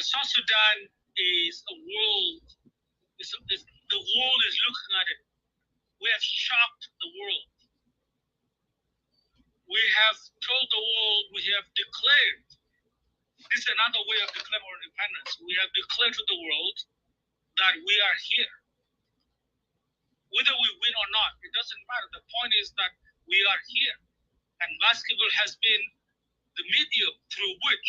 South Sudan is a world. The world is looking at it. We have shocked the world. We have told the world, we have declared. This is another way of declaring our independence. We have declared to the world that we are here. Whether we win or not, it doesn't matter. The point is that we are here. And basketball has been the medium through which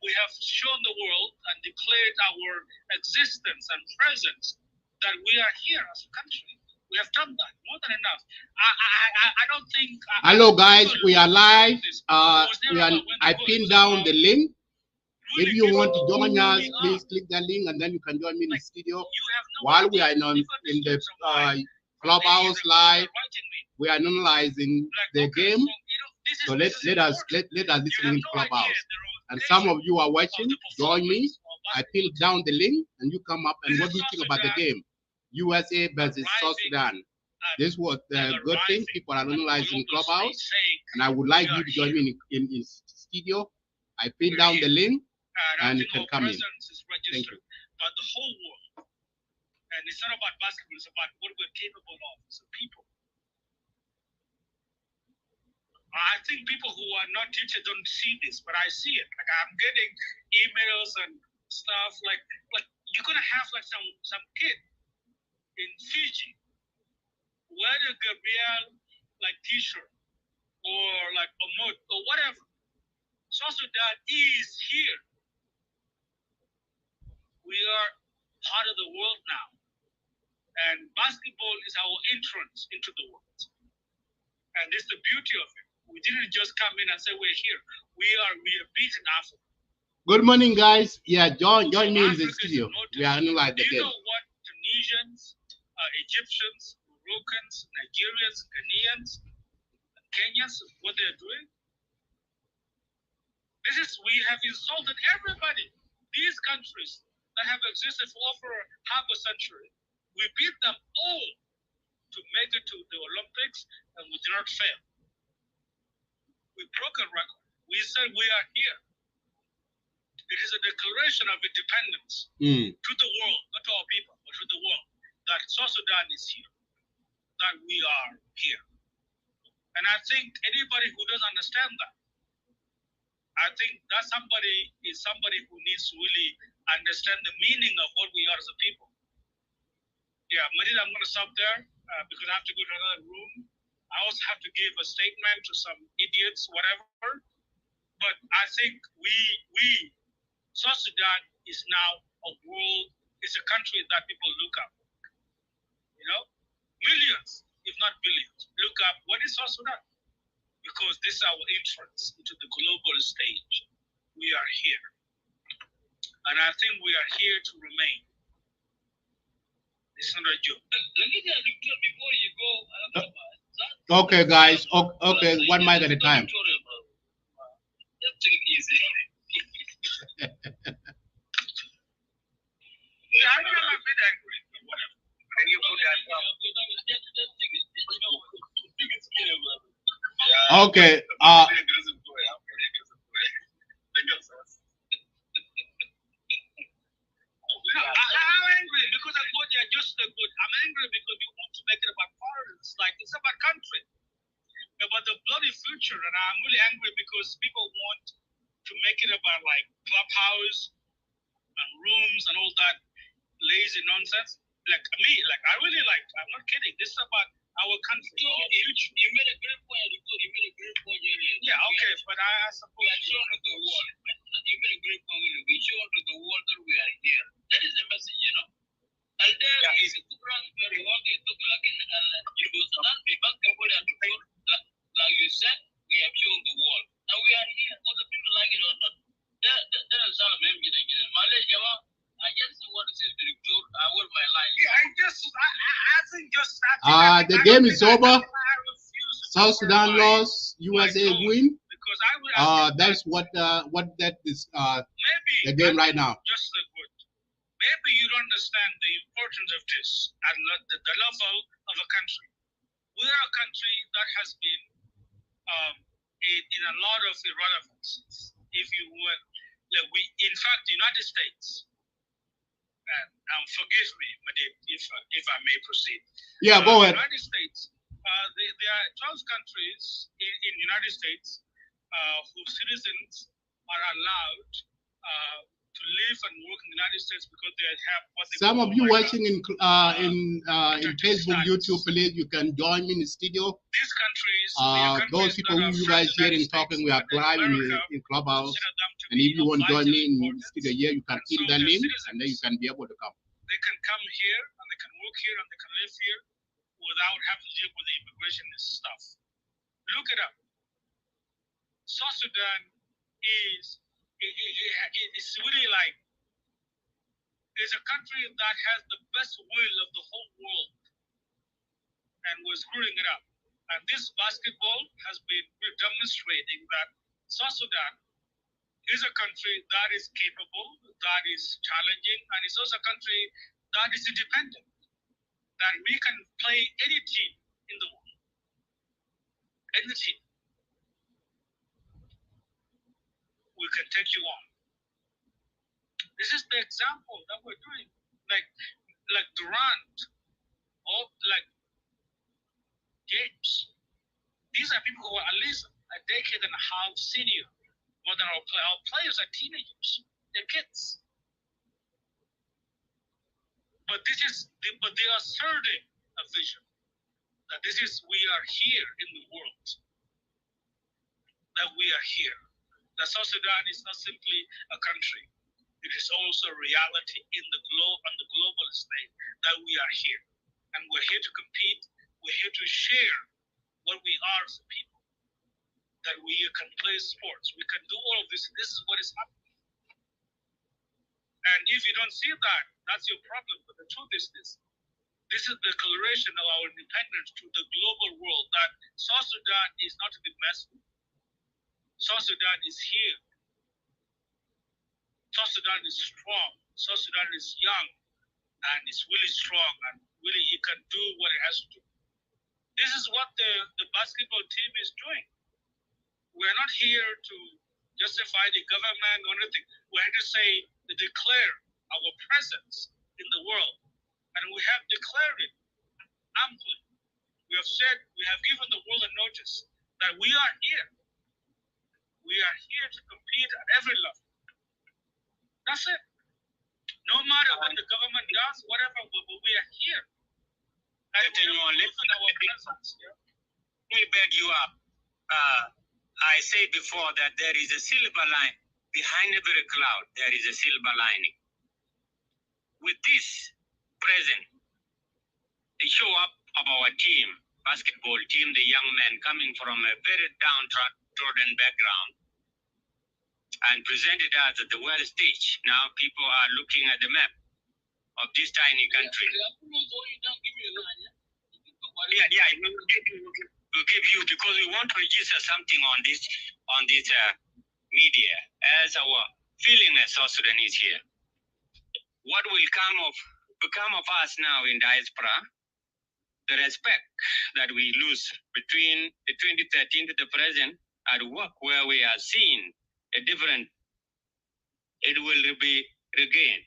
we have shown the world and declared our existence and presence that we are here as a country. We have done that more than enough. I don't think. Hello, guys. We are live. I pinned down the link. If you want to join us, please click that link, and then you can join me in the studio while we are in the Clubhouse live. We are analyzing the game. So let us listen in Clubhouse. And some of you are watching. Join me. I pinned down the link, and you come up. And what do you think about the game? USA versus South Sudan. This was the good thing. People are analyzing Clubhouse, and I would like you to join me in studio. I pinned down the link, and you can come in. Thank you. But the whole world, and it's not about basketball. It's about what we're capable of as a people. I think people who are not teachers don't see this, but I see it. Like I'm getting emails and stuff. Like you're gonna have like some kid in Fiji wear a Gabriel like t-shirt or like a mud or whatever. South Sudan is here. We are part of the world now. And basketball is our entrance into the world. And this is the beauty of it. We didn't just come in and say we're here. We are beating Africa. Good morning, guys. Yeah, join me in the studio. We are analyzing the game. Do you know what Tunisians, Egyptians, Moroccans, Nigerians, Ghanaians, Kenyans, what they're doing? We have insulted everybody. These countries that have existed for over half a century, we beat them all to make it to the Olympics, and we did not fail. We broke a record. We said we are here. It is a declaration of independence to the world, not to our people, but to the world, that South Sudan is here, that we are here. And I think anybody who doesn't understand that, I think that somebody who needs to really understand the meaning of what we are as a people. Yeah, Madina, I'm going to stop there because I have to go to another room. I also have to give a statement to some idiots, whatever. But I think South Sudan is now a world, it's a country that people look up. You know, millions, if not billions, look up, what is South Sudan? Because this is our entrance into the global stage. We are here. And I think we are here to remain. It's not a joke. Before you go, okay, guys. Okay, one mic at a time. Take it easy. I'm not a bit angry. Whatever. Can you put that down? Okay. I'm angry because I thought you're just so good. I'm angry because you want to make it about foreigners. Like it's about country, about the bloody future. And I'm really angry because people want to make it about like clubhouse and rooms and all that lazy nonsense. Like me, like I really like. I'm not kidding. This is about our country. You made a great point. You made a great point earlier. Yeah, okay, but I suppose we are shown to the world. You made a great point. We shown to the world that we are here. That is the message, you know. And then is it very well they took like in Sudan, we basketball and like you said, we have shown the world. And we are here, whether people like it or not. That is all I'm Malaysia. I just want to say to the doctor, I want my life. Yeah, I think the game is over. South Sudan lost, USA win. That's what that is the game right now. Just so good. Maybe you don't understand the importance of this and the level of a country. We are a country that has been in a lot of irrelevances, if you will. in fact, the United States, forgive me, Madib, if I may proceed. Yeah, go ahead. The United States, there are 12 countries in the United States whose citizens are allowed to live and work in the United States because they have what they Some call of you watching in Facebook, status. YouTube, please, you can join me in the studio. These countries, those people who you guys hearing talking, we are live in Clubhouse. And if you want to join me in the studio here, you can pin the link and then you can be able to come. They can come here and they can work here and they can live here without having to deal with the immigration stuff. Look it up. South Sudan is really like, it's a country that has the best will of the whole world, and we're screwing it up. And this basketball has been demonstrating that South Sudan is a country that is capable, that is challenging, and it's also a country that is independent, that we can play any team in the world. Any team. We can take you on. This is the example that we're doing. Like Durant, or like James. These are people who are at least a decade and a half senior. More than our players are teenagers. They're kids. But they are asserting a vision that we are here in the world. That we are here. That South Sudan is not simply a country. It is also a reality in the global stage that we are here. And we're here to compete. We're here to share what we are as a people. That we can play sports. We can do all of this. This is what is happening. And if you don't see that, that's your problem. But the truth is this. This is the declaration of our independence to the global world that South Sudan is not to be messed with. South Sudan is here. South Sudan is strong. South Sudan is young and it's really strong and really it can do what it has to do. This is what the basketball team is doing. We're not here to justify the government or anything. We're here to declare our presence in the world. And we have declared it amply. We have said, we have given the world a notice that we are here. We are here to compete at every level. That's it. No matter what the government does, whatever, we are here. And our presence. Yeah? Let me beg you up. I said before that there is a silver line. Behind every cloud, there is a silver lining. With this present, the show up of our team, basketball team, the young men coming from a very downtrodden background, and presented us at the world stage. Now people are looking at the map of this tiny country. We'll give you because we want to register something on this media as our feeling as South Sudanese here. What will become of us now in diaspora? The respect that we lose between the 2013 to the present at work, where we are seeing a different, it will be regained.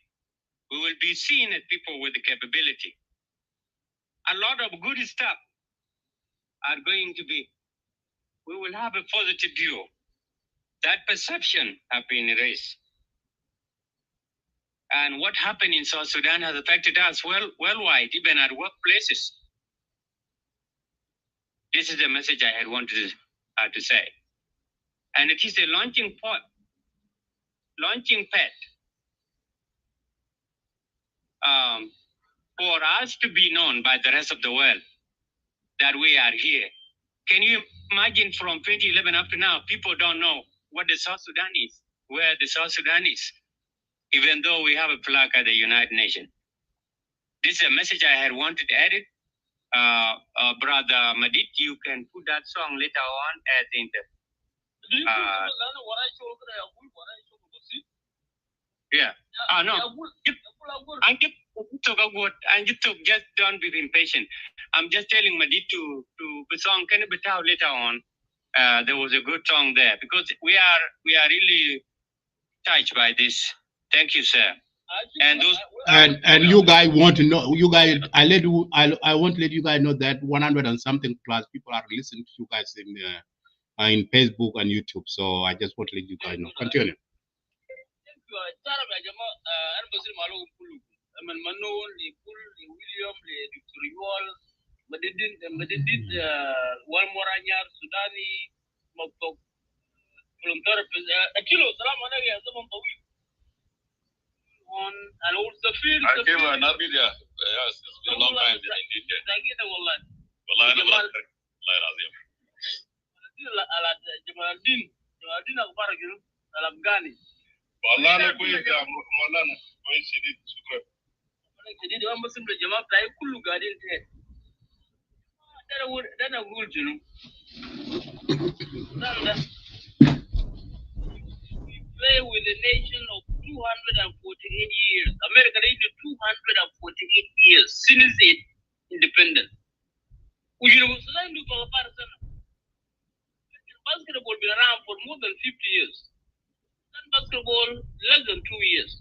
We will be seen as people with the capability. A lot of good stuff are going to be, we will have a positive view. That perception have been erased. And what happened in South Sudan has affected us worldwide, even at workplaces. This is the message I had wanted to say. And it is a launching pad for us to be known by the rest of the world that we are here. Can you imagine from 2011 up to now, people don't know what the South Sudan is, where the South Sudan is, even though we have a plaque at the United Nations. This is a message I had wanted to edit. Brother Madit, you can put that song later on as in the no. Just don't be impatient. I'm just telling Madit to the song can be out later on. There was a good song there because we are really touched by this. Thank you, sir. And those and you guys want to know, you guys, I want to let you guys know that 100 and something plus people are listening to you guys in Facebook and YouTube. So I just want to let you guys know. Continue. And also feel I came to Nabidia. Yes, it's been a long time in India. والله أنا الله العظيم. جمالدين أخبار جنوب الأفغاني. والله أنا كويس يا مولانا كويس شديد شكرا. شديد أنا بس الجماعة بتاعي كله قاعدين تحت. ده أنا أقول جنوب. Play with a nation of 248 years. America is 248 years since its independence. We will Sudan do for a person. Basketball been around for more than 50 years. And basketball less than 2 years.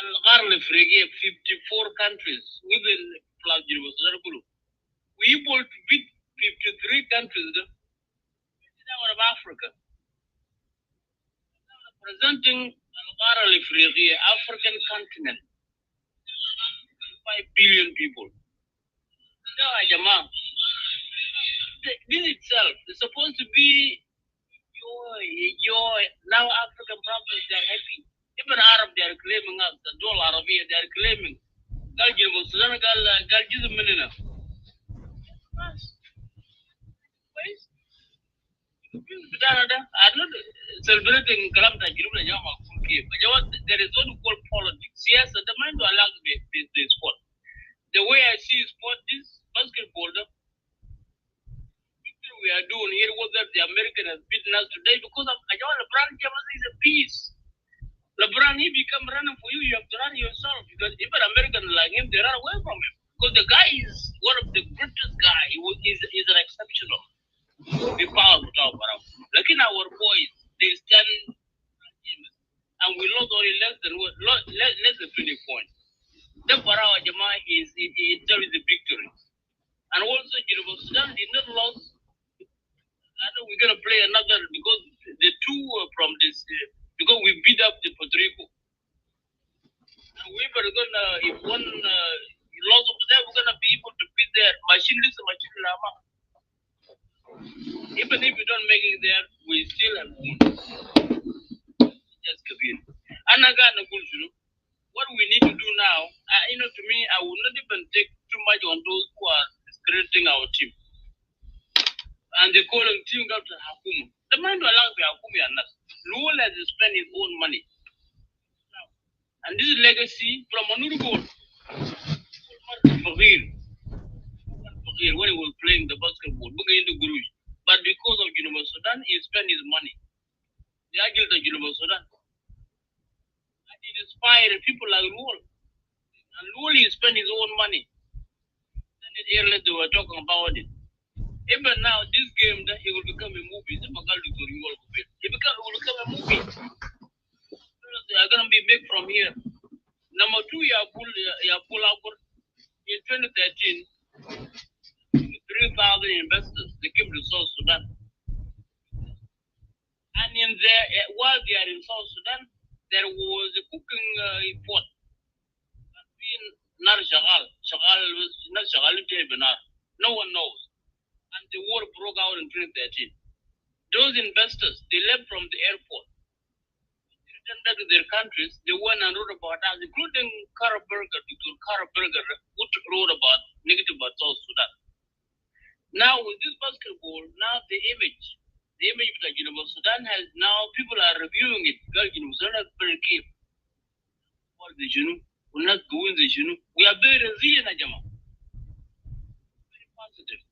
And Garle Frege 54 countries within plus Sudan. We able to beat 53 countries out of Africa. Presenting Al-Ghara al-Afriqiya, African continent, 5 billion people. This itself is supposed to be joy. Now African prophets, they are happy. Even Arab, they are claiming us. The Dole Arabia, they are claiming. I'm not celebrating Kalamta Jirula Yama Kulki, but there is what we call politics. Yes, the mind to allow the sport. The way I see sport is basketball. We are doing here what the American has beaten us today because of LeBron James is a piece. LeBron, he become running for you, you have to run yourself because if an American like him, they run away from him. Because the guy is one of the greatest guy. He's an exceptional. Be powerful to talk about. Like in our boys, they stand and we lost only less than 20 points. The Farah Jama is itself is a victory. And also Sudan did not lose. I know we're gonna play another because the two from this because we beat up the Puerto Rico. And we were gonna if one loss over there, we're gonna be able to beat their machine lama. Even if we don't make it there, we still have won. Just Kabir. And again, what we need to do now, to me, I will not even take too much on those who are discrediting our team. And they call them team up to Hakuma. The man who allows the Hakuma and us. Lul has spent his own money. And this is legacy from Manurugol. When he was playing the basketball, into Guru. But because of University Sudan, he spent his money. The agile of University Sudan. And it inspired people like Lul. And Lul, he spent his own money. Then earlier they were talking about it. Even now, this game, that he will become a movie. He will become a movie. They are going to be big from here. Number 2, Yapul Akur, in 2013, 3,000 investors, they came to South Sudan. And in there, while they are in South Sudan, there was a cooking pot. No one knows. And the war broke out in 2013. Those investors, they left from the airport. They returned back to their countries. They went and wrote about us, including Dr. Karaberger, who wrote about negative about South Sudan. Now, with this basketball, now the image of University Sudan has now, people are reviewing it. University Sudan is very key. What the Junu? We're not going the Junu. We are very resilient, Ajama. Very positive.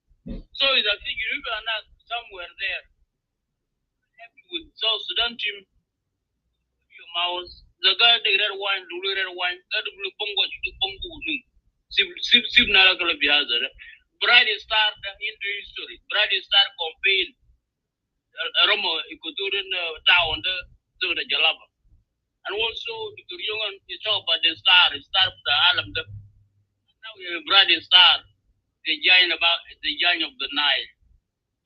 So I think you are not somewhere there. Happy with South Sudan team. Your mouse. The guy take red wine, do red wine. That will bongo to bongo. Sip Nala Kalabiaza. Bride Star into history. Bride Star campaign. Roma Ikuturin town. the Jalaba. And also, Dr. Young, you talk about the star of the Alam. Now we have brought a star, the giant of the Nile.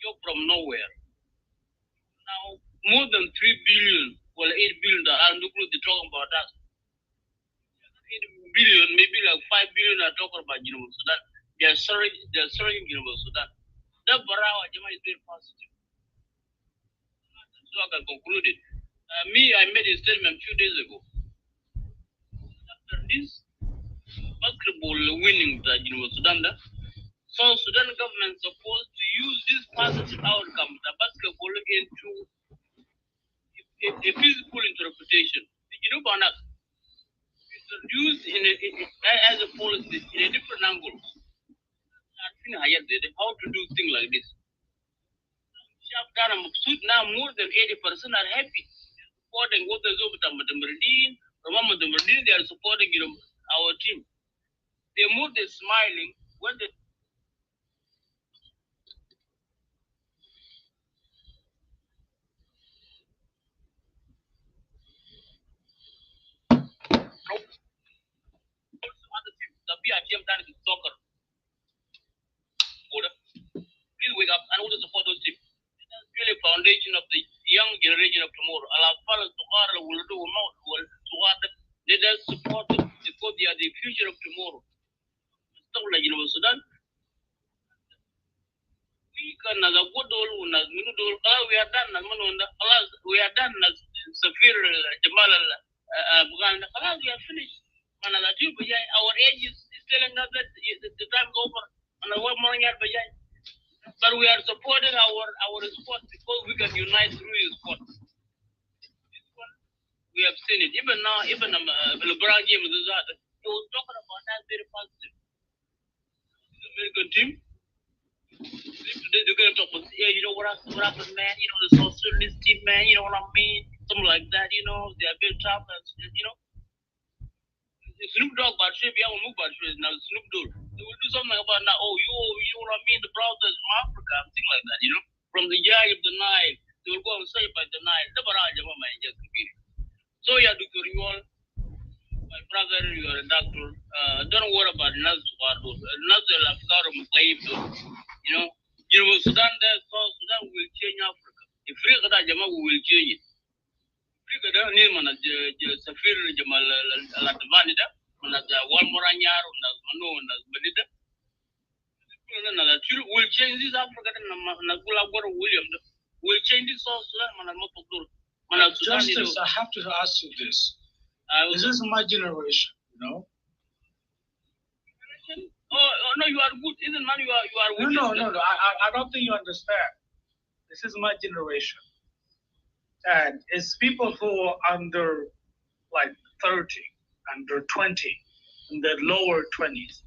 You're from nowhere. Now, more than 3 billion, well, 8 billion, they're talking about us. 8 billion, maybe like 5 billion are talking about Sudan. They're sorry, Sudan. That Barawa Jama is very positive. So I can conclude it. I made a statement a few days ago. After this basketball winning the Sudan, South Sudan government supposed to use this positive outcome, the basketball, into a peaceful interpretation. Banak introduced as a policy in a different angle. How to do things like this. Now more than 80% are happy. Supporting what the Zobatamadamadin, they are supporting our team. They're more than smiling when they other teams. The PRGM done with soccer. Please wake up and also support those teams. That's really foundation of the young generation of tomorrow. Let us support them because they are the future of tomorrow. Stuff like Sudan. We can as a good old as Minudol. We are done as Manunda. We are done as Safir Jamal Buganda. We are finished. Our age is telling us that the time is over. But we are supporting our sport because we can unite through the sport. We have seen it. Even now, LeBron James is out. He was talking about that very positive. The American team. They're going to talk about, what happened, man? The South Sudanese team, man. You know what I mean? Something like that. They are built up as, Snoop Dogg, but Snoop now Snoop Dogg. They will do something about now. Oh, you know what I mean? The brothers from Africa, things like that. From the Jai of the Nile, they will go and say by the Nile. So yeah, Dr. Yuval, my brother, you are a doctor. Don't worry about another Afghan slave. Sudan, South Sudan will change Africa. If we will change it. Afrika ni mana Safir Jamal Al-Advanida, mana Walmoranyar, Mano, Badida. Will change this Africa and William. Will change this South Sudan. Justice, I have to ask you this. This is my generation, Oh, no, you are good. Isn't man, you are good. No. I don't think you understand. This is my generation. And it's people who are under like 30, under 20, in the lower 20s.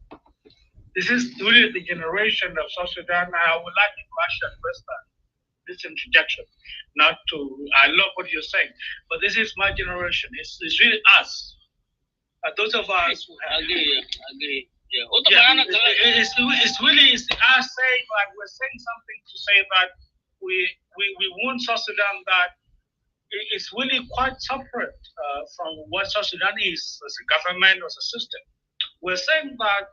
This is really the generation of South Sudan. I would like to question first this interjection. I love what you're saying, but this is my generation. It's really us. Those of us who have. Agree. Yeah. It's really us saying, like, we're saying something to say that we want South Sudan that it's really quite separate from what South Sudan is as a government, as a system. We're saying that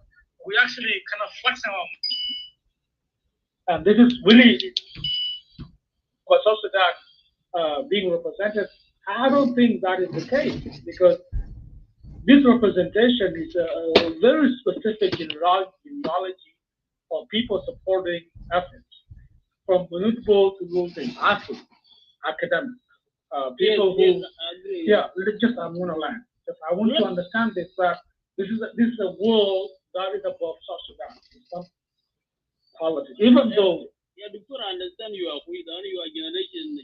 we actually kind of flexing our. And this is really for South Sudan being represented. I don't think that is the case because this representation is a very specific ideology of people supporting efforts from municipal to local academics. People who, I'm going to land. I want to understand this, that this is a world that is above South Sudan. It's not politics, even though. Yeah, before I understand you are with your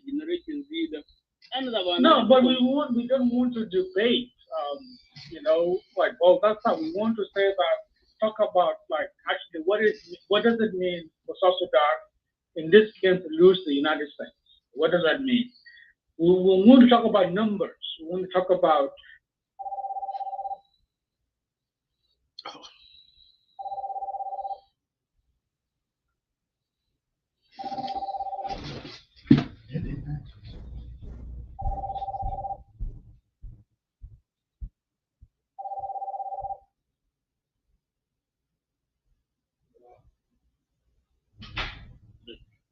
generation Z. No, but we don't want to debate. That's how we want to say that. Talk about actually what does it mean for South Sudan in this case to lose the United States? What does that mean? We want to talk about numbers. We want to talk about.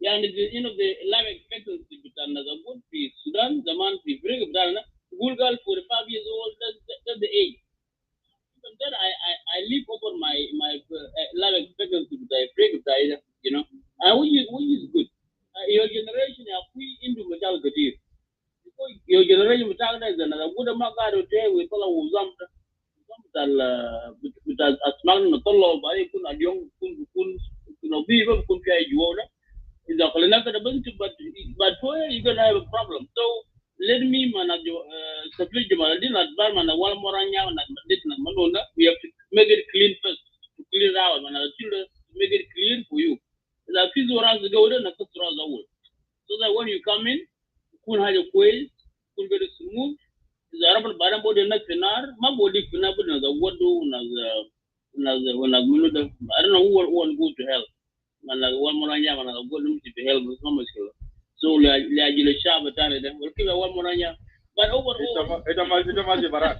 the life expectancy between the good في Sudan zaman في فريق بتاعنا يقول قال 45 years old that's the age. And then I leap over my life expectancy between فريق بتاعنا, you know, which is good. Your generation we into majal kadir. Your generation بتاعنا is another good ما قالوا تي ويطلع وزام بتاع أسمعنا نطلع وبعدين يكون اليوم يكون نظيفة بيكون فيها جوانة. إذا خلينا كده بنت but where you gonna have a problem. So let me manage supply demand din adbar mana wal moranya na dit na manona. We have to make it clean first to clear out mana children make it clean for you. The fees were as go na kutra zawul. So that when you come in kun haja kwel kun very smooth. The Arab baran body na finar ma body finar but na the wadu na I don't know who want go to hell. Mana one moranya mana go to hell is no much. So la ajile shaba tane dem kiba one moranya but overall ita maji barat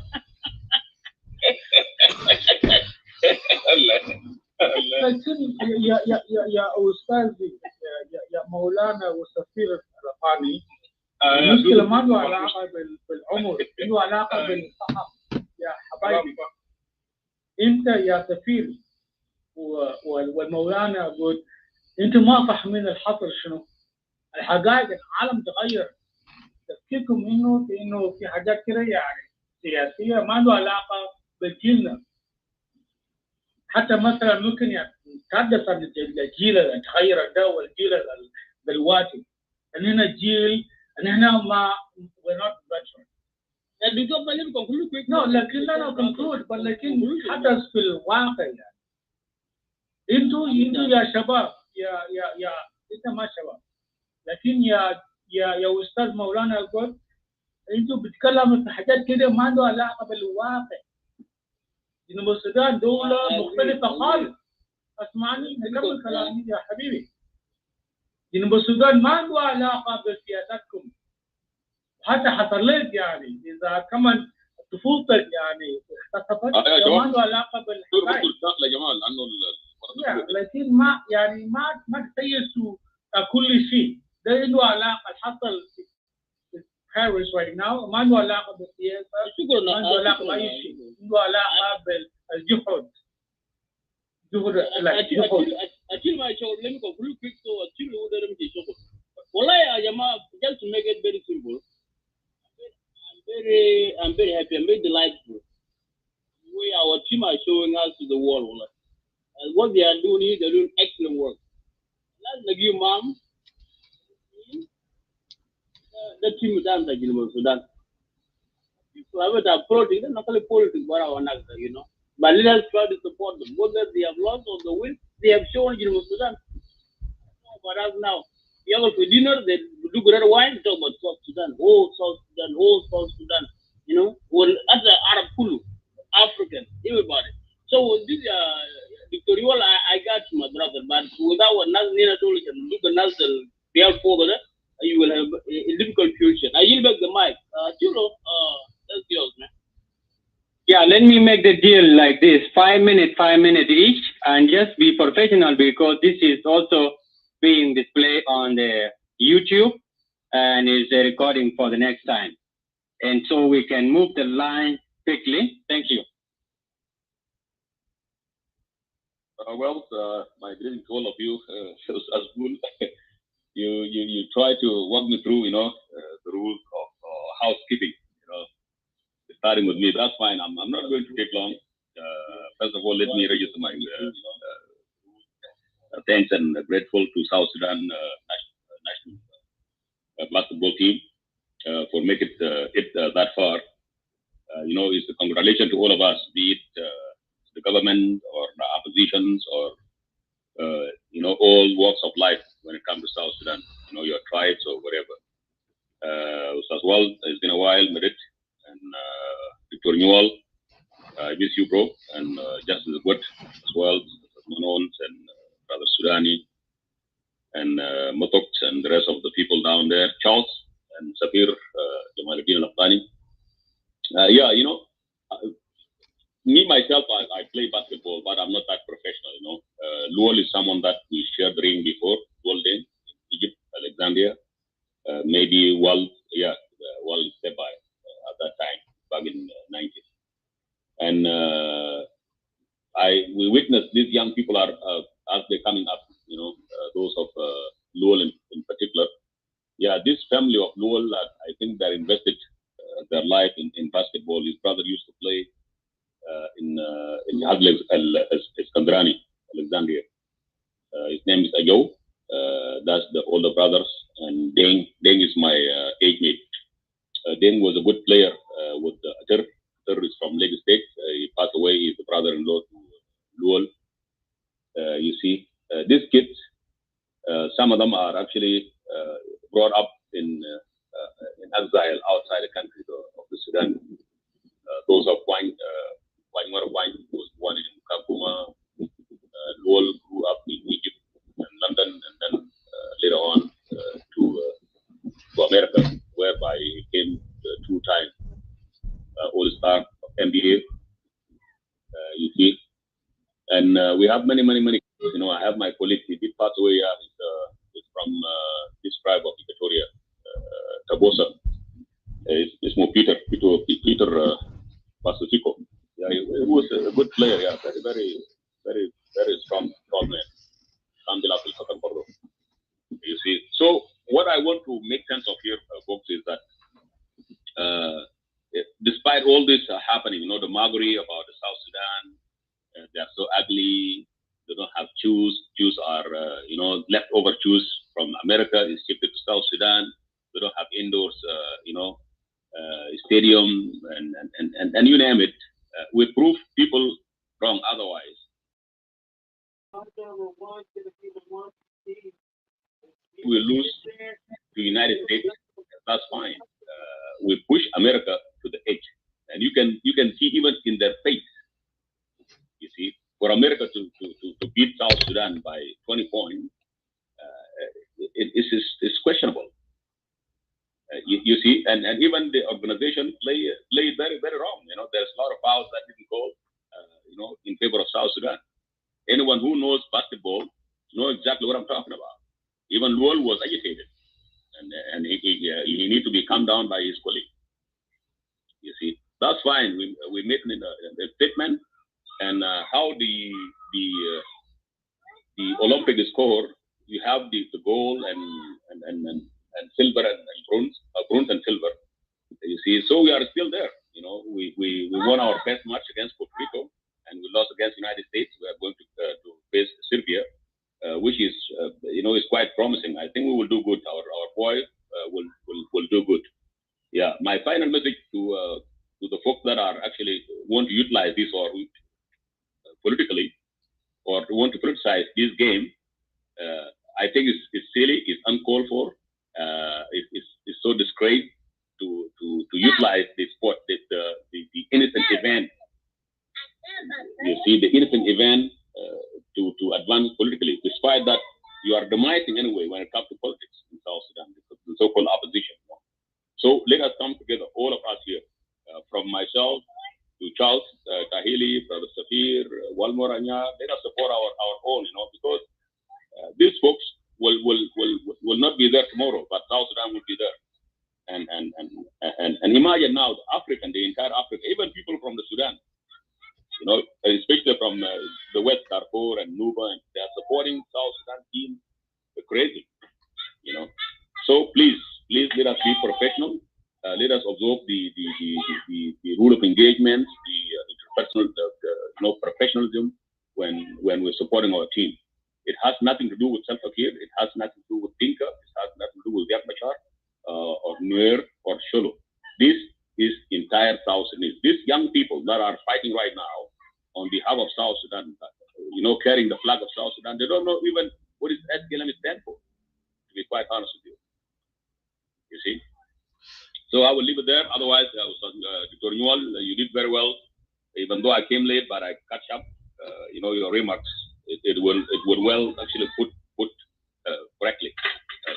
لكن يا أستاذي يا مولانا وسفير الرفاني المشكلة ما له علاقة بالعمر له علاقة بالفهم يا حبايبي. أنت يا سفير والمولانا أقول أنتم ما فاهمين الحصر شنو الحقائق. العالم تغير تفكيركم إنه في حاجات كده يعني سياسية ما له علاقة بجيلنا. حتى مثلا ممكن يعني نتحدث عن الجيل اللي تغير ده والجيل دلوقتي. إننا جيل إننا ما we're not veteran. No, لكن لا conclude لكن حدث في الواقع يعني. انتوا يا شباب يا انت ما شباب لكن يا استاذ مولانا القول انتوا بتتكلموا في حاجات كده ما له علاقه بالواقع. جنوب السودان دوله مختلفه خالص. اسمعني نكمل كلامي يا حبيبي. جنوب السودان ما له علاقه بسياساتكم. حتى حصل لك يعني اذا كمان طفولتك يعني اختطفت ما له علاقه بالحقائق. يا جماعه لانه لكن ما يعني ما تسيسوا كل شيء. ده له علاقه حصل في باريس right now ما له علاقه بالسياسه. ما له علاقه باي شيء. له علاقه بالجهد. Until my show, let me conclude quick so until you let me show. Wallahi, just to make it very simple, I'm very happy. I'm very delightful. The way our team are showing us to the world, wallahi. And what they are doing is they're doing excellent work. Let's like you, mom. The team is done like Sudan. People have it approaching, they're not only politics, but our next, you know. But let us try to support them. Whether they have lost or they win, they have shown Sudan. But as now, you go for dinner, they do good wine, talk about South Sudan, South Sudan, South Sudan. You know, at the Arab Kulu, African, everybody. So this Victoria, I got my brother, but without what Nazina told you, look at Nazil, they are forward, you will have a difficult future. I yield back the mic. Chulo, that's yours, man. Yeah, let me make the deal like this: 5 minutes each, and just be professional because this is also being displayed on the YouTube and is a recording for the next time. And so we can move the line quickly. Thank you. My greeting to all of you. As good, you try to walk me through, the rules of housekeeping. Starting with me, that's fine. I'm not going to take long. First of all, let me register my thanks and grateful to South Sudan national basketball team for making it that far. It's a congratulations to all of us, be it the government or the oppositions or all walks of life when it comes to South Sudan. Your tribes or whatever. As well, it's been a while, Merit and Victor Newell. I miss you, bro, and Justice Good as well, Manons and Brother Sudani and Motoks and the rest of the people down there, Charles and Sapir, Jamaluddin Al-Afghani. Me myself, I play basketball, but I'm not that professional. Luol is someone that we shared the ring before, Luol Deng, Alexandria. Maybe World step by at that time, back in 90s. And we witnessed these young people are, as they're coming up, those of Lowell in particular. Yeah, this family of Lowell, I think they're invested their life in basketball. His brother used to play in Eskandrani, Alexandria. His name is Ayo. That's the older brothers. And Deng is my age mate. Deng was a good player with Atir. Atir is from Lagos State. He passed away. He's the brother-in-law to Lowell. You see, these kids, some of them are actually brought up in exile outside the country of the Sudan. Those of Wine was born in Kakuma. Lowell grew up in Egypt and London, and then later on to America, whereby he came two-time All-Star of NBA. You see, and we have many. I have my colleague. He did pass away. He's from this tribe of Equatoria, Tabosa. It's more Peter Pacifico. Yeah, he was a good player. Yeah, very strong man. You see, so what I want to make sense of here, folks, is that despite all this happening, the mockery about the South Sudan, they are so ugly. They don't have shoes. Shoes are, leftover shoes from America is shipped to South Sudan. They don't have indoors, stadium and you name it. We prove people wrong otherwise. We lose to United States. That's fine. We push America to the edge, and you can see even in their face. You see, for America to beat South Sudan by 20 points, it's questionable. You see, and even the organization played very, very wrong. There's a lot of fouls that didn't go, in favor of South Sudan. Anyone who knows basketball knows exactly what I'm talking about. Even Lowell was agitated, and he need to be calmed down by his colleague. You see, that's fine. We made a statement, and how the Olympic score, you have the gold and silver and bronze and silver. You see, so we are still there. We won our best match against Puerto Rico, and we lost against United States. We are going to face Serbia, which is is quite promising. I think we will do good. Our boys will do good. Yeah. My final message to the folks that are actually want to utilize this or politically, or want to criticize this game, I think it's silly, it's uncalled for, it's so disgraced to utilize the sport, the innocent event. You see, the innocent event to advance politically, despite that you are demising anyway when it comes to politics in South Sudan, the so-called opposition. So let us come together, all of us here, from myself to Charles Tahili, Brother Safir, Walmor Anya. Let us support our own, because these folks will not be there tomorrow, but South Sudan will be there. And imagine now the entire Africa, even people from the Sudan, especially from the West Darfur and Nuba, and they are supporting South Sudan team. They're crazy, So please let us be professional. Let us observe the rule of engagement, the interpersonal, professionalism when we're supporting our team. It has nothing to do with Self-Care. It has nothing to do with Tinka. It has nothing to do with Yakmachar or Nuer or Sholo. This is entire South Sudan. These young people that are fighting right now on behalf of South Sudan, carrying the flag of South Sudan, they don't know even what is SPLM stand for, to be quite honest with you. You see? So I will leave it there. Otherwise, Dr. Newell, you did very well. Even though I came late, but I catch up. Your remarks, it will well actually put correctly.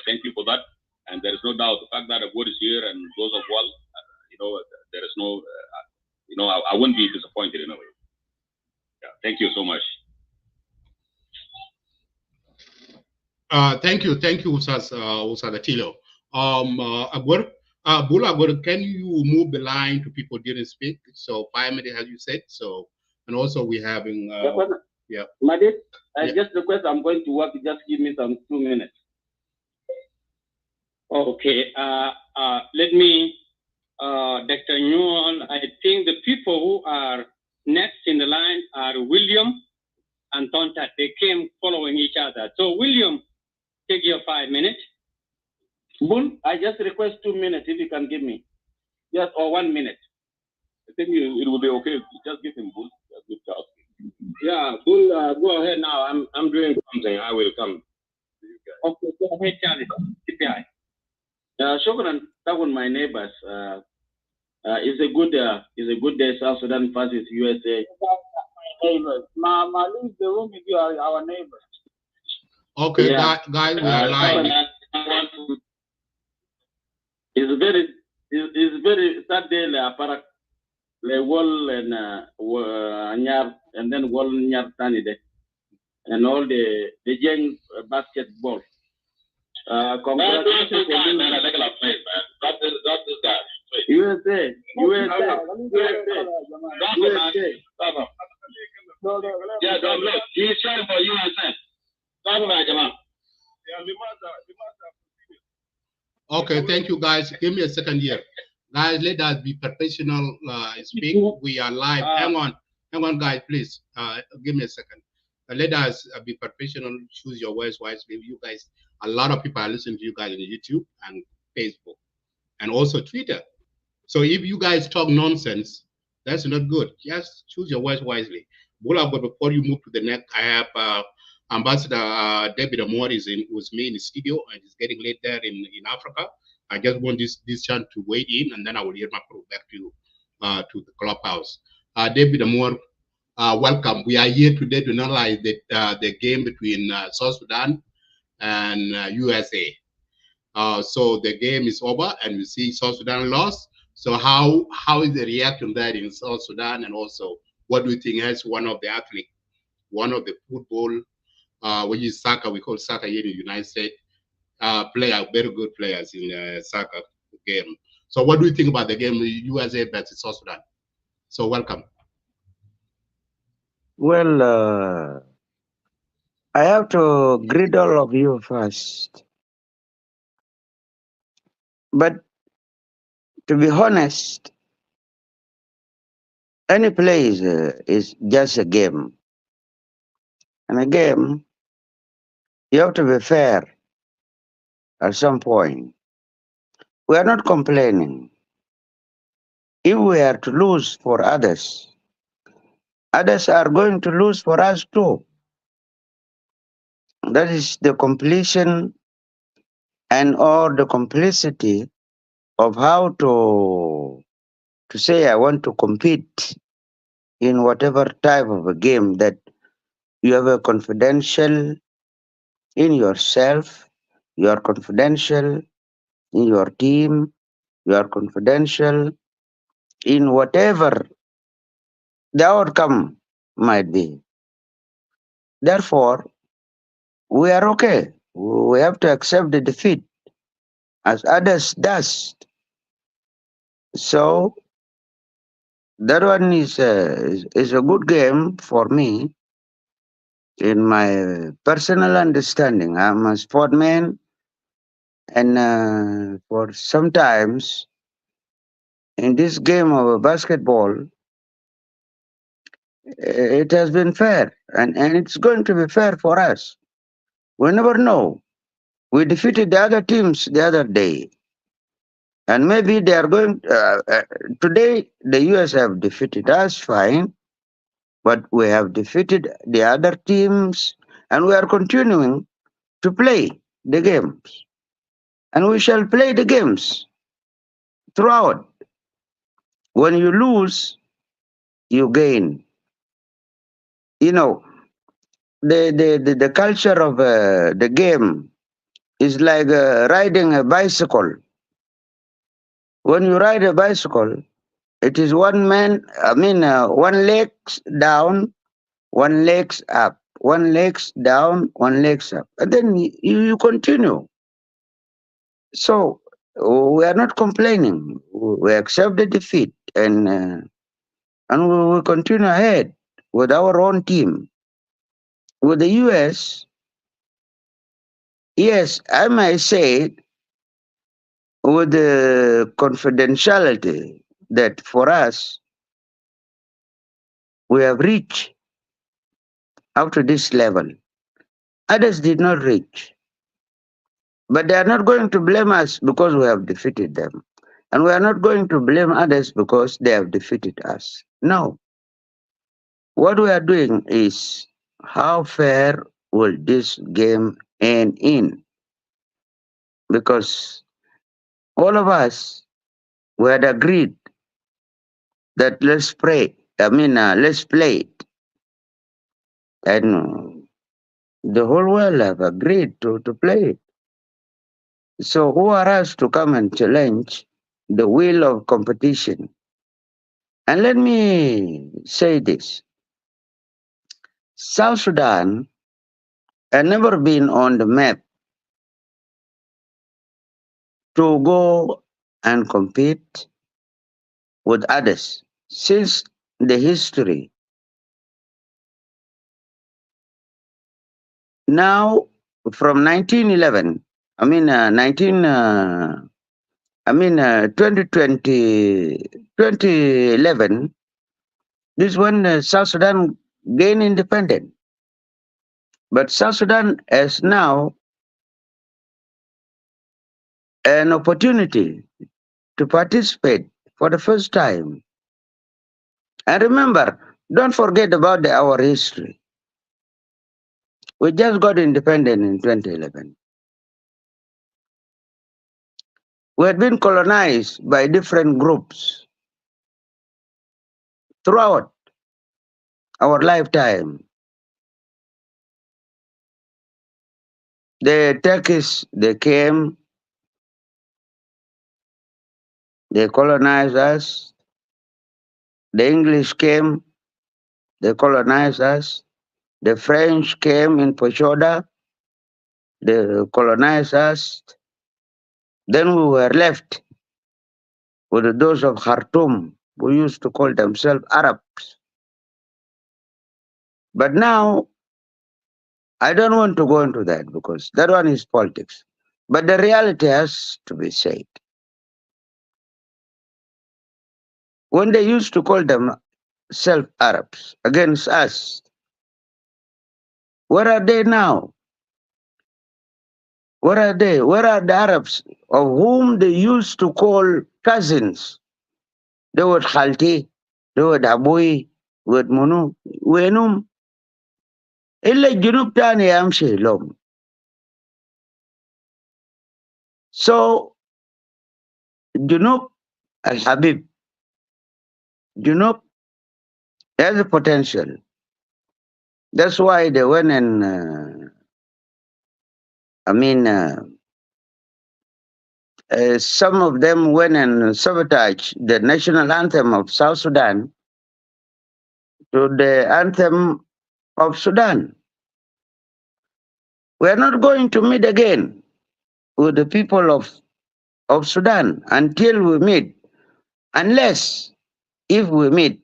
Thank you for that. And there is no doubt the fact that the word is here and goes up well. There is no, I wouldn't be disappointed in a way. Yeah. Thank you so much. Thank you, Usas Atilo. Agwar, Bula Agwar, can you move the line to people who didn't speak? So 5 minutes, as you said. So, and also we're having, yeah. Madit, I Yeah. just request I'm going to work. Just give me some 2 minutes. Okay. Let me, Dr. Newell, I think the people who are next in the line are William and Tonta. They came following each other. So, William, take your 5 minutes. Bull, I just request 2 minutes if you can give me. Yes, or 1 minute. I think it will be okay. Just give him Bull. Just give Charles. Yeah, Bull, go ahead now. I'm doing something. I will come. Okay, go ahead, Charlie. CPI. Shukran, that was my neighbors. It's a good day. South Sudan versus USA. Neighbors, Ma, leave the room if you are our neighbors. Okay, yeah. Guys, we are live. It's very sad day. Le wall and nyar and then wall nyar tani de, and all the young basketball. Congratulations for doing that. That is that. USA. Yeah, look, he's trying for USA. Okay, thank you, guys. Give me a second here. Guys, let us be professional. Speak. We are live. Hang on, guys, please. Give me a second. Let us be professional. Choose your words wisely. You guys, a lot of people are listening to you guys on YouTube and Facebook, and also Twitter. So if you guys talk nonsense, that's not good. Just choose your words wisely. But before you move to the next, I have Ambassador David Amor is with me in the studio, and it's getting late there in Africa. I just want this chance to wait in, and then I will hear my crew back to the clubhouse. David Amor, welcome. We are here today to analyze the game between South Sudan and USA. So the game is over, and we see South Sudan lost. So how is the reaction there in South Sudan, and also what do you think as one of the athletes, one of the football, which is soccer, we call soccer here in the United States, player, very good players in the soccer game. So what do you think about the game, USA versus South Sudan? So welcome. Well, I have to greet all of you first. But to be honest, any play is just a game. And a game, you have to be fair at some point. We are not complaining. If we are to lose for others, others are going to lose for us too. That is the completion and or the complicity of how to say I want to compete in whatever type of a game that you have a confidential in yourself, you are confidential in your team, you are confidential in whatever the outcome might be. Therefore, we are okay. We have to accept the defeat as others does. So that one is a good game for me in my personal understanding. I'm a sportman, and for sometimes in this game of basketball, it has been fair, and it's going to be fair for us. We never know. We defeated the other teams the other day, and maybe they are going. Today, the US have defeated us, fine, but we have defeated the other teams, and we are continuing to play the games, and we shall play the games throughout. When you lose, you gain. You know, the culture of the game is like riding a bicycle. When you ride a bicycle, it is one leg down, one legs up. one leg's down, one leg's up. And then you continue. So we are not complaining. We accept the defeat and we will continue ahead with our own team. With the US, yes, I might say with the confidentiality that for us, we have reached up to this level. Others did not reach. But they are not going to blame us because we have defeated them. And we are not going to blame others because they have defeated us. No. What we are doing is how fair will this game end in? Because all of us we had agreed that let's play it. And the whole world have agreed to play it. So who are us to come and challenge the will of competition? And let me say this. South Sudan had never been on the map to go and compete with others since the history. Now, from 1911, 2020, 2011, this is when South Sudan gained independence. But South Sudan has now an opportunity to participate for the first time. And remember, don't forget about our history. We just got independent in 2011. We had been colonized by different groups throughout our lifetime. The Turkish, they came, they colonized us. The English came, they colonized us. The French came in Poshoda, they colonized us. Then we were left with those of Khartoum, who used to call themselves Arabs. But now, I don't want to go into that because that one is politics. But the reality has to be said. When they used to call themselves Arabs against us, where are they now? Where are they? Where are the Arabs of whom they used to call cousins? They were Khalti, they were Abui, were Munu, Wenum. إلا الجنوب تاني يمشي لهم. So, Junub Al-Habib, Junub has a potential. That's why they went and, some of them went and sabotaged the national anthem of South Sudan to the anthem of Sudan. We are not going to meet again with the people of Sudan until we meet, unless if we meet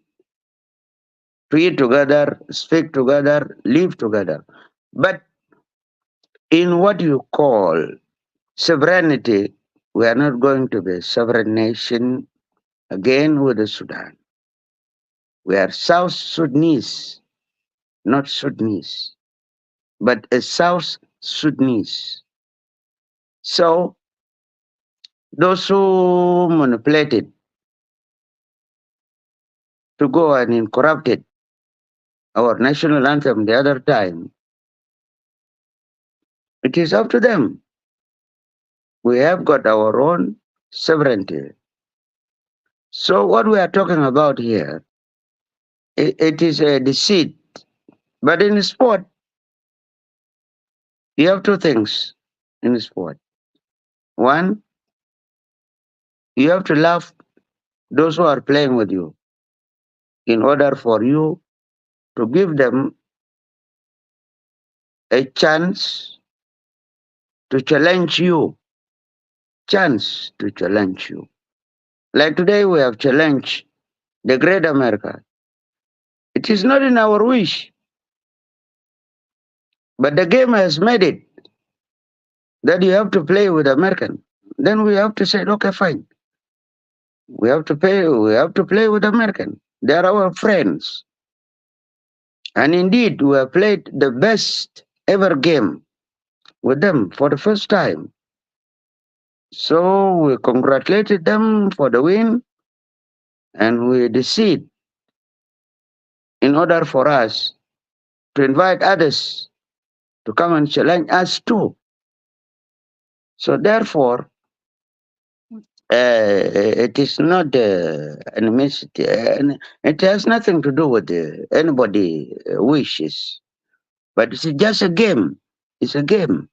to eat together, speak together, live together. But in what you call sovereignty, we are not going to be a sovereign nation again with the Sudan. We are South Sudanese, not Sudanese, but a South Sudanese. So those who manipulated to go and corrupted our national anthem the other time, it is up to them. We have got our own sovereignty. So what we are talking about here, it is a deceit. But in sport, you have two things in sport. One, you have to love those who are playing with you in order for you to give them a chance to challenge you. Chance to challenge you. Like today, we have challenged the great America. It is not in our wish, but the game has made it that you have to play with American. Then we have to say, okay, fine. We have to pay. We have to play with American. They are our friends, and indeed, we have played the best ever game with them for the first time. So we congratulated them for the win, and we decide in order for us to invite others to come and challenge us too. So therefore, it is not animosity, and it has nothing to do with anybody wishes. But it's just a game. It's a game.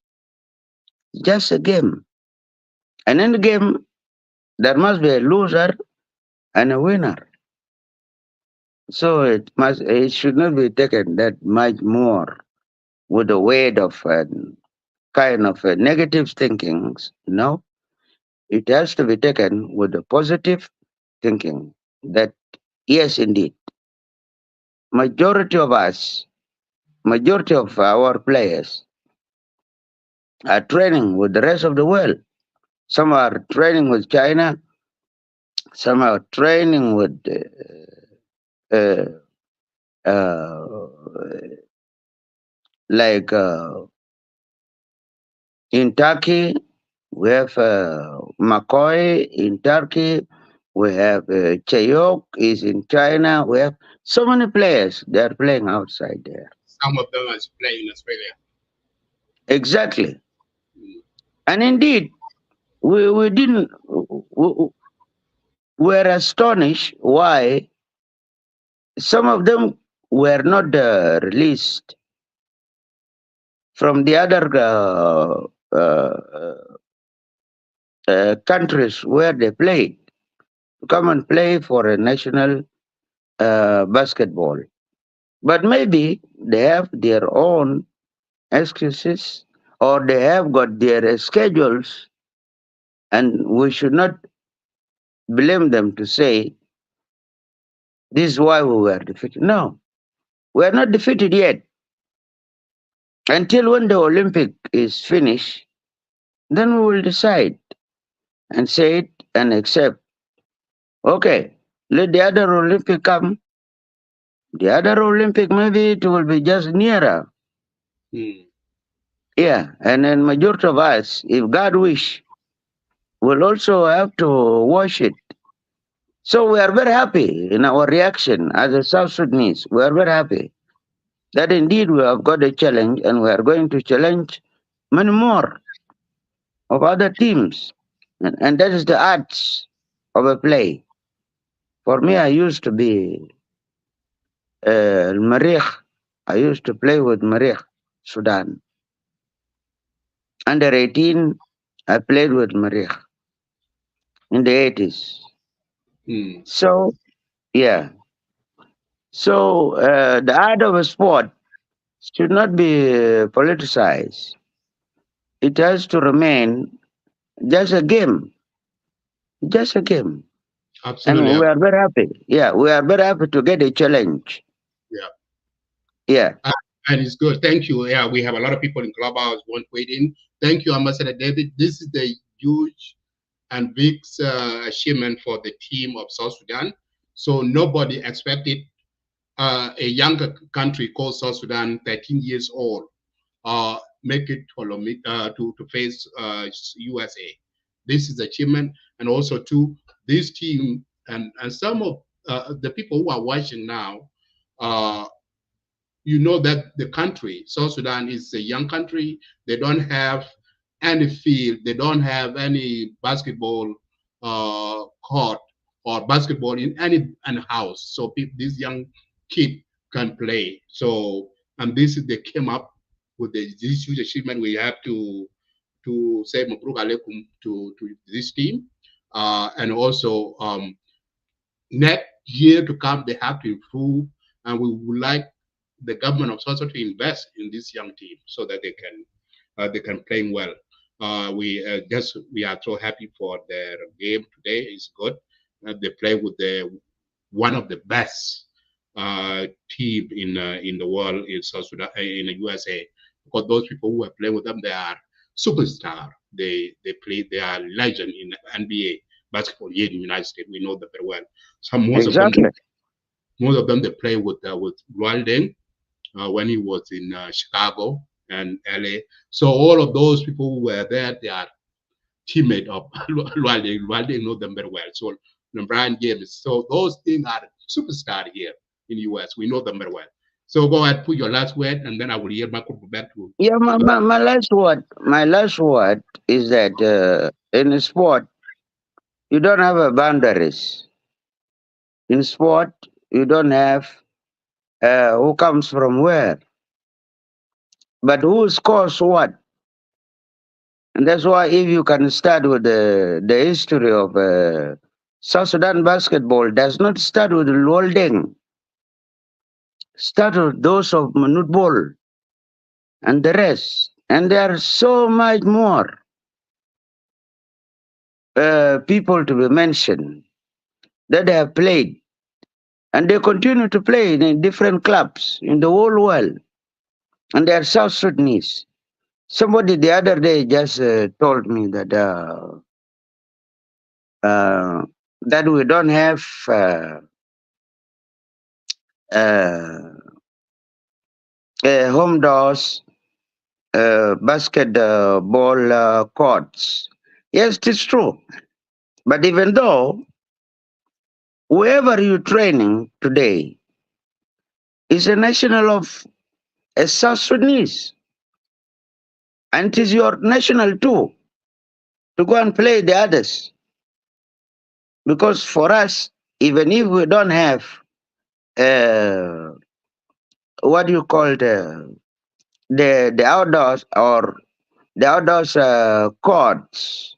Just a game. And in the game, there must be a loser and a winner. So it should not be taken that much more with the weight of kind of negative thinkings. No, it has to be taken with the positive thinking that yes, indeed, majority of us, majority of our players are training with the rest of the world. Some are training with China, some are training with uh, uh, like in Turkey, we have McCoy in Turkey. We have Chayok is in China. We have so many players. They are playing outside there. Some of them are playing in Australia. Exactly. Mm. And indeed, we didn't, we were astonished why some of them were not released from the other countries where they played to come and play for a national basketball. But maybe they have their own excuses or they have got their schedules, and we should not blame them to say this is why we were defeated. No, we are not defeated yet. Until when the Olympic is finished, then we will decide and say it and accept. Okay, let the other Olympic come. The other Olympic, maybe it will be just nearer. Mm. Yeah, and then majority of us, if God wish, will also have to watch it. So we are very happy in our reaction as a South Sudanese. We are very happy that indeed we have got a challenge and we are going to challenge many more of other teams. And that is the arts of a play. For me, I used to be Marikh. I used to play with Marikh, Sudan. Under 18, I played with Marikh in the 80s. Mm. So, yeah. So, the art of a sport should not be politicized. It has to remain just a game. Just a game. And Absolutely. we are very happy. Yeah, we are very happy to get a challenge. Yeah. Yeah. And it's good. Thank you. Yeah, we have a lot of people in Clubhouse waiting. Thank you, Ambassador David. This is the huge and big achievement for the team of South Sudan. So nobody expected a younger country called South Sudan, 13 years old, make it to face USA. This is achievement, and also too, this team and some of the people who are watching now, uh, you know that the country, South Sudan, is a young country. They don't have any field. They don't have any basketball court or basketball in any house. So this young kid can play. So and this is they came up with this huge achievement. We have to say Mabruk Alaikum to this team, and also next year to come they have to improve, and we would like the government of South Sudan to invest in this young team so that they can play well. We are so happy for their game today. It's good. They play with the one of the best team in the world in South Sudan in the USA, because those people who are playing with them, they are superstar. They play, they are legend in NBA basketball here in the United States. We know them very well. Some Exactly. most of them they play with Walding when he was in Chicago and LA. So all of those people who were there, they are teammate of Walding. Walding know them very well. So Brian James. So those things are superstar here in the US. We know them very well. So go ahead, put your last word, and then I will hear back to. Yeah, my last word is that in sport, you don't have a boundaries. In sport, you don't have who comes from where, but who scores what. And that's why if you can start with the history of South Sudan basketball, does not start with Luoldeng, start with those of Manut Bol and the rest. And there are so much more people to be mentioned that have played. And they continue to play in different clubs in the whole world. And they are South Sudanese. Somebody the other day just told me that we don't have uh, home doors, basketball courts. Yes, it is true. But even though whoever you're training today is a national of a South Sudanese, and it is your national too to go and play the others. Because for us, even if we don't have uh, what you call the outdoors or the outdoors courts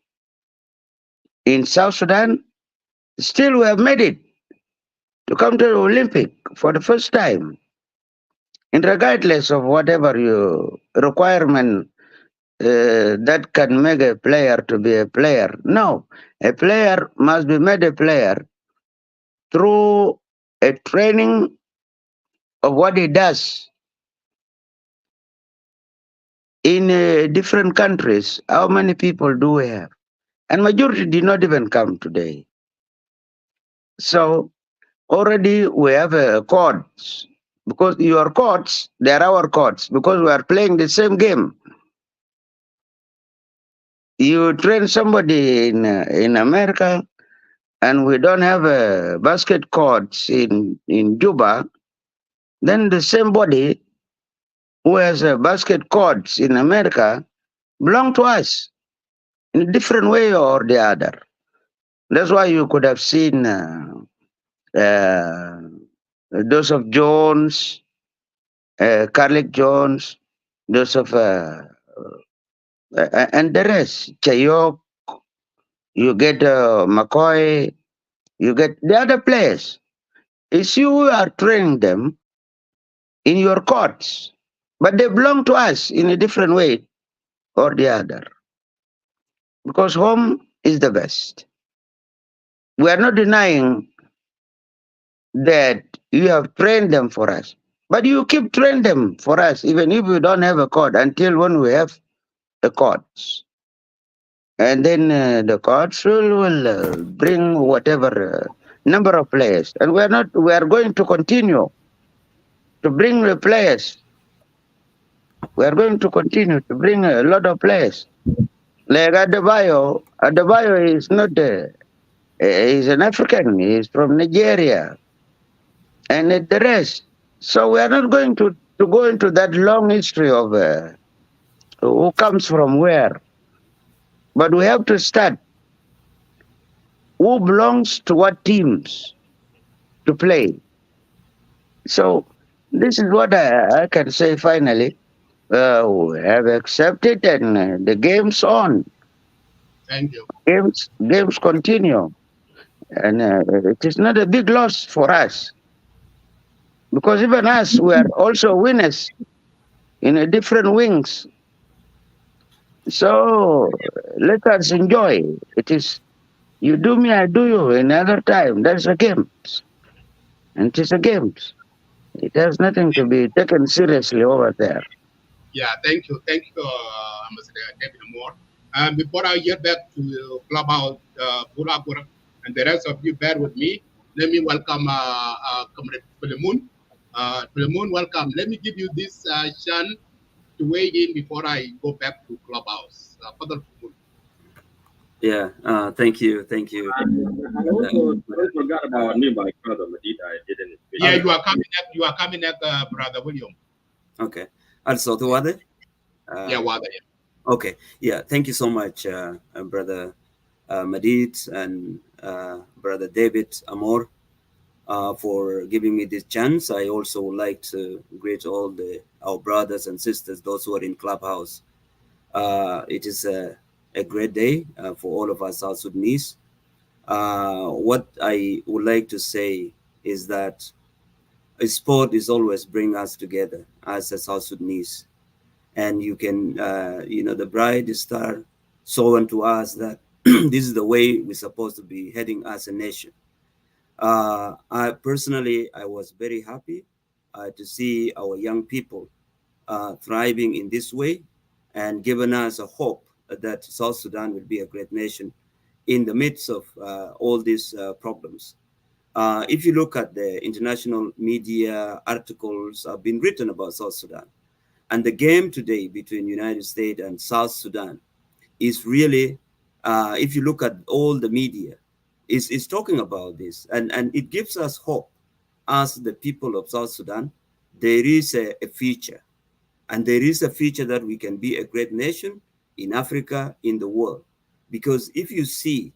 in South Sudan, still we have made it to come to the Olympic for the first time. And regardless of whatever you requirement that can make a player to be a player, no, a player must be made a player through a training of what he does in different countries. How many people do we have? And majority did not even come today. So already we have courts, because your courts, they are our courts, because we are playing the same game. You train somebody in America, and we don't have a basket courts in Juba, then the same body who has a basket courts in America belong to us in a different way or the other. That's why you could have seen uh, those of Jones, Carlick Jones, those of and the rest, Chayok, you get McCoy, you get the other players. It's you who are training them in your courts, but they belong to us in a different way or the other, because home is the best. We are not denying that you have trained them for us, but you keep training them for us, even if we don't have a court, until when we have a court. And then the courts will bring whatever number of players. And we are going to continue to bring the players. We are going to continue to bring a lot of players. Like Adebayo is not he's an African, he's from Nigeria, and the rest. So we are not going to go into that long history of who comes from where. But we have to start who belongs to what teams to play. So this is what I can say finally. We have accepted, and the game's on. Thank you. Games continue. And it is not a big loss for us. Because even us, we are also winners in a different wings. So let us enjoy. It is you do me, I do you. Another time, that's a game, and it is a game. It has nothing to be taken seriously over there. Yeah, thank you, Ambassador David Moore. Before I get back to Clubhouse, Bulagura, and the rest of you bear with me. Let me welcome Comrade Philemon. Philemon, welcome. Let me give you this chance to weigh in before I go back to Clubhouse. Further Philemon. Yeah, thank you. I also forgot about me, my brother Madid. I didn't. Yeah, you are coming up. You are coming up, Brother William. Okay. Also, to what? Yeah, Wada. Okay. Yeah. Thank you so much, brother Madid and brother David Amor, for giving me this chance. I also would like to greet all our brothers and sisters, those who are in Clubhouse. It is a great day for all of us South Sudanese. What I would like to say is that sport is always bring us together as a South Sudanese, and you can, the bright star showing to us that this is the way we're supposed to be heading as a nation. I personally, I was very happy to see our young people thriving in this way and giving us a hope that South Sudan will be a great nation in the midst of all these problems. If you look at the international media articles have been written about South Sudan, and the game today between United States and South Sudan is really, if you look at all the media, is talking about this, and it gives us hope as the people of South Sudan. There is a future, and there is a future that we can be a great nation in Africa, in the world. Because if you see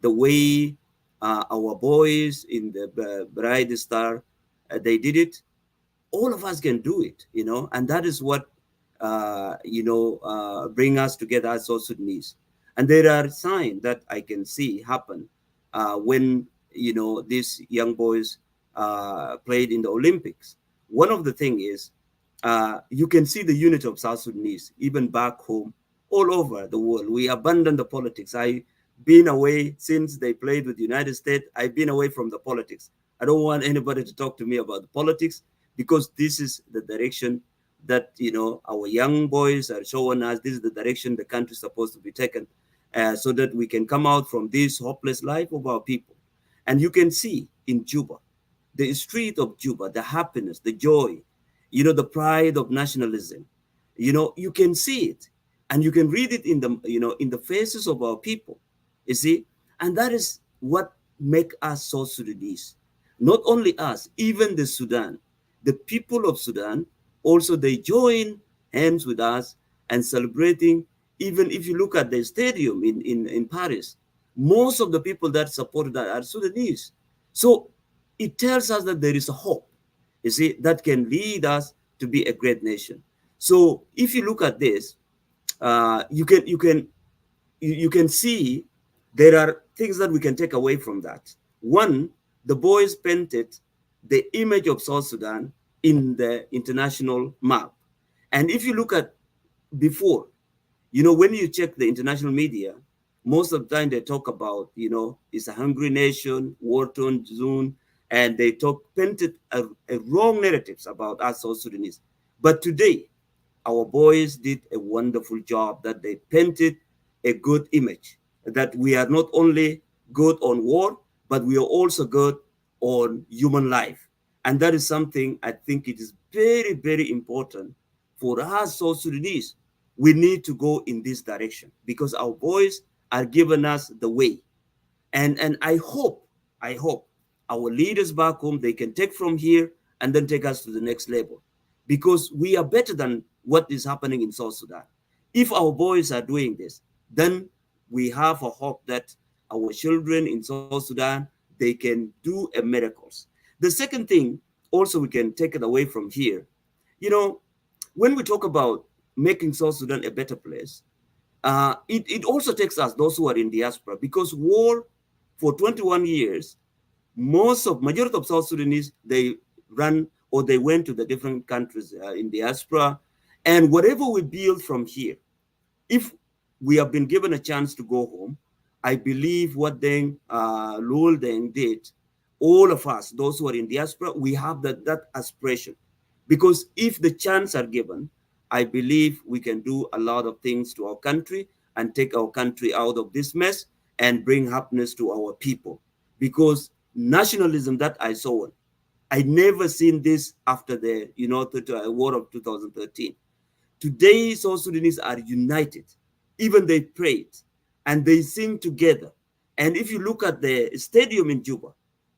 the way our boys in the Bright Star, they did it, all of us can do it, and that is what bring us together as South Sudanese. And there are signs that I can see happen when these young boys played in the Olympics. One of the thing is you can see the unity of South Sudanese even back home, all over the world. We abandon the politics. I've been away since they played with the United States. I've been away from the politics. I don't want anybody to talk to me about the politics, because this is the direction that our young boys are showing us. This is the direction the country is supposed to be taken, so that we can come out from this hopeless life of our people. And you can see in Juba, the street of Juba, the happiness, the joy, the pride of nationalism. You can see it, and you can read it in the faces of our people. You see, and that is what make us so Sudanese. Not only us, even the Sudan, the people of Sudan, also they join hands with us and celebrating. Even if you look at the stadium in Paris, most of the people that supported that are Sudanese. So it tells us that there is a hope, you see, that can lead us to be a great nation. So if you look at this, you can see there are things that we can take away from that. One, the boys painted the image of South Sudan in the international map. And if you look at before, when you check the international media, most of the time they talk about, it's a hungry nation, war-torn zone, and they painted a wrong narratives about us South Sudanese. But today, our boys did a wonderful job that they painted a good image, that we are not only good on war, but we are also good on human life. And that is something I think it is very, very important for us South Sudanese. We need to go in this direction because our boys are giving us the way. And I hope our leaders back home, they can take from here and then take us to the next level, because we are better than what is happening in South Sudan. If our boys are doing this, then we have a hope that our children in South Sudan, they can do a miracles. The second thing also we can take it away from here, you know when we talk about making South Sudan a better place, it also takes us, those who are in diaspora, because war for 21 years, majority of South Sudanese, they run or they went to the different countries in diaspora. And whatever we build from here, if we have been given a chance to go home, I believe what Lul Deng did, all of us, those who are in diaspora, we have that aspiration. Because if the chance are given, I believe we can do a lot of things to our country and take our country out of this mess and bring happiness to our people. Because nationalism that I saw, I never seen this after the war of 2013. Today, South Sudanese are united. Even they prayed and they sing together. And if you look at the stadium in Juba,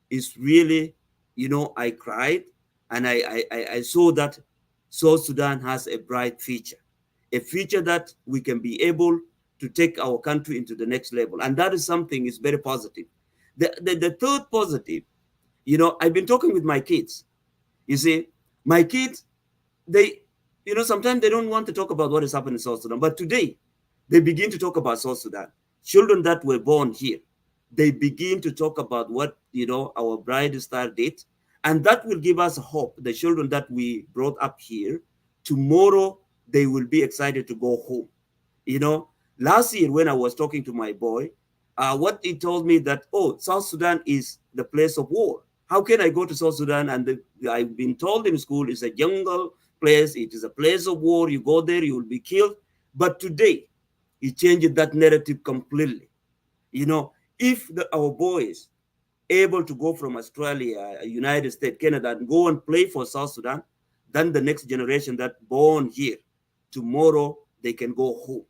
it's really, I cried and I saw that South Sudan has a bright future, a future that we can be able to take our country into the next level. And that is something is very positive. The third positive, I've been talking with my kids. You see, my kids, they, sometimes they don't want to talk about what is happening in South Sudan. But today, they begin to talk about South Sudan. Children that were born here, they begin to talk about what, our Bright Star did. And that will give us hope. The children that we brought up here, tomorrow, they will be excited to go home. Last year when I was talking to my boy, what he told me that, South Sudan is the place of war. How can I go to South Sudan? And I've been told in school it's a jungle place. It is a place of war. You go there, you will be killed. But today, he changed that narrative completely. If our boys able to go from Australia, United States, Canada, and go and play for South Sudan, then the next generation that born here, tomorrow they can go home.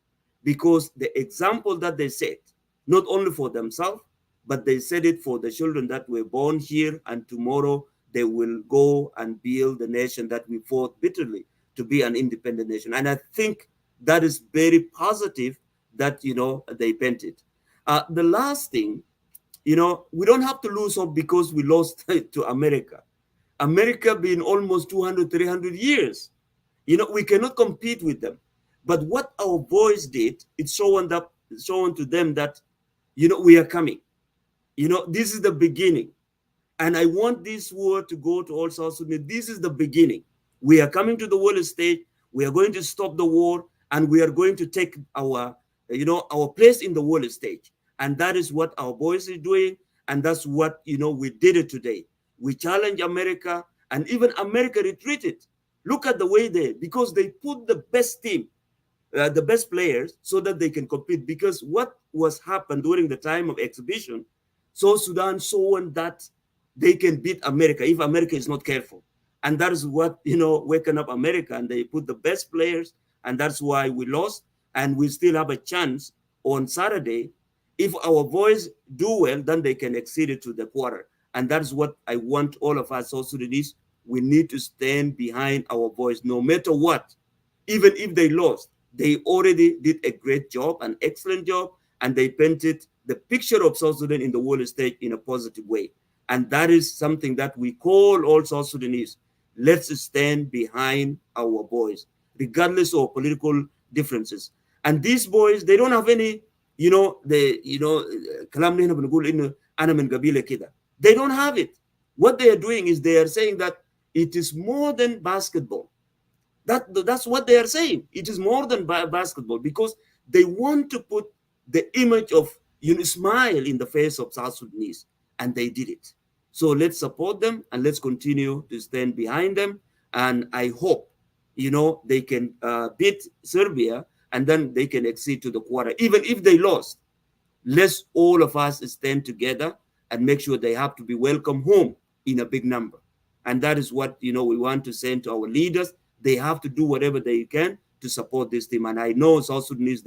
Because the example that they set, not only for themselves, but they said it for the children that were born here, and tomorrow they will go and build the nation that we fought bitterly to be an independent nation. And I think that is very positive that, they painted. The last thing, we don't have to lose hope because we lost to America. America been almost 200, 300 years. We cannot compete with them. But what our boys did, it's shown to them that, we are coming. This is the beginning. And I want this word to go to all South Sudanese. This is the beginning. We are coming to the world stage. We are going to stop the war, and we are going to take our place in the world stage. And that is what our boys are doing. And that's what, we did it today. We challenged America, and even America retreated. Look at the way because they put the best team, the best players, so that they can compete. Because what was happened during the time of exhibition, South Sudan showing that they can beat America if America is not careful. And that is what, waking up America, and they put the best players, and that's why we lost. And we still have a chance on Saturday. If our boys do well, then they can exceed it to the quarter. And that's what I want all of us South Sudanese. We need to stand behind our boys no matter what. Even if they lost, they already did a great job, an excellent job, and they painted the picture of South Sudan in the world stage in a positive way. And that is something that we call all South Sudanese. Let's stand behind our boys, regardless of political differences. And these boys, they don't have any, they don't have it. What they are doing is they are saying that it is more than basketball. That's what they are saying. It is more than basketball, because they want to put the image of smile in the face of South Sudanese, and they did it. So let's support them, and let's continue to stand behind them. And I hope, they can beat Serbia, and then they can exceed to the quarter. Even if they lost, let's all of us stand together and make sure they have to be welcome home in a big number. And that is what, we want to send to our leaders. They have to do whatever they can to support this team. And I know South Sudanese,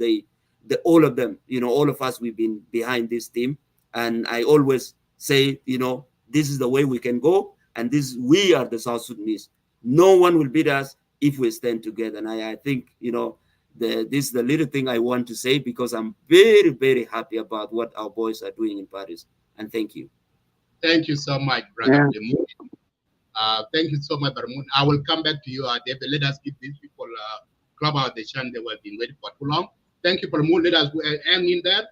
all of them, all of us, we've been behind this team. And I always say, this is the way we can go. And we are the South Sudanese. No one will beat us if we stand together. And I think, this is the little thing I want to say, because I'm very, very happy about what our boys are doing in Paris. And thank you. Thank you so much, Brother Lemoon. Thank you so much, Brother Moon. I will come back to you, David. Let us give these people club out the chance they have been waiting for too long. Thank you, Brother Moon. Let us hang in there.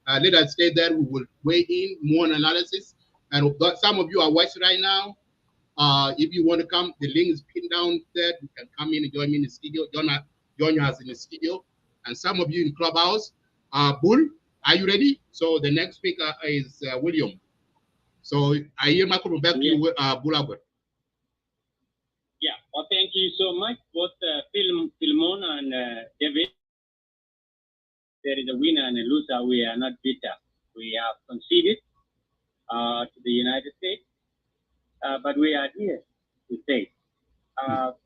Let us stay there. We will weigh in more analysis. And some of you are watching right now. If you want to come, the link is pinned down there. You can come in and join me in the studio. Join us in the studio. And some of you in Clubhouse, Bull, are you ready? So the next speaker is William. So I hear my back to you, Bull Albert. Yeah, well, thank you so much, both Philemon and David. There is a winner and a loser. We are not bitter. We have conceded to the United States, but we are here to stay.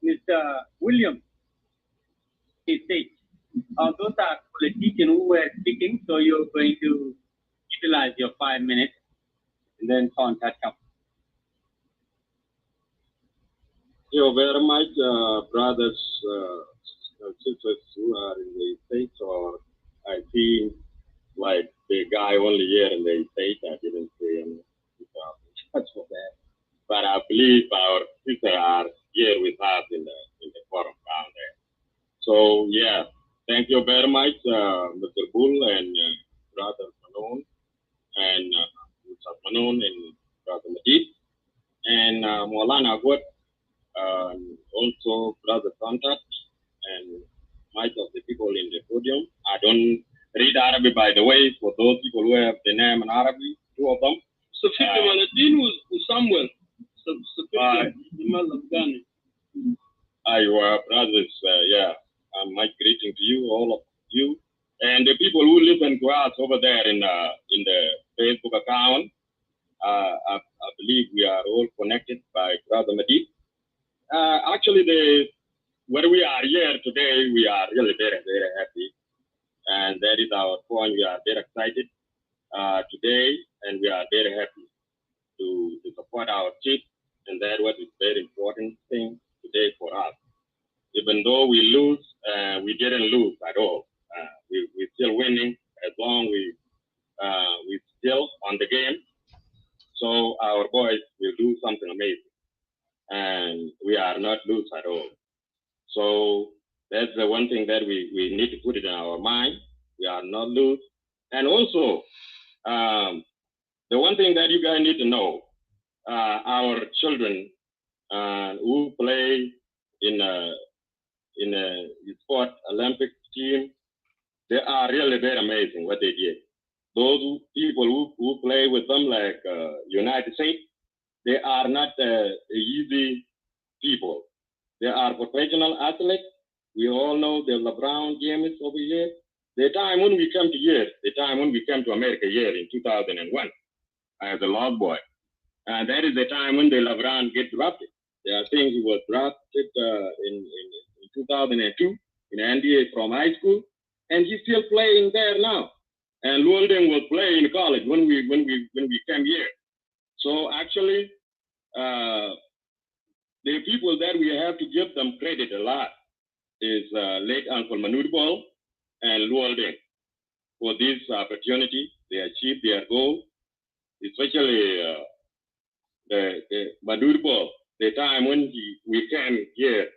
Mr. William, he said, those are politicians who were speaking, so you're going to utilize your 5 minutes and then contact them. Thank you very much, brothers and sisters who are in the States, or I see like the guy only here in the States. I didn't see him. That's for that. But I believe our sisters are here with us in the forum down there. So yeah, thank you very much, Mr. Bull and Brother Manon and Mr. Manon and Brother Madid and Molana Agwat. Also Brother Contact and much of the people in the podium. I don't read Arabic, by the way, for those people who have the name in Arabic, two of them. Sufyan Maladin was Samuel. Your brothers, yeah, my greeting to you, all of you, and the people who listen to us over there in the Facebook account. I believe we are all connected by Brother Madid. Actually, where we are here today, we are really very, very happy. And that is our point. We are very excited today, and we are very happy to support our chief. And that was a very important thing today for us. Even though we lose, we didn't lose at all. We're still winning as long as we still on the game. So our boys will do something amazing. And we are not lose at all. So that's the one thing that we need to put it in our mind. We are not lose. And also, the one thing that you guys need to know, our children who play in a sport Olympic team, they are really very amazing what they did. Those people who play with them, like United States, they are not easy people. They are professional athletes. We all know the LeBron James over here. The time when we came to here, the time when we came to America here in 2001 as a lost boy. And that is the time when the LeBron get drafted. I think he was drafted in 2002 in NBA from high school, and he's still playing there now. And Luolden was playing in college when we came here. So actually, the people that we have to give them credit a lot is late Uncle Manudbol and Luolden for this opportunity. They achieved their goal, especially the Manudbol. The time when we came here,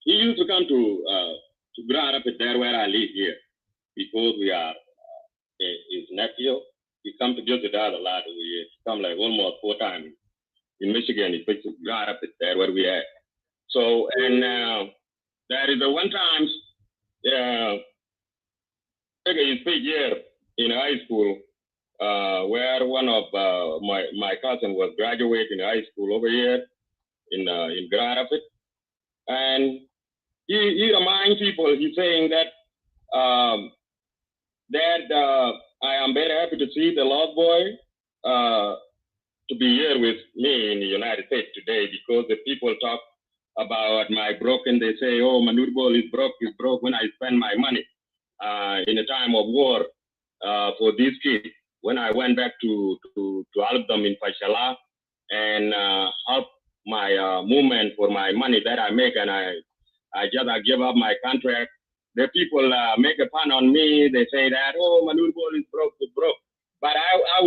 he used to come to Grand Rapids there where I live here, because we are his nephew. He come to visit us a lot. He come like almost 4 times. In Michigan, he picked Grand Rapids there where we are. So, and there is a one time, he speak here in high school, where one of my cousin was graduating high school over here in Grand Rapids. And he reminds people, he's saying that I am very happy to see the Lost Boy to be here with me in the United States today, because the people talk about my broken. They say, oh, Manudbol is broke when I spend my money in a time of war for these kids. When I went back to help them in Fashala and help my movement for my money that I make, and I just give up my contract. The people make a fun on me. They say that, oh, Manudbol is broke. But I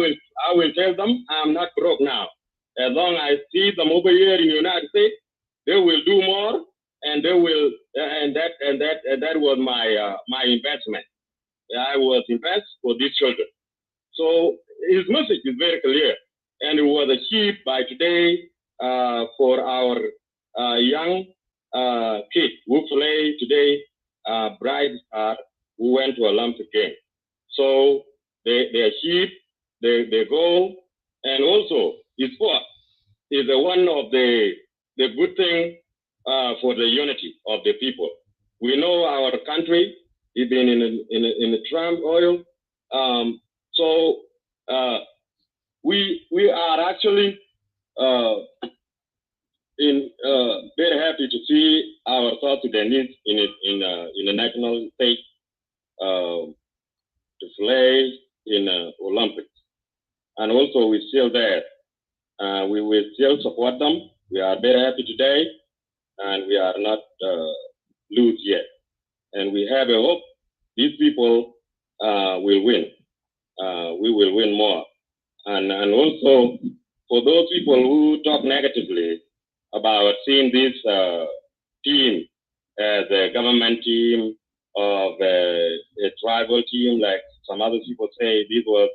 will tell them I'm not broke now. As long as I see them over here in the United States, they will do more, and they will, and that was my investment. I was invest for these children. So his message is very clear, and it was achieved by today. for our young kids who play today, bright star who went to Olympic Games. So they achieved the goal, and also sport is one of the good thing for the unity of the people. We know our country is been in a turmoil, so we are actually very happy to see our South Sudanese in a national stage to play in Olympics, and also we still there. We will still support them. We are very happy today, and we are not lose yet. And we have a hope these people will win. We will win more. And also for those people who talk negatively about seeing this team as a government team of a tribal team, like some other people say this was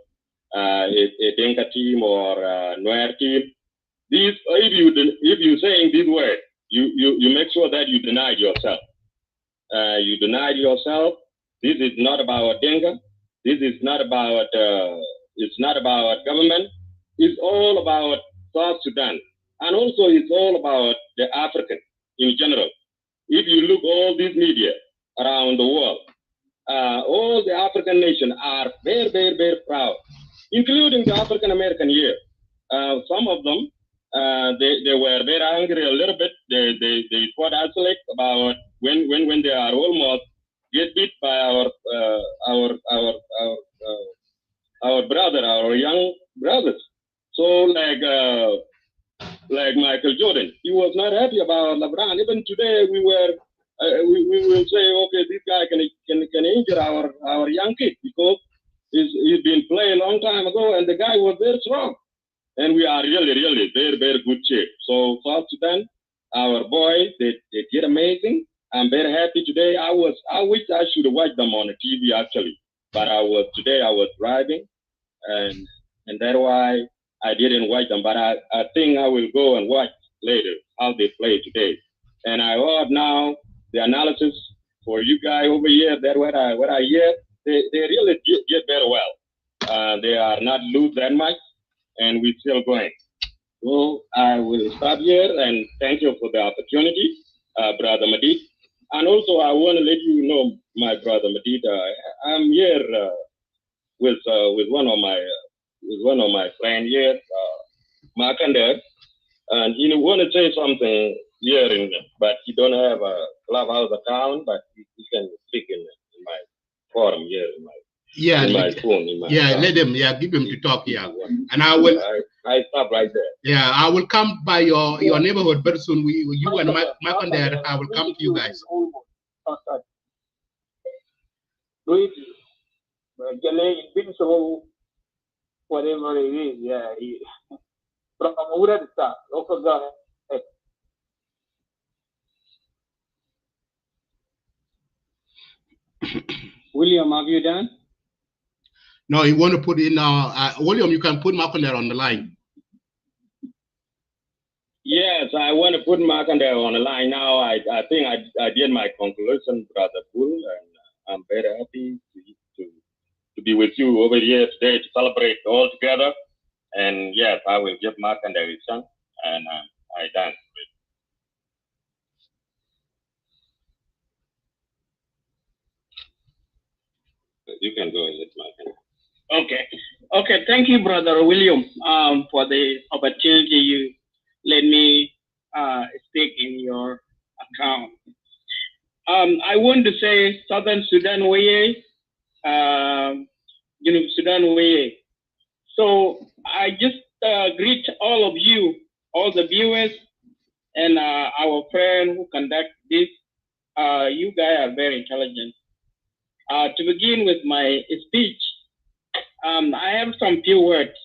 a Dinka team or a Nuer team. This, if you saying this word, you make sure that you deny yourself. You deny yourself. This is not about Dinka. This is not about. It's not about government. It's all about South Sudan, and also it's all about the African in general. If you look all these media around the world, all the African nations are very, very, very proud, including the African American here. Some of them, they were very angry a little bit. They fought isolate about when they are almost get beat by our brother, our young brothers. So like Michael Jordan, he was not happy about LeBron. Even today, we will say, okay, this guy can injure our young kid because he's been playing a long time ago, and the guy was very strong. And we are really, really very, very good shape. So South Sudan, our boys, they did amazing. I'm very happy today. I wish I should watch them on the TV actually, but I was driving, and that's why I didn't watch them. But I think I will go and watch later how they play today. And I heard now the analysis for you guys over here. That what I hear, they really did very well. They are not lose that much, and we're still going. So I will stop here and thank you for the opportunity, Brother Madid. And also I want to let you know, my brother Madid, I'm here with one of my friends here, Markander, and he want to say something here, but he don't have a Clubhouse account, but he can speak in my forum here in my phone. Let him. Give him to talk. And I will. I stop right there. I will come by your neighborhood very soon. You and Mark there. I will come to you guys. Whatever it is, from William, have you done? No, you want to put in William, you can put Markander on the line. Yes, I want to put Markander on the line now. I think I did my conclusion, Brother Bull, and I'm very happy to be with you over here today to celebrate all together. And yes, I will give Markander his chance, and I dance. You can go ahead, Markander. Okay. Thank you, Brother William, for the opportunity you let me speak in your account. I want to say Southern Sudan way, Sudan way. So I just greet all of you, all the viewers, and our friend who conduct this. You guys are very intelligent. To begin with my speech, I have some few words.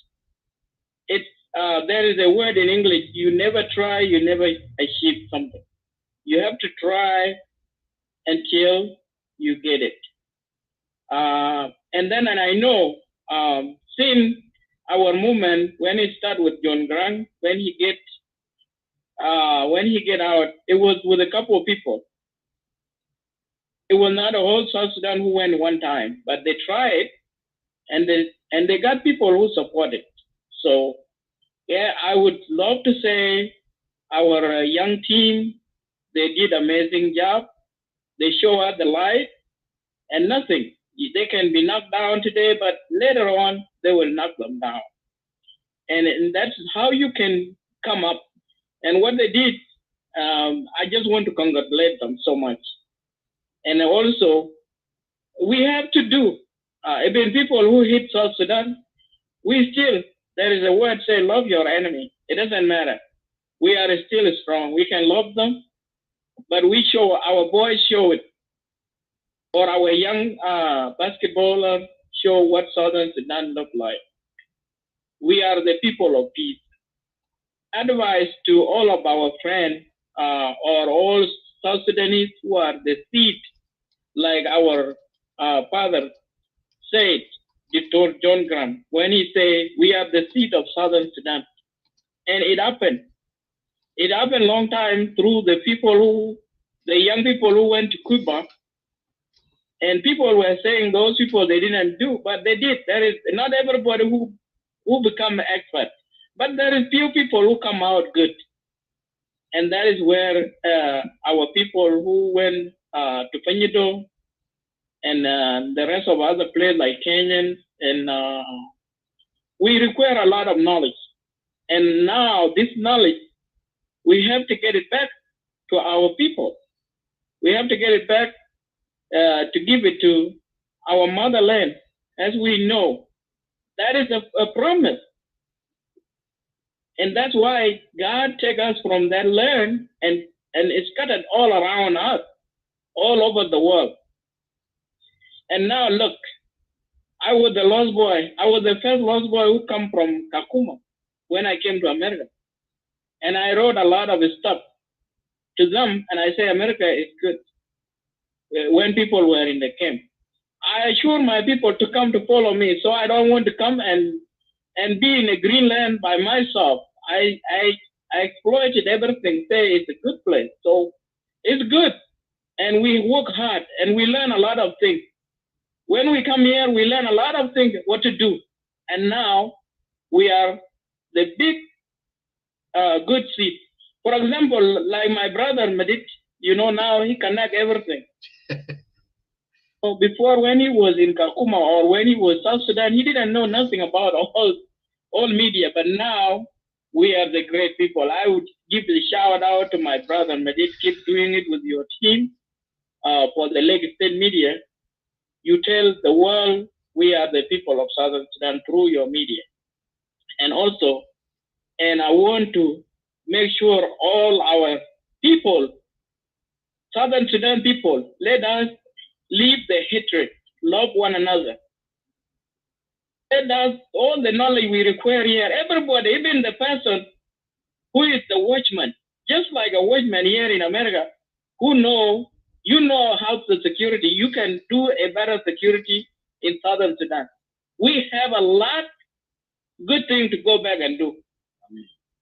There is a word in English: you never try, you never achieve something. You have to try until you get it. And I know since our movement, when it started with John Grant, when he get when he get out, it was with a couple of people. It was not a whole South Sudan who went one time, but they tried, and they got people who support it. So yeah, I would love to say our young team, they did amazing job. They show us the light, and nothing. They can be knocked down today, but later on they will knock them down. And that's how you can come up. And what they did, I just want to congratulate them so much. And also, we have to do, even people who hit South Sudan, we still, there is a word say, love your enemy. It doesn't matter. We are still strong. We can love them, but we show, our boys show it. Or our young basketballers show what Southern Sudan look like. We are the people of peace. Advice to all of our friends or all South Sudanese who are the seed, like our father said, Dr. John Grant, when he said, we are the seed of Southern Sudan. And it happened. It happened long time through the people who, the young people who went to Cuba. And people were saying those people, they didn't do, but they did. There is not everybody who become an expert, but there is few people who come out good. And that is where our people who went to Peñido and the rest of other places like Kenyan, and we require a lot of knowledge. And now this knowledge, we have to get it back to our people. We have to get it back to give it to our motherland. As we know, that is a promise. And that's why God take us from that land and it's scattered all around us, all over the world. And now look, I was the lost boy. I was the first lost boy who come from Kakuma when I came to America. And I wrote a lot of stuff to them, and I say America is good when people were in the camp. I assure my people to come to follow me, so I don't want to come and be in a green land by myself. I exploited everything, say it's a good place. So it's good. And we work hard and we learn a lot of things. When we come here, we learn a lot of things, what to do. And now we are the big good seed. For example, like my brother Madit, you know, now he connect everything. So before, when he was in Kakuma or when he was South Sudan, he didn't know nothing about all media. But now we are the great people. I would give the shout out to my brother Madit. Keep doing it with your team for the Lake State Media. You tell the world we are the people of Southern Sudan through your media. And also, and I want to make sure all our people, Southern Sudan people, let us leave the hatred, love one another. Let us, all the knowledge we require here, everybody, even the person who is the watchman, just like a watchman here in America, who know, you know how the security, you can do a better security in Southern Sudan. We have a lot good thing to go back and do.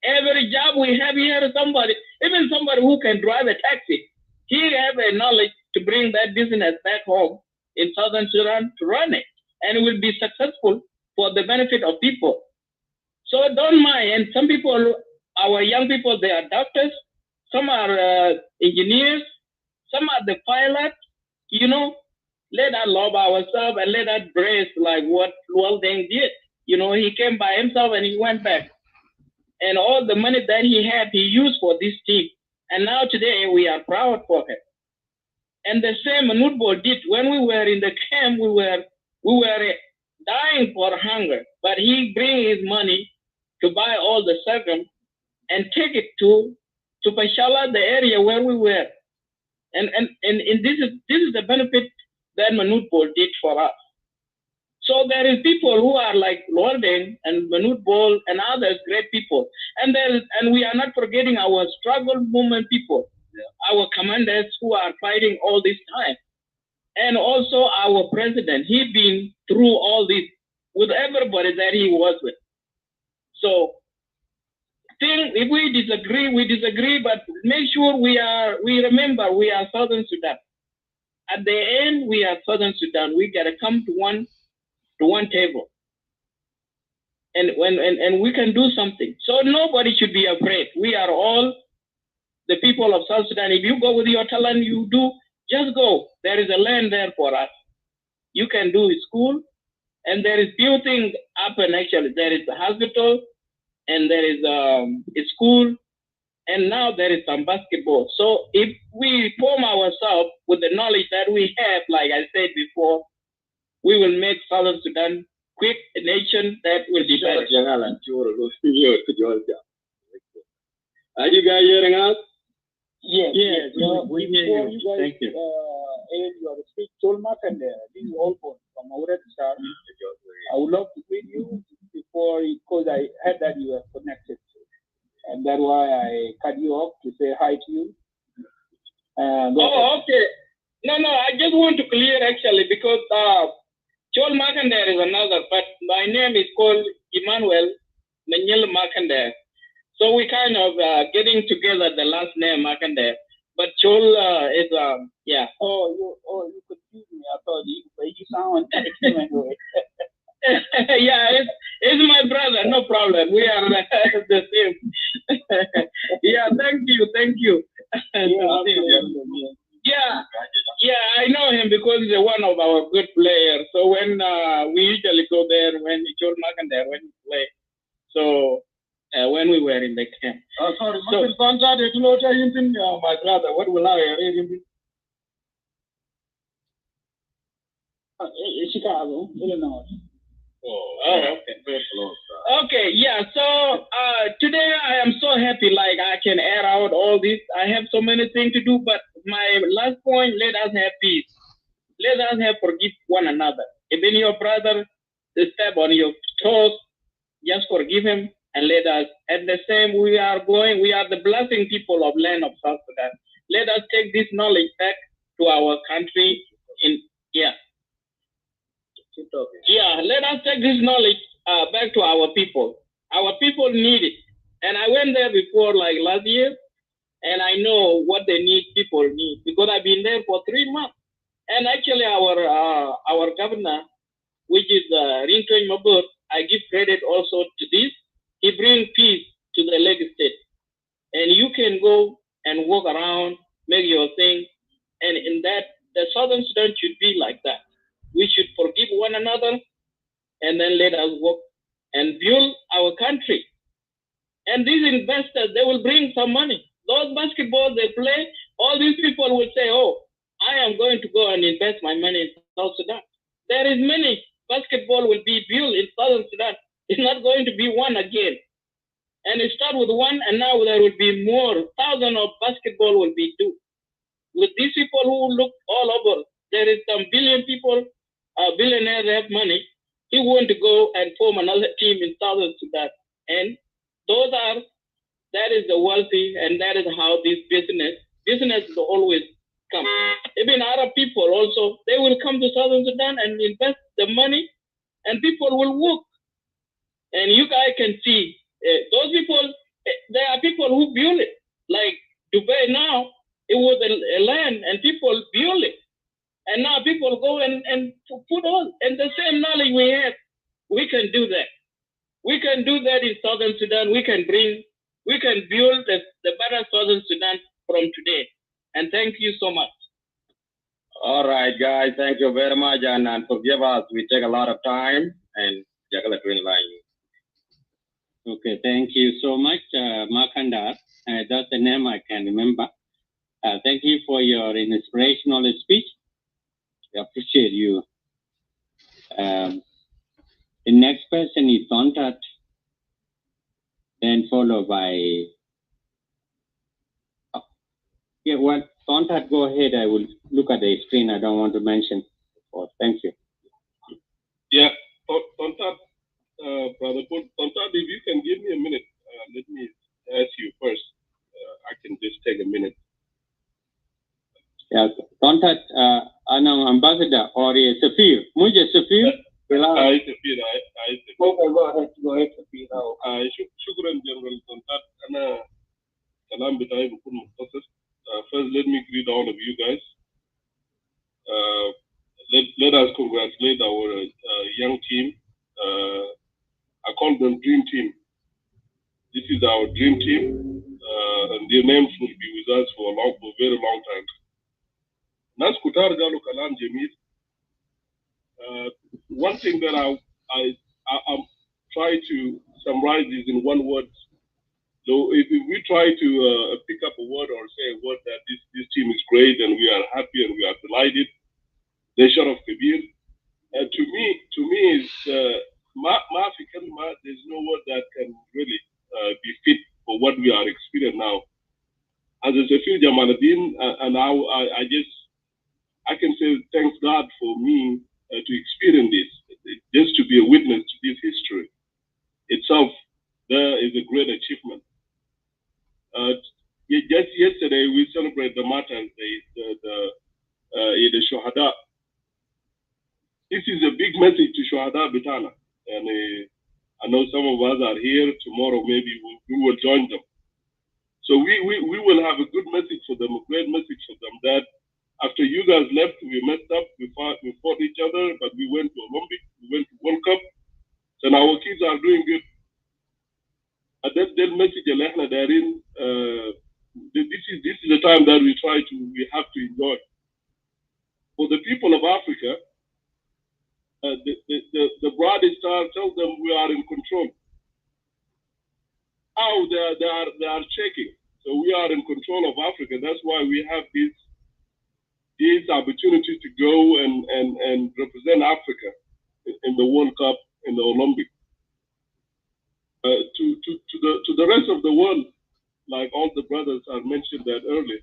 Every job we have here, somebody, even somebody who can drive a taxi, he have a knowledge to bring that business back home in Southern Sudan to run it, and it will be successful for the benefit of people. So don't mind. And some people, our young people, they are doctors, some are engineers, some are the pilots. You know, let us love ourselves and let us brace like what Luol Deng did. You know, he came by himself and he went back. And all the money that he had, he used for this team. And now today we are proud for him. And the same Manutbo did when we were in the camp. We were dying for hunger, but he bring his money to buy all the sorghum and take it to Pashala, the area where we were. And this is the benefit that Manutbo did for us. So there is people who are like Luol Deng and Manut Bol and others, great people. And we are not forgetting our struggle movement people, our commanders who are fighting all this time. And also our president, he been through all this with everybody that he was with. So think if we disagree, but make sure we remember we are Southern Sudan. At the end, we are Southern Sudan. We gotta come to one table. And we can do something. So nobody should be afraid. We are all the people of South Sudan. If you go with your talent, you do, just go. There is a land there for us. You can do school, and there is few things happen actually. There is a hospital, and there is a school, and now there is some basketball. So if we form ourselves with the knowledge that we have, like I said before, we will make Southern Sudan quick a nation that will be better. Are you guys hearing us? Yes. We hear you. Thank you. Your speech, Cholmak, and this is all from our start. I would love to greet you because I heard that you were connected, and that's why I cut you off to say hi to you. Okay. No, I just want to clear actually because Chol Makandar is another, but my name is called Emmanuel Menyel Makandar. So we kind of getting together the last name Makandar. But Chol is yeah. You confused me. I thought you sound like anyway. Yeah, it's my brother, no problem. We are the same. Yeah, thank you. Yeah, I know him because he's one of our good players. So when we usually go there when Joel Makandar when he play. So when we were in the camp. Sorry, my brother. What will I read him? Chicago, Illinois. Okay. Very close. Okay, yeah. So today I am so happy, like I can air out all this. I have so many things to do, but my last point: let us have peace. Let us have forgive one another. Even your brother step on your toes, just forgive him and let us. At the same, we are the blessing people of land of South Sudan. Let us take this knowledge back to our country. Let us take this knowledge back to our people. Our people need it. And I went there before, like last year, and I know what people need, because I've been there for 3 months. And actually, our governor, which is Rintoy Mabur, I give credit also to this. He brings peace to the Lake State. And you can go and walk around, make your thing. And in that, the Southern Sudan should be like that. We should forgive one another, and then let us work and build our country. And these investors, they will bring some money. Those basketballs they play, all these people will say, oh, I am going to go and invest my money in South Sudan. There is many basketball will be built in Southern Sudan. It's not going to be one again. And it start with one, and now there will be more. Thousands of basketball will be due. With these people who look all over, there is some billion people, billionaires have money. He want to go and form another team in Southern Sudan. And that is the wealthy, and that is how this business will always come. Even Arab people also, they will come to Southern Sudan and invest the money, and people will work. And you guys can see, those people, there are people who build it. Like Dubai now, it was a land, and people build it. And now people go and put all, and the same knowledge we have, we can do that. We can do that in Southern Sudan. We can build the better Southern Sudan from today. And thank you so much. All right, guys, thank you very much. And forgive us, we take a lot of time. And okay, thank you so much, Makandar. That's the name I can remember. Thank you for your inspirational speech. I appreciate you. The next person is Tontat, then followed by... Tontat, go ahead. I will look at the screen. I don't want to mention. Thank you. Yeah, Tontat, Brother Tontat, if you can give me a minute, let me ask you first. I can just take a minute. Yeah, Tontat, I'm ambassador or a Safir. Muje Safir? Safir, Go ahead, شكرا جنرال كونتات. أنا كلام بتاعي بكون مختصر. First, let me greet all of you guys. Let us congratulate our young team. I call them Dream Team. This is our Dream Team, and their names will be with us for a very long time. Nas Kutar Galo Kalam Jamil. One thing that I'm trying to summarize is in one word. So if we try to pick up a word or say a word that this team is great and we are happy and we are delighted, they short of Kabir. To me is there's no word that can really be fit for what we are experiencing now. As a Safir Jamaluddin, and I can say thanks God for me to experience this, just to be a witness to this history itself. There is a great achievement. Just yesterday we celebrate the martyrs, the Shohada. This is a big message to Shohada Bitana, and I know some of us are here. Tomorrow maybe we will join them. So we will have a good message for them, a great message for them that after you guys left, we messed up, we fought each other, but we went to Olympic, we went to World Cup, and our kids are doing good. And that message, this is the time that we have to enjoy. For the people of Africa, the broad star tells them we are in control. How they are checking. So we are in control of Africa. That's why we have this opportunity to go and represent Africa in the World Cup, in the Olympics. To the rest of the world, like all the brothers have mentioned that earlier,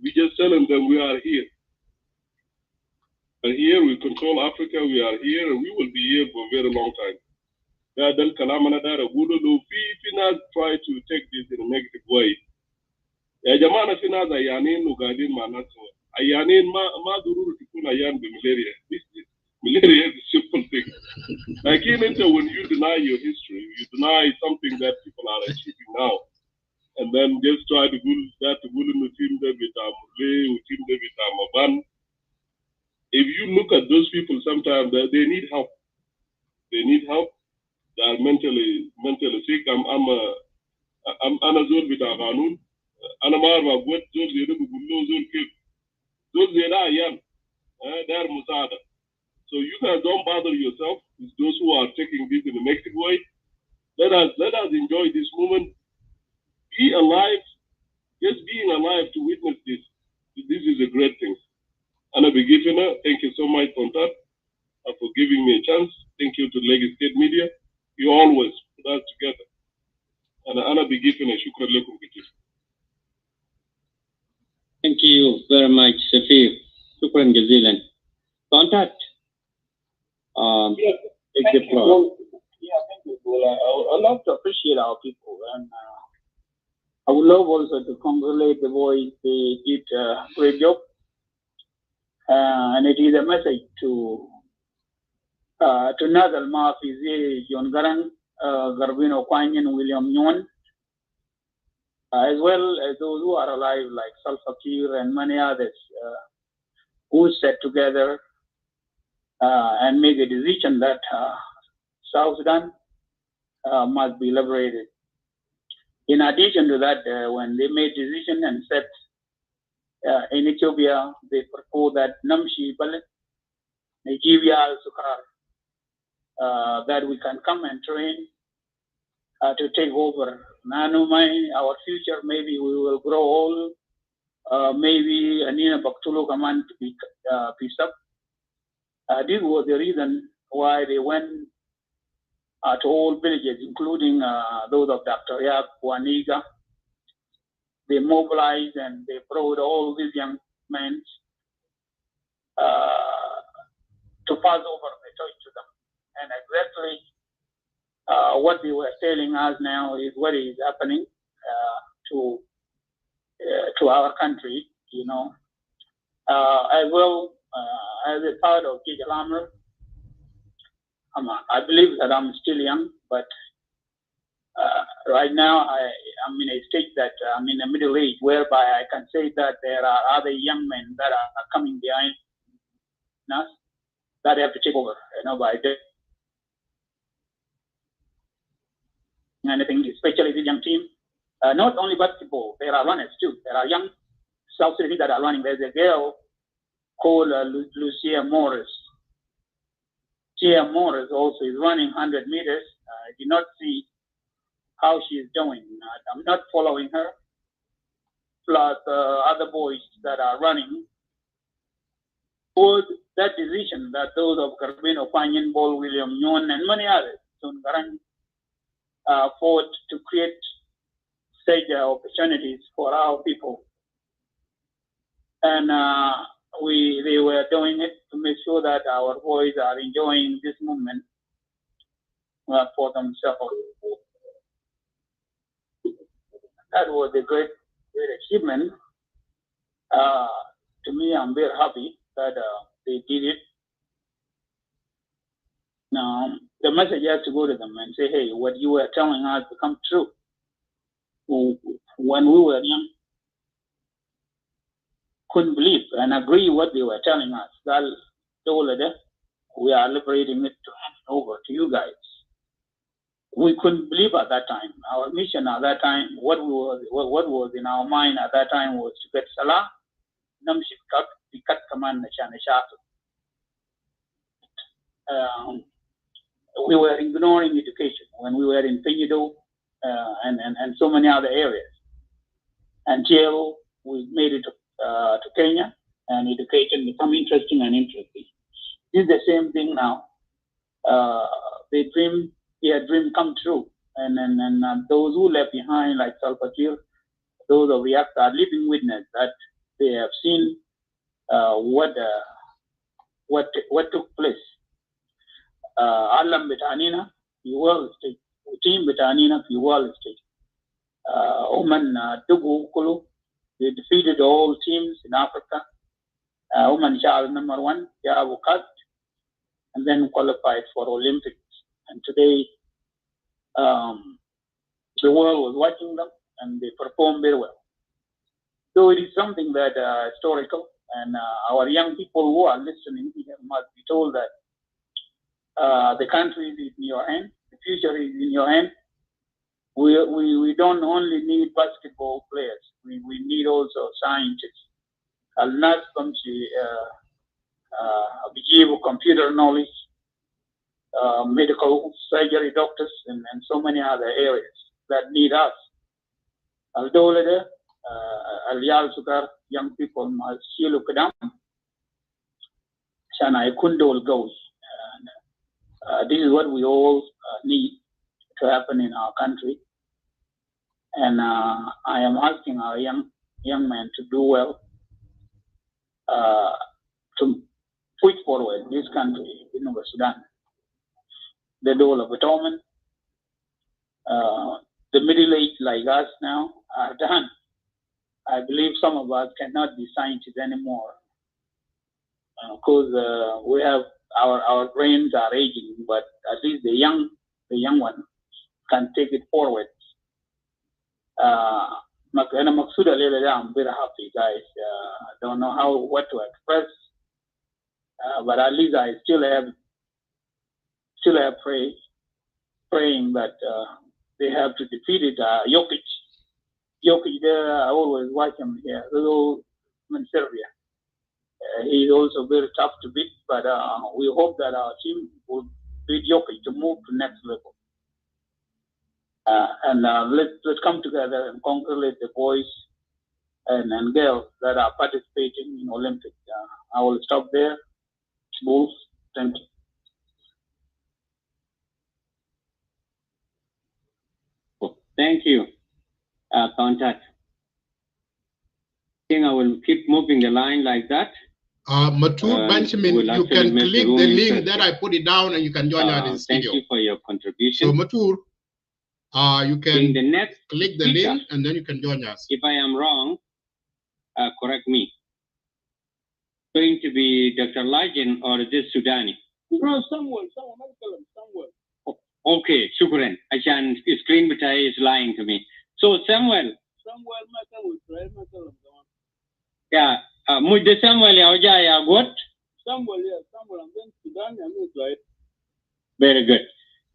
we just telling them we are here. And here we control Africa, we are here, and we will be here for a very long time. Then Kalamana Dara Gudulu, Finas try to take this in a negative way. Jamana Finas Ayanin Ugadin Manaso. Ayanin Maduru Tikuna Yan malaria. Malaria is a simple thing. Like even when you deny your history, you deny something that people are achieving now. And then just try to go that to Gulu Timde with Amule, Timde with Amaban. If you look at those people, sometimes they need help. They need help. They are mentally sick. I'm Anazol with Aganun. Anamarva, what those you those are young. They are Musada. So you guys don't bother yourself with those who are taking this in a negative way. Let us enjoy this moment. Be alive. Just being alive to witness this. This is a great thing. Anna Begifina, thank you so much for that, for giving me a chance. Thank you to Lagos State Media. You always put us together. And Anna Begifina, shukran lekum kitif. Thank you very much, Safir. Shukran jazilan. Contact. Take the floor. Yeah, thank you, Bola. I love to appreciate our people, and I would love also to congratulate the boys. They did a great job. And it is a message to Nazal Mafizi, John Garang, Garbino Kwanyan, William Nyon, as well as those who are alive like Salva Kiir and many others who sat together and make a decision that South Sudan must be liberated. In addition to that, when they made decision and said in Ethiopia, they proposed that Namshi Bale, Nigeria Sukar, that we can come and train to take over. Nanumai, our future, maybe we will grow old, maybe Anina Baktulu command to be pieced up. This was the reason why they went to all villages, including those of Dr. Yak, Waniga. They mobilized and they brought all these young men to pass over the torch to them. And exactly what they were telling us now is what is happening to our country, you know. As well as a part of Kijalamr, I believe that I'm still young, but right now I'm in a stage that I'm in a middle age whereby I can say that there are other young men that are coming behind us that have to take over, by doing anything, especially the young team. Not only basketball, there are runners too. There are young South Sudanese that are running. There's a girl called Lucia Morris. Lucia Morris also is running 100 meters. I did not see how she is doing. I'm not following her. Plus other boys that are running for that decision that those of Carbino, Panyan, Ball, William Nyon, and many others fought to create such opportunities for our people. And they were doing it to make sure that our boys are enjoying this movement for themselves. That was a great achievement. To me, I'm very happy that they did it. Now, the message has to go to them and say, hey, what you were telling us become true. When we were young, couldn't believe and agree what they were telling us. That we are liberating it to hand it over to you guys. We couldn't believe at that time. Our mission at that time, what was in our mind at that time was to get Salah, Namshik Kat Kaman Nashanashatu. We were ignoring education when we were in Peñido and so many other areas. Until we made it to Kenya and education become interesting and interesting. It's the same thing now. Their dream come true. And those who left behind, like Salva Kiir, those of React are living witness that they have seen what took place. Alam Betanina, the world stage. Team Betanina, the world stage. Oman Dugu Kulu, they defeated all teams in Africa. Oman Shal number 1, Yabu Kat, and then qualified for Olympics. And today, the world was watching them, and they performed very well. So it is something that historical, and our young people who are listening here must be told that the country is in your hand, the future is in your hand. We don't only need basketball players. We need also scientists. Al-Nas Kamsi, computer knowledge, medical surgery doctors, and so many other areas that need us. Al-Dawlada, Al-Yal Sukar, young people must look down. Shana Kundol goes. This is what we all need to happen in our country. And I am asking our young men to do well, to push forward this country, Sudan. The Dole of Atonement, the middle age like us now are done. I believe some of us cannot be scientists anymore because we have our brains are aging, but at least the young one can take it forward. I'm very happy, guys. I don't know what to express, but at least I still have praying that they have to defeat it. Jokic there, I always watch him here. Little in Serbia. He's also very tough to beat, but we hope that our team will beat Jokic to move to next level. And let's come together and congratulate the boys and girls that are participating in Olympics. I will stop there. Bulls, thank you. Thank you, Contact. I think I will keep moving the line like that. Matur Benjamin, you can click the link that I put it down and you can join us in the studio. Thank you for your contribution. So Matur, you can the next click the speaker, link and then you can join us. If I am wrong, correct me. Going to be Dr. Lajan or is this Sudani? No, Samuel, Samuel. Okay, shukran. Ashan screen Bitai is lying to me. So Samuel. Yeah. Mujde Samuel ya oja ya got. Samuel, yeah, Samuel. I'm going to Sudan. I'm going to. Very good.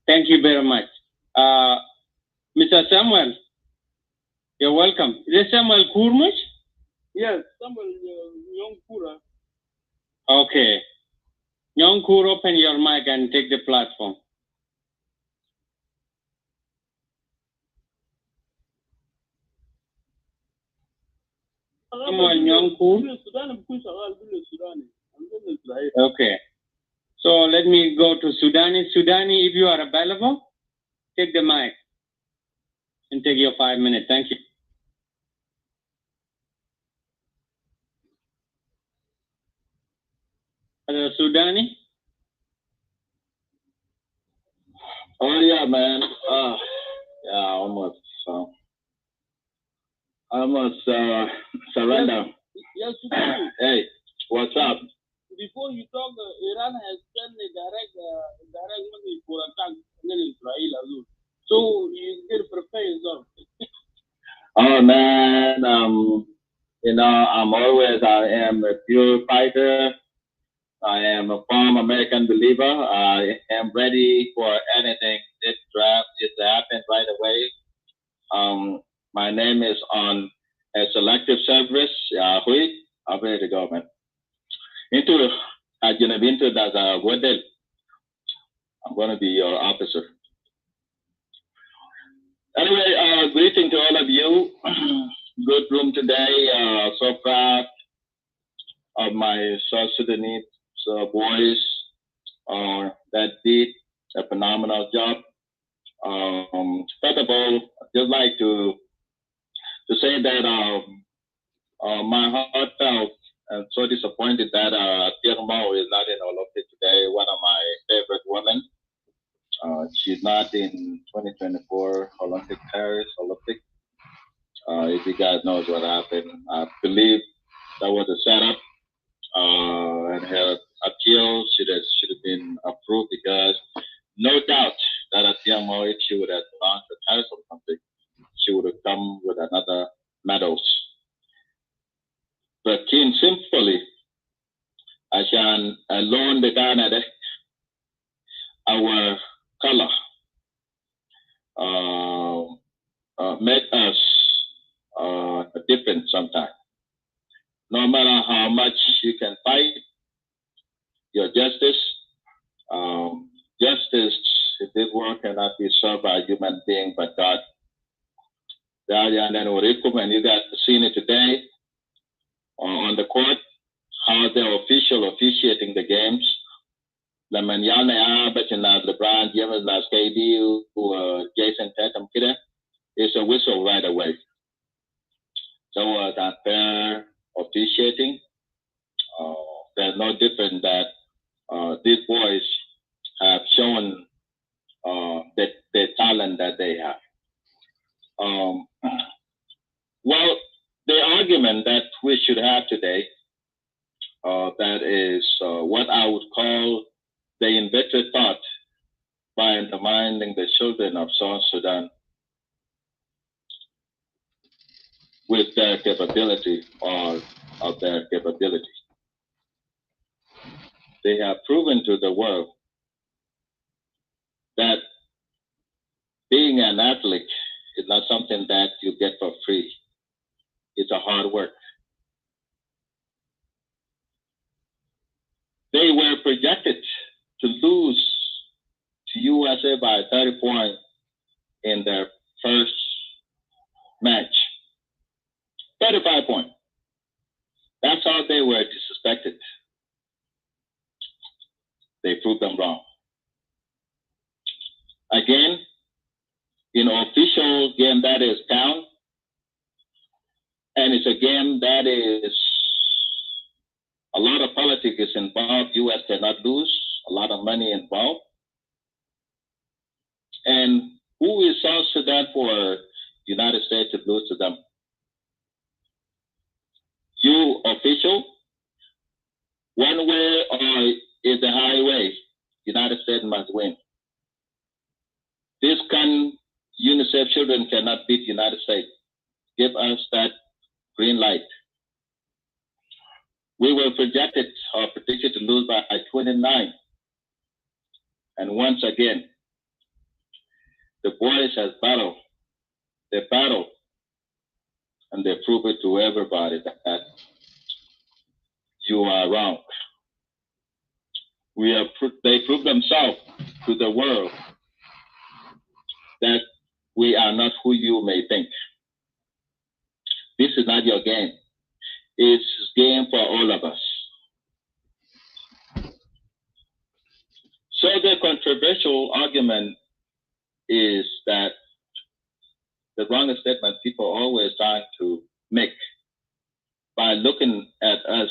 Thank you very much. Mr. Samuel, you're welcome. Is this Samuel Kurmush? Yes, Samuel Young Kura. Okay. Young Kur, open your mic and take the platform. Samuel Young Kur. Okay. So let me go to Sudani. Sudani, if you are available, take the mic and take your 5 minutes. Thank you. Hello, Sudani. Oh yeah, man. Yeah, almost surrender. Yes, Hey, what's up? Before you talk, Iran has sent a direct money for attack in Israel. So you get prepared yourself. Oh man, I am a pure fighter. I am a firm American believer. I am ready for anything. This draft is to happen right away. My name is on a selective service. I'm ready to go, man. I'm going to be your officer. Anyway, greeting to all of you. Good room today. So proud of my South Sudanese boys that did a phenomenal job. First of all, I'd just like to say that my heart felt and so disappointed that Tirmo is not in Olympic today. One of my favorite women. She's not in 2024 Olympic Paris Olympic. If you guys knows what happened, I believe that was a setup, and her appeal should have been approved because no doubt that at Tiamo, if she would have launched the Paris Olympic, she would have come with another medals. But King simply, I can learn the Ghana our color make us different sometimes. No matter how much you can fight your justice, justice, if this world cannot be served by a human being but God. And then and you guys seen it today on the court, how the officiating the games. LeBron James, KD, Jason Tatum, it's a whistle right away. So that fair officiating, there's no different that these boys have shown the talent that they have. Well, the argument that we should have today, that is what I would call the invented thought by undermining the children of South Sudan with their capability or of their capability. They have proven to the world that being an athlete is not something that you get for free. It's a hard work. They were projected to lose to USA by 30 points in their first match. 35 points. That's how they were disrespected. They proved them wrong. Again, in official game that is count, and it's a game that is a lot of politics is involved. U.S. cannot lose. A lot of money involved. And who is South Sudan for United States to lose to them? You official, one way or is the highway United States must win. UNICEF children cannot beat United States. Give us that green light. We were predicted to lose by 29. And once again, the boys have battled. They battled, and they prove it to everybody that you are wrong. They prove themselves to the world that we are not who you may think. This is not your game. It's a game for all of us. So the controversial argument is that the wrong statement people are always trying to make by looking at us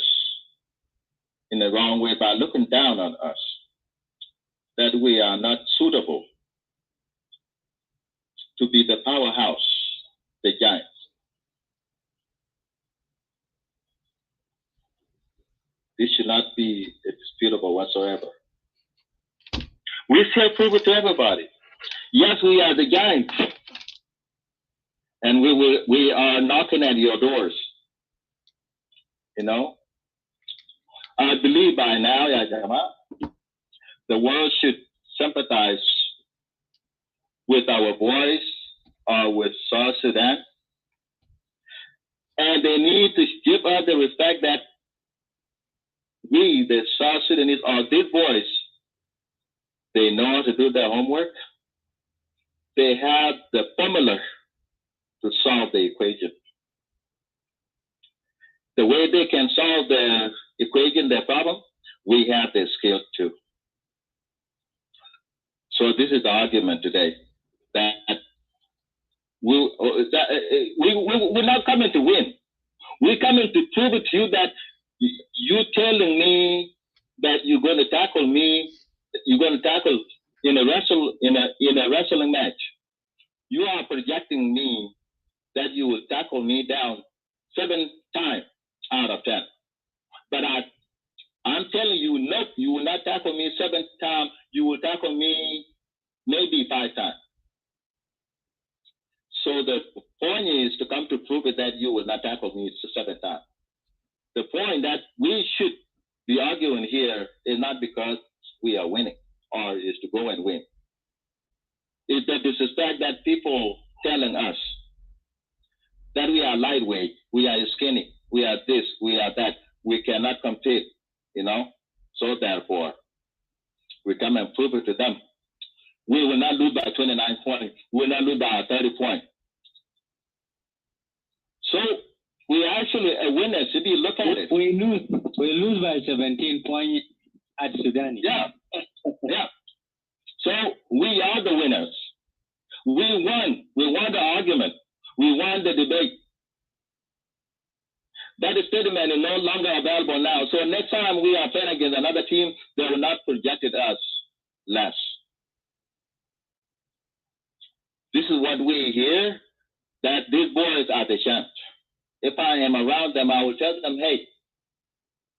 in the wrong way, by looking down on us, that we are not suitable to be the powerhouse, the giants. This should not be disputable whatsoever. We still prove it to everybody. Yes, we are the giants, and we are knocking at your doors. You know, I believe by now, the world should sympathize with our boys with South Sudan, and they need to give us the respect that we, the South Sudanese, are these boys. They know how to do their homework. They have the formula to solve the equation. The way they can solve the equation, their problem, we have the skills too. So this is the argument today, that we're not coming to win. We're coming to prove it to you that you telling me that you're going to tackle me, you're going to tackle in a wrestling match. You are projecting me that you will tackle me down 7 times out of 10. But I'm telling you, no, you will not tackle me 7 times. You will tackle me maybe 5 times. So the point is to come to prove it that you will not tackle me 7 times. The point that we should be arguing here is not because we are winning or is to go and win. It's the disrespect that people telling us that we are lightweight, we are skinny, we are this, we are that, we cannot compete, you know. So therefore, we come and prove it to them. We will not lose by 29 points. We will not lose by 30 points. So we are actually a winner. If you look at it, we lose by 17 points at Sudan. Yeah, yeah. So we are the winners. We won. We won the argument. We won the debate. That statement is no longer available now. So next time we are playing against another team, they will not project it as less. This is what we hear, that these boys are the champ. If I am around them, I will tell them, hey,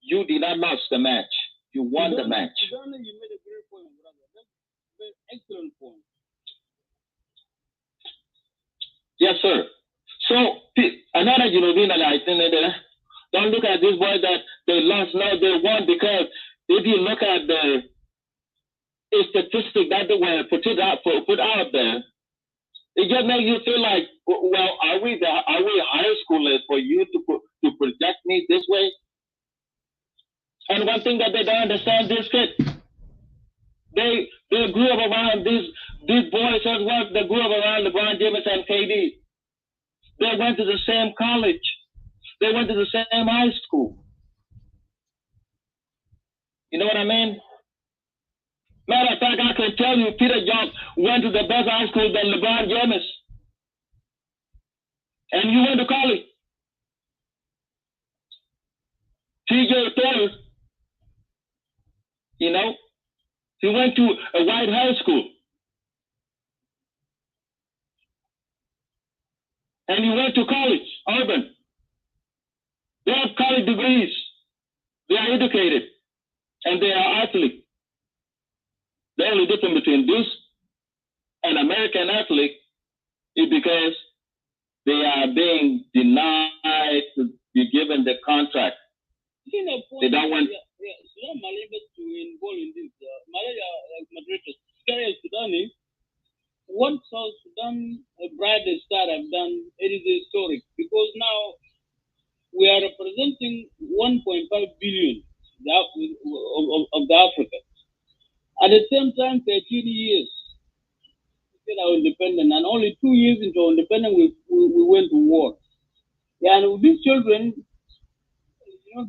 you did not lose the match. You won the match. You made a great point, brother. That's an excellent point. Yes, sir. So another don't look at this boy that they lost. No, they won, because if you look at the statistic that they were put out there, it just makes you feel like, well, are we high schoolers for you to project me this way? And one thing that they don't understand, this kid, they grew up around these boys as well. They grew up around LeBron James and KD. They went to the same college. They went to the same high school. You know what I mean? Matter of fact, I can tell you, Peter John went to the best high school than LeBron James. And you went to college. TJ Taylor, you know, he went to a white high school. And he went to college, Auburn. They have college degrees. They are educated. And they are athletes. The only difference between this and American athlete is because they are being denied to be given the contract. They don't want. Sudan Malaysia to involve in this. Malaysia, like moderators, Sudan, what South Sudan Bright Star have done, it is historic because now we are representing 1.5 billion of the Africa. At the same time, 13 years to get our independence, and only 2 years into our independence, we went to war. Yeah, and these children,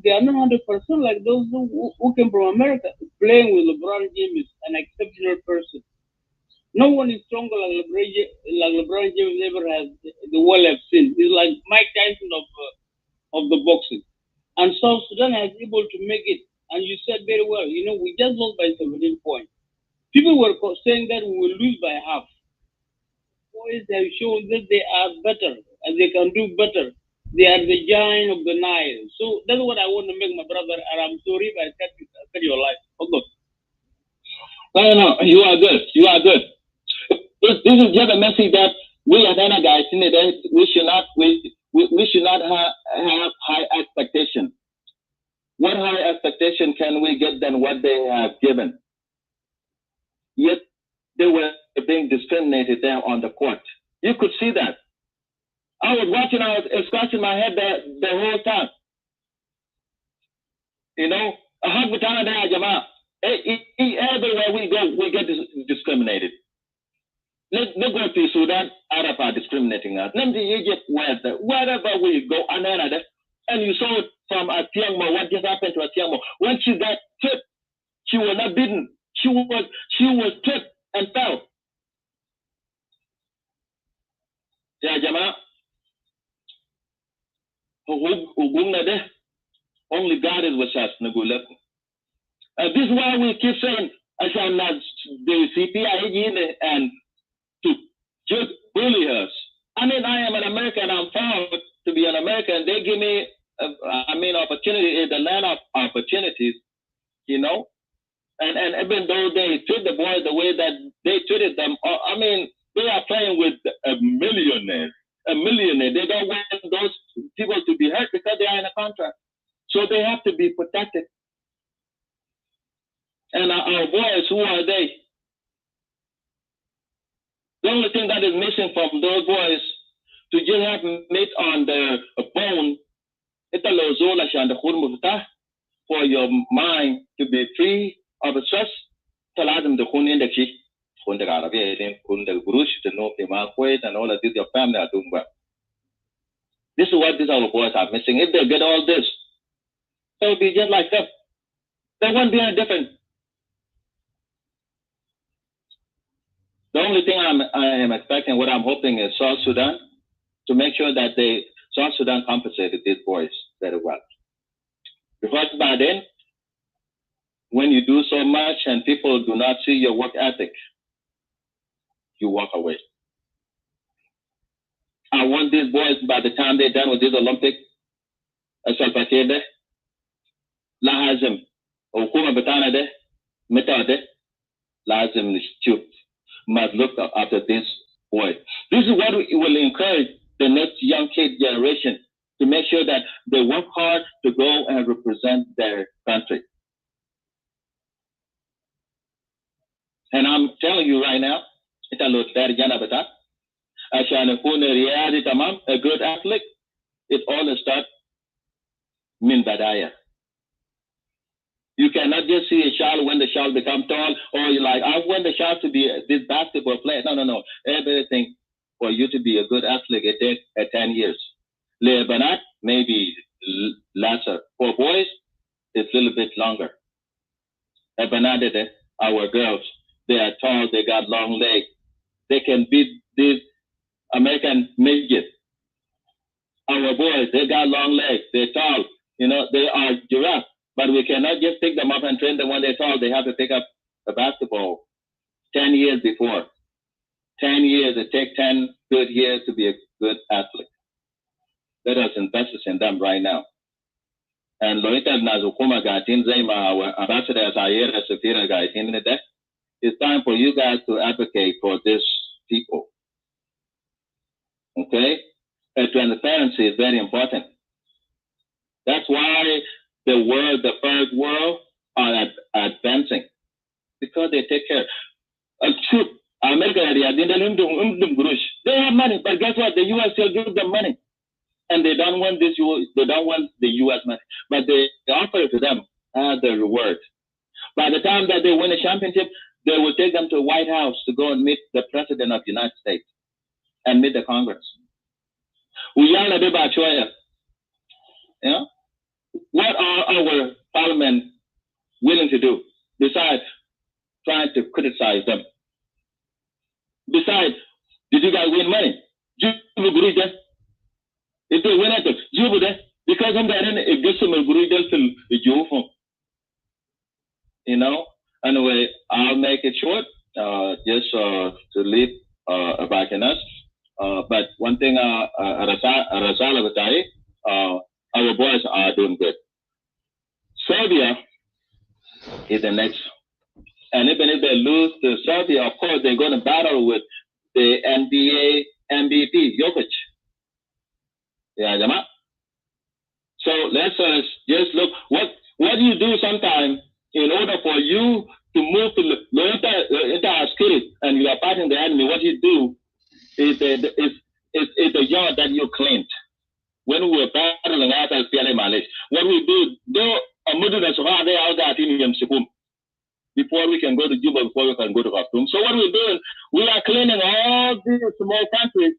they are not 100% like those who came from America. Playing with LeBron James, an exceptional person. No one is stronger like LeBron James ever has the world have seen. He's like Mike Tyson of the boxing. And South Sudan has able to make it. And you said very well, we just lost by 17 points. People were saying that we will lose by half. Boys have shown that they are better and they can do better. They are the giant of the Nile. So that's what I want to make my brother. And I'm sorry if I cut your life. Oh, God. No, you are good. You are good. This is just a message that we as other guys in it, we should not have high expectation. What high expectation can we get than what they have given? Yet they were being discriminated there on the court. You could see that. I was watching, I was scratching my head the whole time. Everywhere we go, we get discriminated. Let's go to Sudan, Arab are discriminating us. Then to Egypt, wherever we go, and you saw it from Atiangmo, what just happened to Atiangmo. When she got tripped, she was not beaten. She was tripped and fell. Yeah, Jama. Only God is with us. This is why we keep saying, the CPI and to just bully us. I mean, I am an American. I'm proud to be an American. They give me, opportunity, the land of opportunities, And even though they treat the boys the way that they treated them, they are playing with a millionaire. They don't want those people to be hurt because they are in a contract. So they have to be protected. And our boys, who are they? The only thing that is missing from those boys to just have meat on the bone, for your mind to be free of stress, and all of this, your family are doing well. This is what these our boys are missing. If they get all this, they'll be just like them. They won't be any different. The only thing I am expecting, what I'm hoping is South Sudan to make sure that South Sudan compensated these boys very well. Because by then, when you do so much and people do not see your work ethic, you walk away. I want these boys, by the time they're done with this Olympic, Lahazim, Okuma Batana de, Metade, Lazim must look up after this boy. This is what will encourage the next young kid generation to make sure that they work hard to go and represent their country. And I'm telling you right now, a good athlete, it all starts min badaya. You cannot just see a child when the child becomes tall, or you're like, I want the child to be this basketball player. No. Everything for you to be a good athlete, it takes 10 years. Lebanat, maybe lesser. For boys, it's a little bit longer. Our girls, they are tall, they got long legs. They can beat these American midgets. Our boys, they got long legs, they're tall. They are giraffe. But we cannot just pick them up and train them when they're tall. They have to pick up a basketball 10 years before. 10 years, it takes 10 good years to be a good athlete. Let us invest in them right now. And Loita Nazukuma Gatin Zema, our ambassadors are here as a Fira Gaitin. It's time for you guys to advocate for these people. Okay? And transparency is very important. That's why the first world are advancing, because they take care. Shoot, America, they have money, but guess what? The U.S. still gives them money, and they don't want this. They don't want the U.S. money, but they offer it to them as the reward. By the time that they win a championship, they will take them to the White House to go and meet the President of the United States and meet the Congress. We are a bit about Choya. Yeah? What are our parliament willing to do besides trying to criticize them? Besides, did you guys win money? If they win it, because it gives them a good, you know. Anyway, I'll make it short, just to leave back in us. But one thing, our boys are doing good. Serbia is the next. And even if they lose to Serbia, of course, they're going to battle with the NBA MVP, Jokic. Yeah, Jama. So let's just look. What do you do sometimes in order for you to move to the entire spirit and you are fighting the enemy? What you do is the yard that you cleaned. When we were battling out as PLA Malaysia, what we do, before we can go to Juba, before we can go to Khartoum. So what we're doing, we are cleaning all these small countries.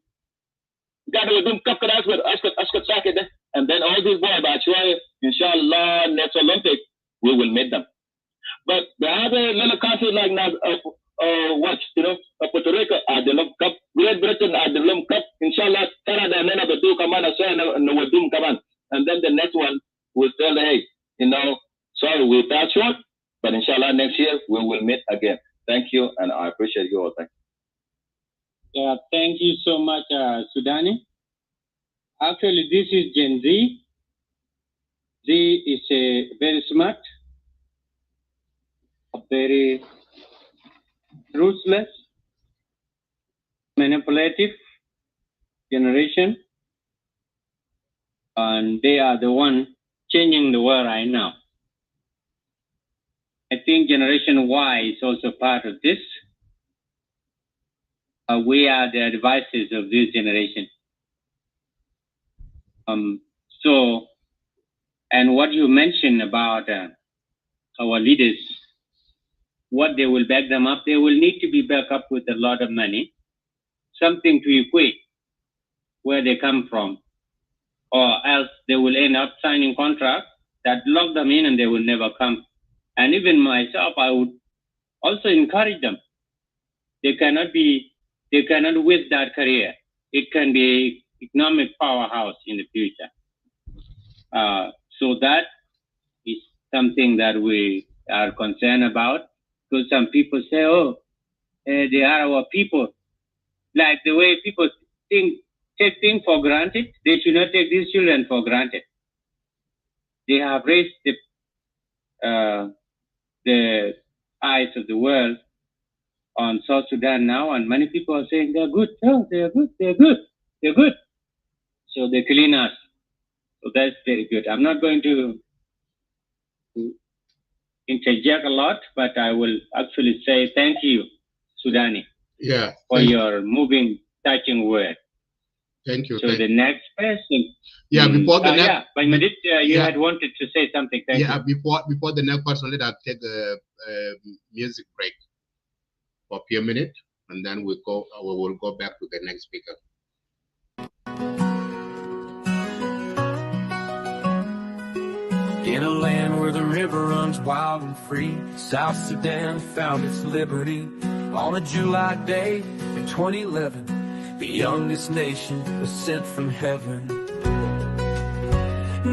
And then all these boys, inshallah, next Olympic, we will meet them. But the other little countries like Puerto Rico at the Lump Cup, Great Britain at the Lump Cup, inshallah, Canada and then the two come on, and then the next one will tell, hey, sorry, we fell short, but inshallah next year we will meet again. Thank you, and I appreciate you all. Thank you. Yeah, thank you so much, Sudani. Actually, this is Gen Z. Z is very smart, very ruthless, manipulative generation, and they are the one changing the world right now. I think Generation Y is also part of this. We are the advisors of this generation. And what you mentioned about our leaders, what they will back them up, they will need to be backed up with a lot of money, something to equate where they come from, or else they will end up signing contracts that lock them in and they will never come. And even myself, I would also encourage them. They cannot waste that career. It can be economic powerhouse in the future. So that is something that we are concerned about, because some people say, they are our people. Like the way people take things for granted, they should not take these children for granted. They have raised the eyes of the world on South Sudan now, and many people are saying they're good. Oh, they're good. So they clean us. So that's very good. I'm not going to interject a lot, but I will actually say thank you, Sudani, for your moving, touching word. Thank you. So the next person. Yeah, before the next. But Madit, you had wanted to say something. Thank you. Before the next person, let us take a music break for a few minutes, and then we will go back to the next speaker. In a land where the river runs wild and free, South Sudan found its liberty on a July day in 2011. The youngest nation was sent from heaven.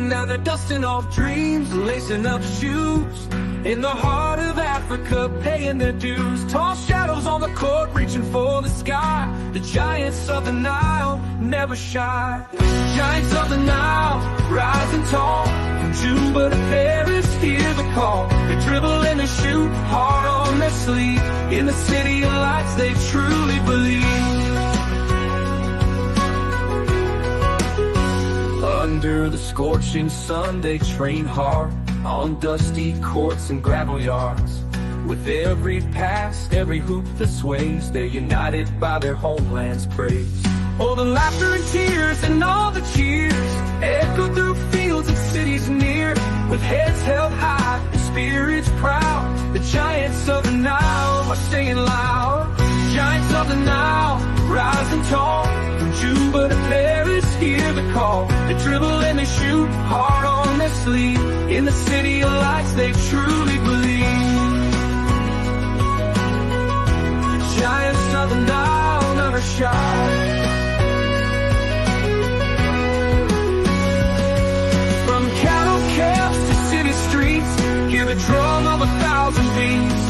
Now they're dusting off dreams, lacing up shoes, in the heart of Africa, paying their dues. Tall shadows on the court, reaching for the sky. The giants of the Nile never shy. Giants of the Nile, rising tall, from Juba to Paris, hear the call. They dribble and they shoot hard on their sleeve. In the city of lights, they truly believe. Under the scorching sun, they train hard on dusty courts and gravel yards. With every pass, every hoop that sways, they're united by their homeland's praise. Oh, the laughter and tears and all the cheers echo through fields and cities near. With heads held high and spirits proud, the giants of the Nile are singing loud. Giants of the Nile, rising tall. From Juba to Paris, hear the call. They dribble and they shoot hard on their sleeve. In the city of lights, they truly believe. The giants of the Nile never shy. From cattle camps to city streets, hear the drum of 1,000 beats.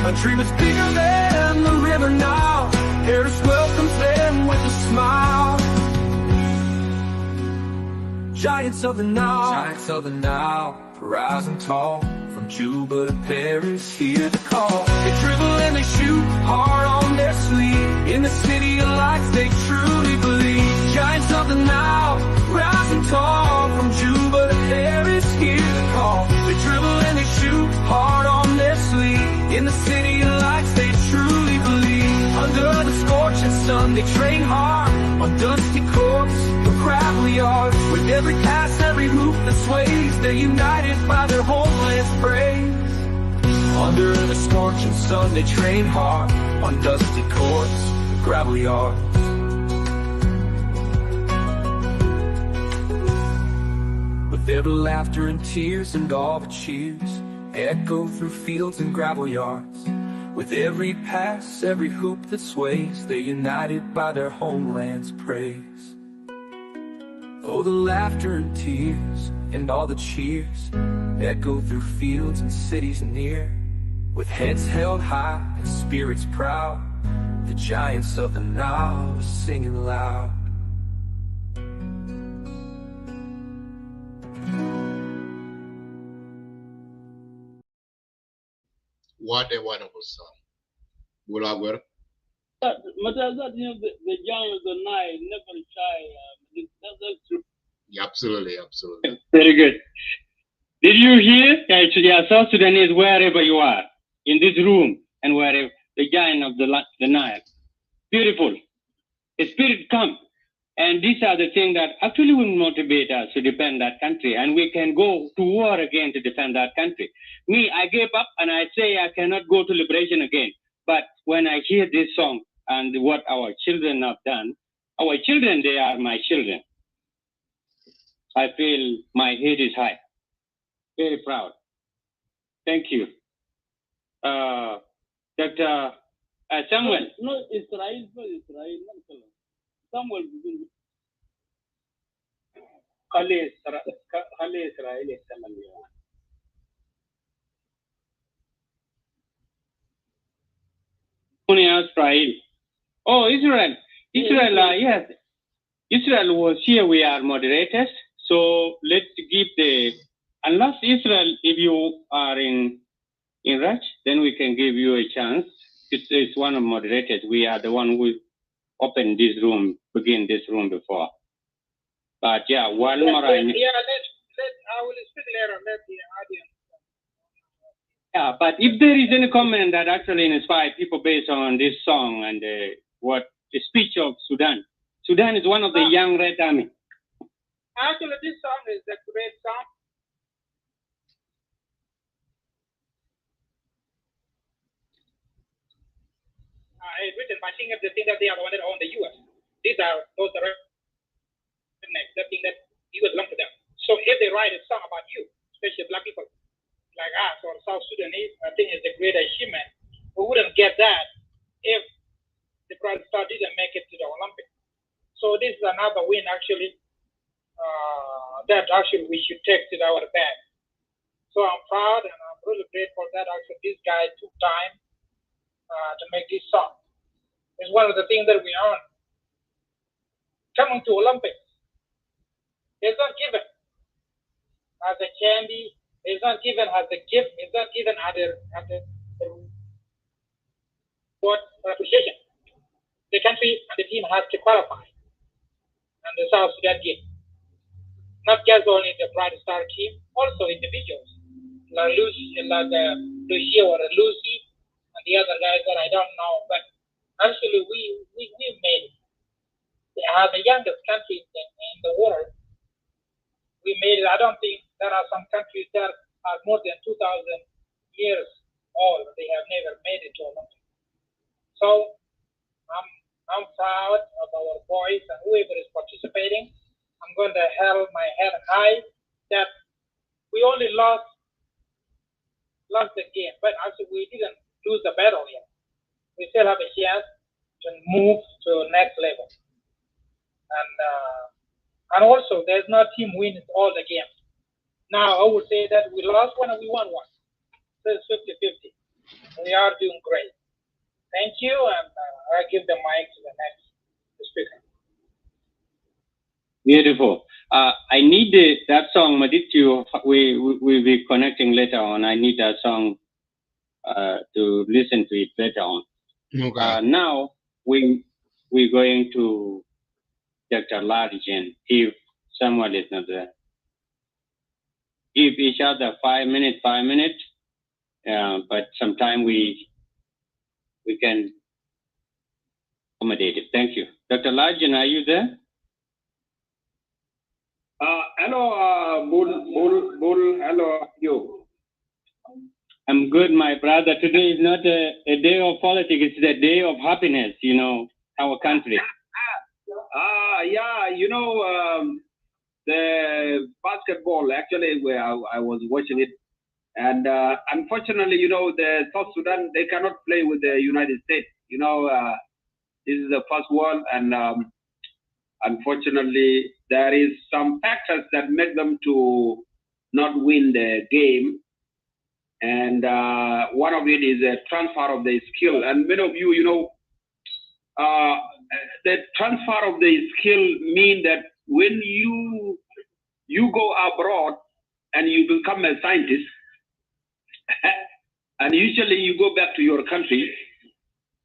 A dream is bigger than the river Nile. Paris welcomes them with a smile. Giants of the Nile, giants of the Nile, rising tall. From Juba to Paris, hear the call. They dribble and they shoot hard on their sleeve. In the city of lights, they truly believe. Giants of the Nile, rising tall. From Juba to Paris, hear the call. They dribble and they shoot hard on their sleeve. In the city of lights, they truly believe. Under the scorching sun, they train hard on dusty courts and gravel yards. With every pass, every hoop that sways, they're united by their homeland's praise. Under the scorching sun, they train hard on dusty courts and gravel yards. With every laughter and tears and all the cheers echo through fields and gravel yards. With every pass, every hoop that sways, they're united by their homeland's praise. Oh, the laughter and tears and all the cheers echo through fields and cities near. With heads held high and spirits proud, the giants of the Nile are singing loud. What a wonderful song. Bulawar. But that, the giant of the Nile never shy. That's true. Yeah, absolutely, absolutely. Very good. Did you hear? Actually, South Sudanese, wherever you are, in this room and wherever, the giant of the Nile. Beautiful. The spirit come. And these are the things that actually will motivate us to defend that country. And we can go to war again to defend that country. Me, I gave up and I say I cannot go to liberation again. But when I hear this song and what our children have done, our children, they are my children. I feel my head is high. Very proud. Thank you. Dr. Samuel. No, Israel, Samuel. Israel. Oh, Israel. Israel, yes. Israel was here. We are moderators. So let's give unless Israel, if you are in rush, then we can give you a chance. It's one of moderators. We are the one who opened this room, begin this room before. But yeah, one more. I will speak later. Let the audience. Yeah, but if there is any comment that actually inspire people based on this song and what the speech of Sudan. Sudan is one of the young Red Army. Actually, this song is a great song. It's written by singers. They think that they are the one that own the U.S. These are those that are rednecks. They think that U.S. belongs to them. So if they write a song about you, especially black people like us or South Sudanese, I think it's a great achievement. We wouldn't get that if the Pride Star didn't make it to the Olympics. So this is another win, actually, that actually we should take to our bag. So I'm proud and I'm really grateful that actually this guy took time to make this song. It's one of the things that we earn. Coming to Olympics, it's not given as a candy. It's not given as a gift. It's not given as a what appreciation. The country and the team has to qualify, and the South Sudan did. Not just only the Bright Star team, also individuals like Lucy, Lucia or Lucy, and the other guys that I don't know. But actually, we made it. As the youngest country in the world, we made it. I don't think there are some countries that are more than 2,000 years old. They have never made it to Olympics. So I'm proud of our boys and whoever is participating. I'm going to hold my head high that we only lost the game, but actually we didn't lose the battle yet. We still have a chance to move to the next level. And also, there's no team wins all the games. Now, I would say that we lost one and we won one. So it's 50-50. We are doing great. Thank you, and I give the mic to the next speaker. Beautiful. I need that song, Maditio. We'll be connecting later on. I need that song to listen to it later on. Okay. Now, we're going to Dr. Largen, if someone is not there. Give each other 5 minutes, but sometime we can accommodate it. Thank you. Dr. Largen, are you there? Hello, Bull, hello, you. I'm good, my brother. Today is not a day of politics, it's the day of happiness, our country. Yeah, the basketball, actually, where I was watching it. And unfortunately, the South Sudan, they cannot play with the United States. This is the first one, and unfortunately, there is some factors that make them to not win the game. And one of it is a transfer of the skill. And many of you, the transfer of the skill mean that when you go abroad and you become a scientist, and usually you go back to your country,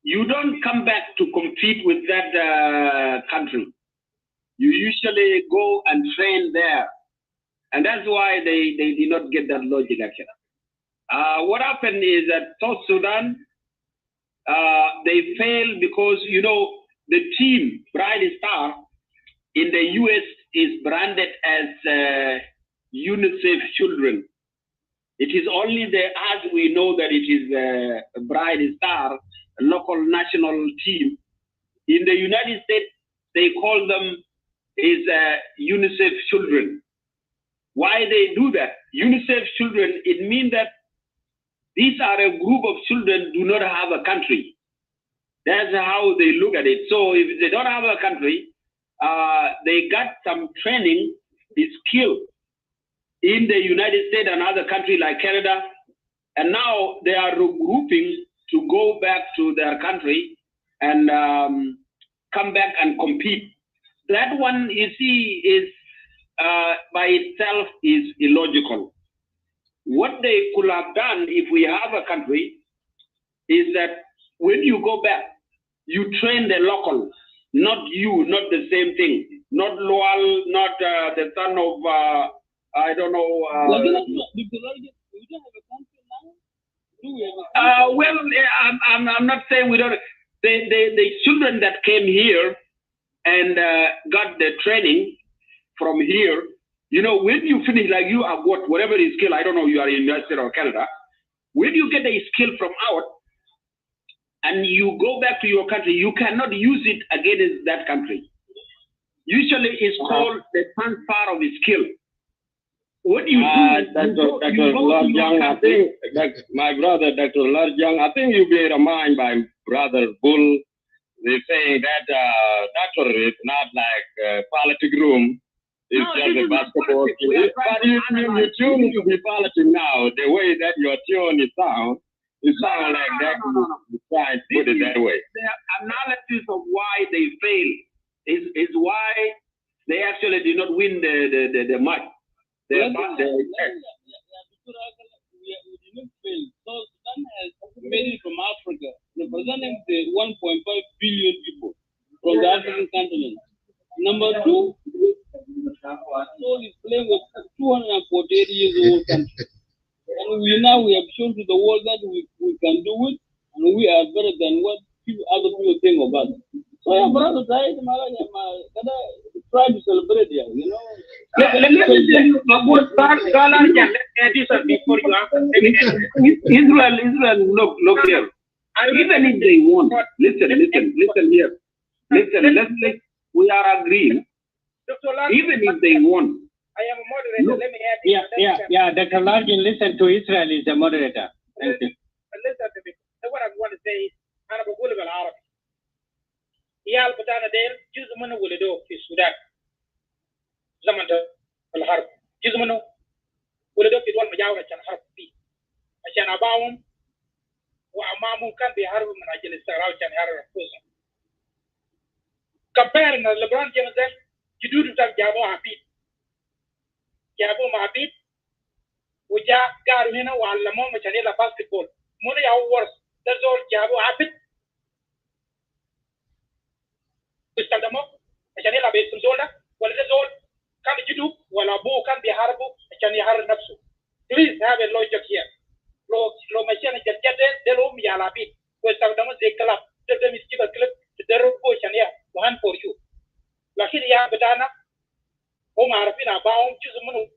you don't come back to compete with that country. You usually go and train there. And that's why they did not get that logic, actually. What happened is that South Sudan, they failed because, the team, Bright Star, in the U.S. is branded as UNICEF children. It is only as we know that it is a Bright Star, a local national team. In the United States, they call them is UNICEF children. Why they do that? UNICEF children, it means that these are a group of children do not have a country. That's how they look at it. So if they don't have a country, they got some training, skill in the United States and other countries like Canada, and now they are regrouping to go back to their country and come back and compete. That one, you see, is by itself is illogical. What they could have done if we have a country is that when you go back, you train the local, not you, not the same thing, not Loal, not the son of, I don't know. Well, I'm not saying we don't. The children that came here and got the training from here, when you finish, like you have whatever is skill, I don't know, you are in United States or Canada, when you get a skill from out and you go back to your country, you cannot use it against that country. Usually it's called the transfer of skill. What you do, Dr. Larjang, I think, my brother, Dr. Larjang, I think you be reminded by Brother Bull. They say that doctor is not like a politics room. It's just a basketball team. But you tune to be politics now, the way that your tune is sound, it sounds like that. You try to put it that way. The analysis of why they fail is why they actually did not win the match. representing the 1.5 billion people from the African continent. Number two, Seoul is playing with 248 years old country. And we have shown to the world that we can do it, and we are better than what other people think of us. So yeah, brother, try to celebrate here, you know. Let me tell you about before you answer. Israel, look here. Even if they want, listen here. Listen, we are agreeing. Even if they want. I am a moderator. Let me add Yeah. Dr. Largin, listen to Israel is a moderator. Thank you. Listen to me. What I want to say is, أنا بقول بالعربي. يا بتاعنا دير جزء منه ولدوه في السودان. زمن الحرب. جزء منه ولدوه في دول مجاورة عشان حرب فيه. عشان أباهم وأمامهم كان بيحاربوا من أجل الاستقرار عشان يحرروا أنفسهم. Comparing LeBron James then, جدود بتاع جابوه عبيد. جابوه عبيد وجاء قالوا هنا وعلموهم عشان يلعب باسكتبول. منو يعور تزول جابوه عبيد. استخدموه عشان يلعب اسم زول ده ولا ده زول كان جدود ولا أبوه كان بيحاربه عشان يحرر نفسه. Please have a logic here. لو مشينا جد ده لهم يلعبين واستخدموا زي كلاب ده مسكين الكلاب تدربوا عشان وهان for you. لكن يا بدانا هم عارفين أباهم جزء منهم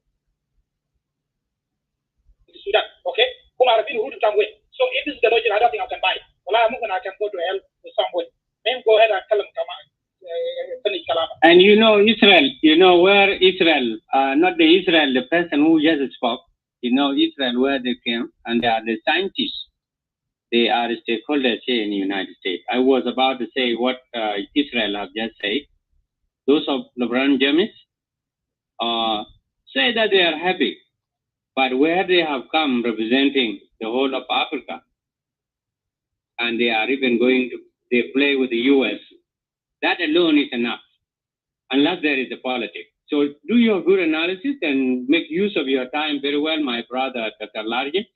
السودان. Okay? هم عارفين who to come with. So if this is the logic, I don't think I can buy it. Well, I can go to hell with somebody. Maybe go ahead and tell them come on. And you know Israel, where Israel, not the Israel, the person who just spoke, Israel, where they came, and they are the scientists. They are stakeholders here in the United States. I was about to say what Israel have just said. Those of LeBron James say that they are happy, but where they have come representing the whole of Africa, and they are even they play with the U.S., that alone is enough, unless there is a politics. So do your good analysis and make use of your time very well, my brother, Dr. Largin.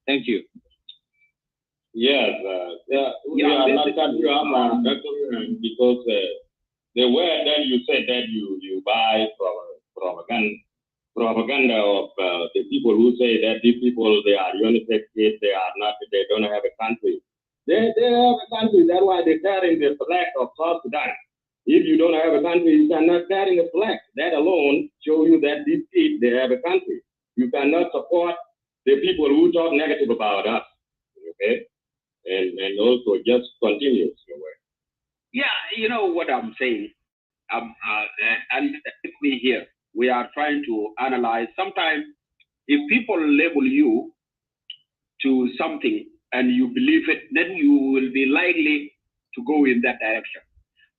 Thank you. Yes, we are not cut you off, because the word that you said that you buy from propaganda of the people who say that these people, they are unisex kids, they don't have a country. They have a country, that's why they're carrying the flag of South Sudan. If you don't have a country, you cannot carry a flag. That alone shows you that these kids, they have a country. You cannot support the people who talk negative about us, okay? And also just continue your way. Yeah, you know what I'm saying. And with me here, we are trying to analyze. Sometimes, if people label you to something and you believe it, then you will be likely to go in that direction.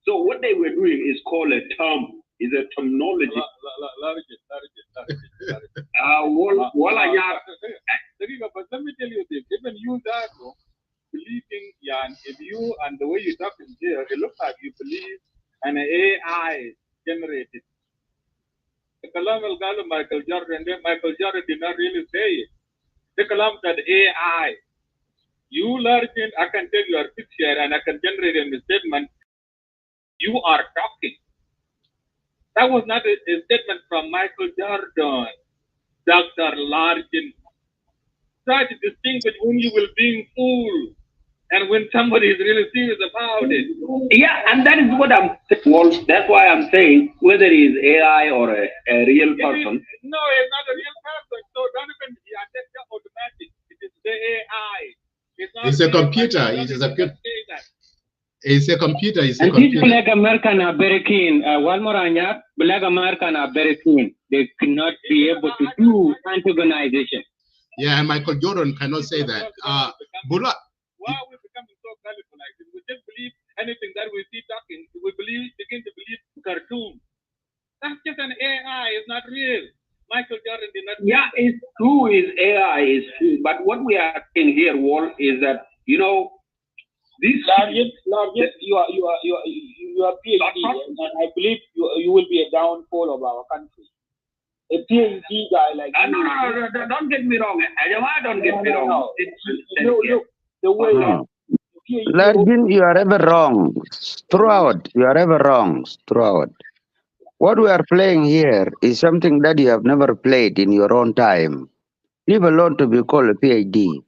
So what they were doing is called a terminology. But let me tell you this, even you that believing if you and the way you talk in here, it looks like you believe an AI generated. The Kalam al Michael Jordan did not really say it. The Kalam said AI. You learn, I can tell you a picture and I can generate a statement. You are talking. That was not a statement from Michael Jordan, Dr. Largin. Try to distinguish when you will being fooled and when somebody is really serious about it. Yeah, and that is what I'm saying. Well, that's why I'm saying whether it is AI or a real person. No, it's not a real person. So don't even take that automatic. It is the AI. It's a computer. It is a computer. It's a computer. It's a and computer. these Black American are very keen. One more on that. Black American are very keen. They cannot be able to do anti-organization. Yeah, and Michael Jordan cannot say that. Bula. Why are we becoming so gullible like this? We just believe anything that we see talking. We begin to believe cartoons. That's just an AI. It's not real. Michael Jordan did not. Yeah, it's true. Is AI is true. But what we are saying here, Walt, is that this. Largest, you are PhD, and I believe you will be a downfall of our country. A PhD guy like you. No, don't get me wrong. Don't get me wrong. Look, the way Largin, you are ever wrong. Throughout, you are ever wrong. Throughout. What we are playing here is something that you have never played in your own time. Leave alone to be called a PhD.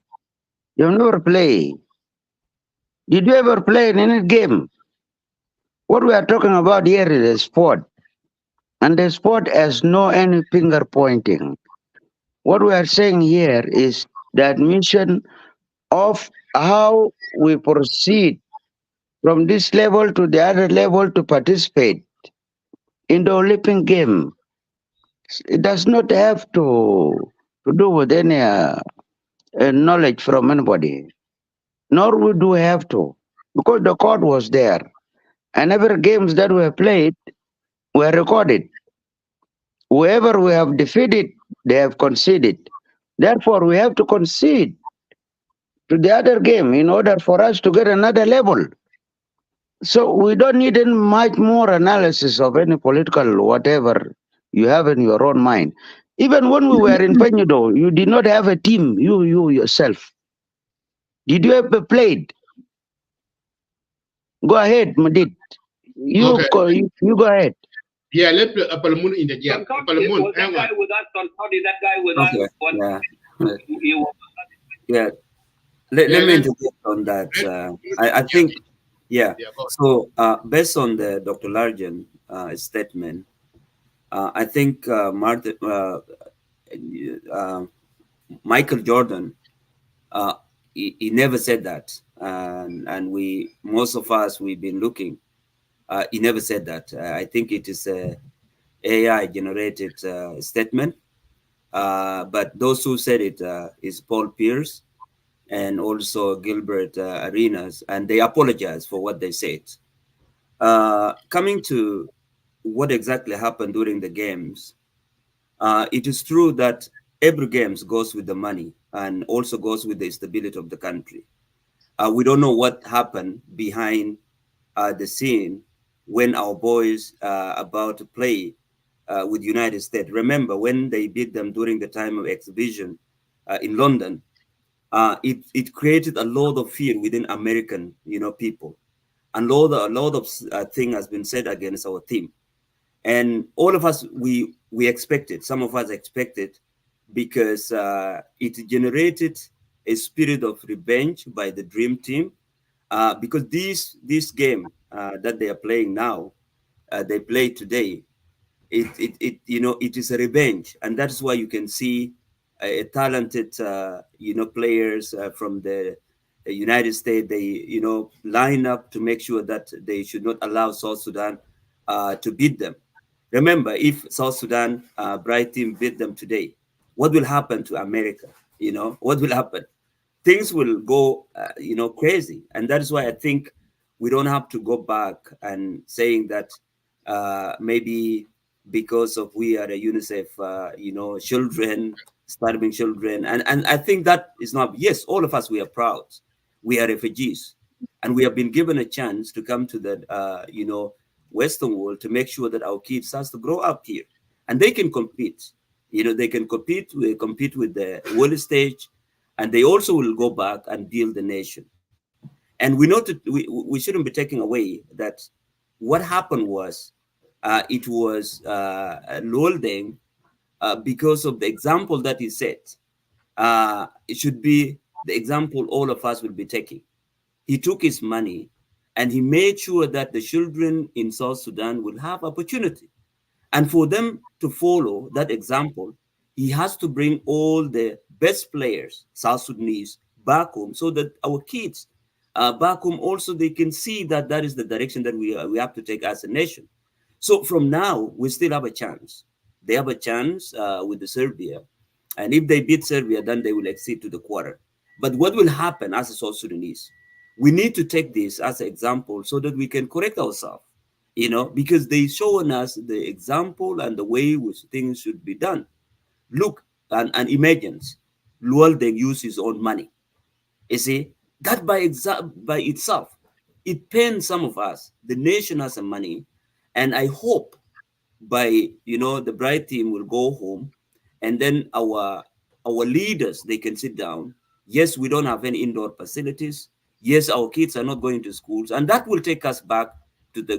You have never played. Did you ever play in any game? What we are talking about here is a sport. And the sport has no any finger pointing. What we are saying here is the admission of how we proceed from this level to the other level to participate in the Olympic game. It does not have to do with any knowledge from anybody, nor would we have to, because the court was there, and every games that we have played were recorded. Whoever we have defeated, they have conceded. Therefore, we have to concede to the other game in order for us to get another level. So we don't need any much more analysis of any political whatever you have in your own mind. Even when we were in Peñudo, you did not have a team, you yourself. Did you ever played? Go ahead, Madid. Okay. You go ahead. Yeah, let Palamun in the jail. Palamun, That guy with us, that guy with us. Okay. Yeah. Let me interject on that. I think, yeah. So based on the Dr. Largen statement, I think Michael Jordan, he never said that, and most of us we've been looking. He never said that. I think it is a AI generated statement. But those who said it is Paul Pierce and also Gilbert Arenas, and they apologize for what they said. Coming to what exactly happened during the games, it is true that every games goes with the money and also goes with the stability of the country. We don't know what happened behind the scene when our boys about to play with United States. Remember when they beat them during the time of exhibition in London, it created a lot of fear within American, people. And a lot of thing has been said against our team. And all of us, we expected, some of us expected, because it generated a spirit of revenge by the Dream Team. Because this game that they are playing now, they play today, it is a revenge, and that's why you can see a talented players from the United States. They line up to make sure that they should not allow South Sudan to beat them. Remember, if South Sudan Bright Team beat them today, what will happen to America? What will happen? Things will go crazy, and that is why I think we don't have to go back and saying that maybe because of we are a UNICEF, children, starving children. And I think that is not, yes, all of us, we are proud. We are refugees. And we have been given a chance to come to the, Western world to make sure that our kids has to grow up here. And they can compete. They can compete with the world stage. And they also will go back and build the nation. And we know that we shouldn't be taking away that what happened was it was Loldeng because of the example that he set. It should be the example all of us will be taking. He took his money and he made sure that the children in South Sudan will have opportunity. And for them to follow that example, he has to bring all the best players, South Sudanese, back home so that our kids back home also they can see that that is the direction that we have to take as a nation. So from now, we still have a chance. They have a chance with the Serbia. And if they beat Serbia, then they will exceed to the quarter. But what will happen as a South Sudanese? We need to take this as an example so that we can correct ourselves, because they shown us the example and the way which things should be done. Look and imagine, Lual then use his own money. You see, that by itself, it pains some of us. The nation has some money, and I hope by the Bright Team will go home, and then our leaders they can sit down. Yes, we don't have any indoor facilities. Yes, our kids are not going to schools, and that will take us back to the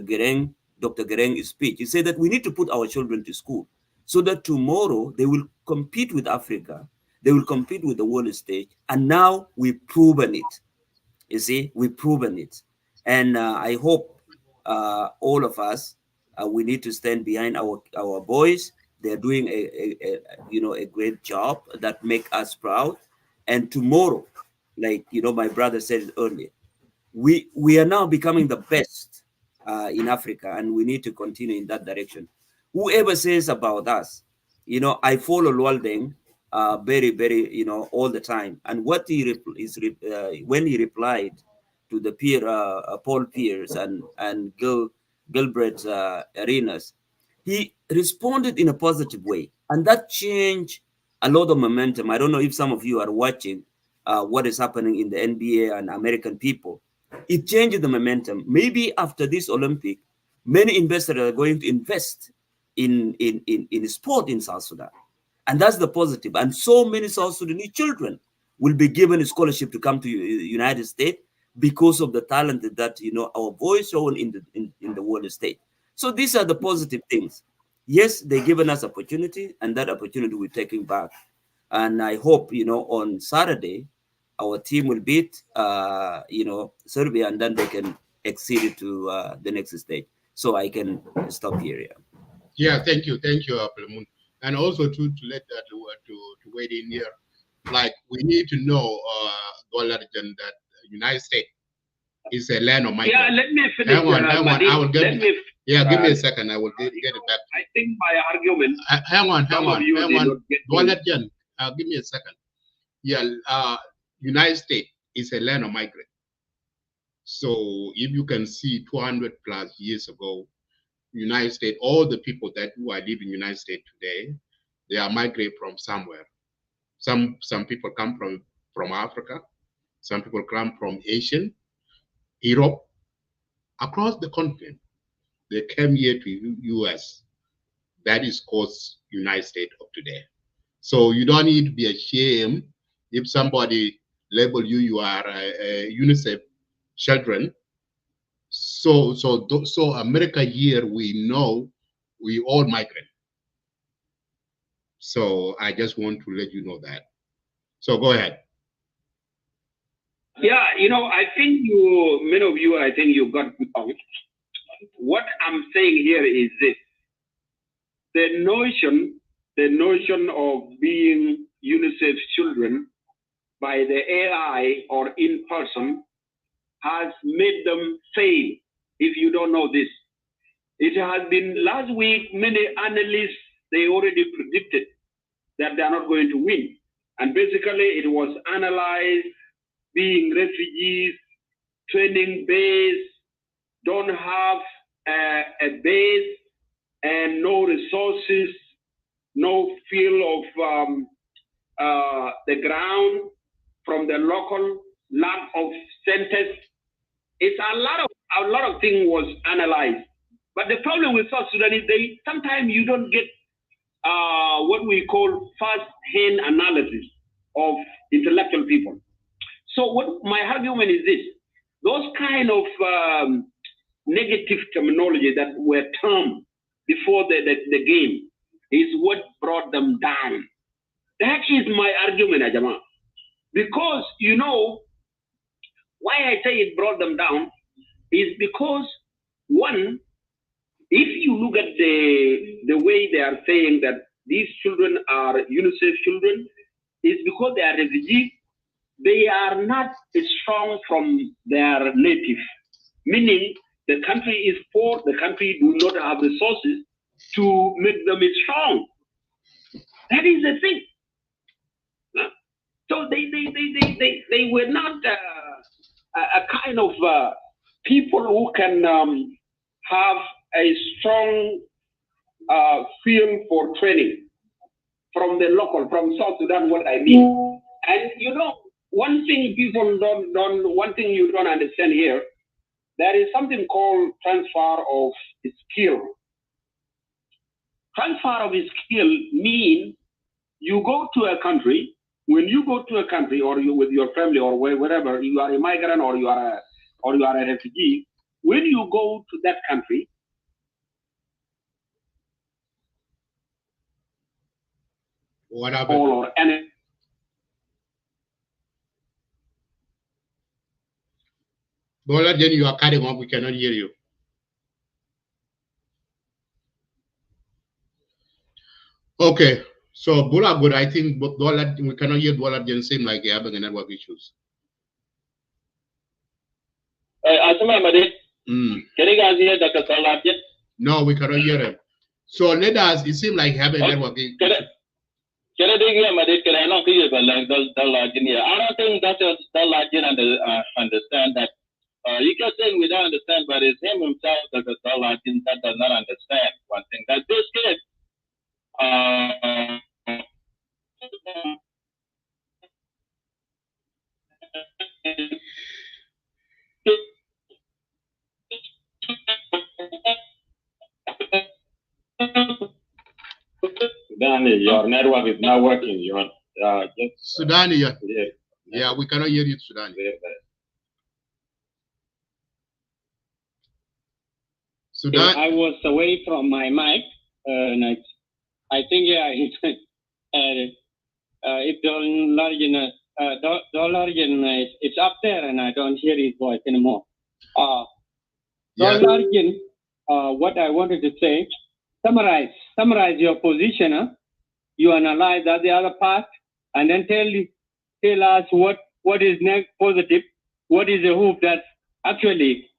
Dr. Gereng's speech. He said that we need to put our children to school so that tomorrow they will compete with Africa, they will compete with the world stage, and now we've proven it. You see, we've proven it, and I hope all of us we need to stand behind our boys. They're doing a great job that make us proud, and tomorrow, like my brother said earlier, we are now becoming the best in Africa, and we need to continue in that direction. Whoever says about us, I follow Lualdeng very, very, all the time. And what when he replied to the Paul Pierce and Gilbert Arenas, he responded in a positive way, and that changed a lot of momentum. I don't know if some of you are watching what is happening in the NBA and American people. It changed the momentum. Maybe after this Olympic, many investors are going to invest in sport in South Sudan. And that's the positive. And so many South Sudanese children will be given a scholarship to come to United States because of the talent that our voice shown in the world stage. So these are the positive things. Yes, they've given us opportunity, and that opportunity we're taking back. And I hope on Saturday our team will beat Serbia, and then they can exceed it to the next stage. So I can stop here. Yeah, thank you, Abdulmun. And also to let that to wait in here, like we need to know, that United States is a land of migrants. Yeah, let me finish. Hang on. I will get. Give me a second. I will get it back. I think my argument. Hang on. Give me a second. Yeah, United States is a land of migrants. So if you can see 200 plus years ago, United States, all the people that who are living in United States today, they are migrate from somewhere. Some people come from Africa, some people come from Asia, Europe, across the continent. They came here to US. That is called United States of today. So you don't need to be ashamed if somebody label you are a UNICEF children. So America here, we know we all migrant. So I just want to let you know that. So go ahead. Yeah, I think many of you, I think you got the point. What I'm saying here is this: the notion of being UNICEF children by the AI or in person has made them fail. If you don't know this, it has been last week. Many analysts, they already predicted that they are not going to win, and basically it was analyzed being refugees, training base, don't have a base and no resources, no feel of the ground from the local, lack of centers. It's a lot of things was analyzed. But the problem with South Sudan is sometimes you don't get what we call first-hand analysis of intellectual people. So what my argument is this: those kind of negative terminology that were termed before the game is what brought them down. That is my argument, Ajama. Because why I say it brought them down is because, one, if you look at the way they are saying that these children are UNICEF children, is because they are refugees. They are not strong from their native, meaning the country is poor, the country do not have resources to make them strong. That is the thing. So they were not a kind of people who can have a strong feel for training from the local, from South Sudan, what I mean. And one thing one thing you don't understand here, there is something called transfer of skill. Transfer of skill means you go to a country when you go to a country or you with your family or wherever, you are a migrant or you are a refugee, when you go to that country, what happened? Or any Bola, then you are cutting off. We cannot hear you. Okay, so Bola good. I think Bola, we cannot hear Bola. Then seem like you're having a network issues. Can you guys hear Dr. Salat yet? No, we cannot hear him. So let us. It seems like having a network issue. Can I dig him? Can I not hear but like I don't think Dr. Salat understand that. You can say we don't understand, but it's him himself, Dr. Salat, that does not understand one thing. That this kid, Sudani, your network is not working. You want just Sudani, yeah, we cannot hear you, Sudani. Sudan. I was away from my mic, and I think if Dollargen it's up there, and I don't hear his voice anymore. Dollargen, what I wanted to say, summarize your position. Huh? You analyze that the other part, and then tell us what is next positive, what is the hope that actually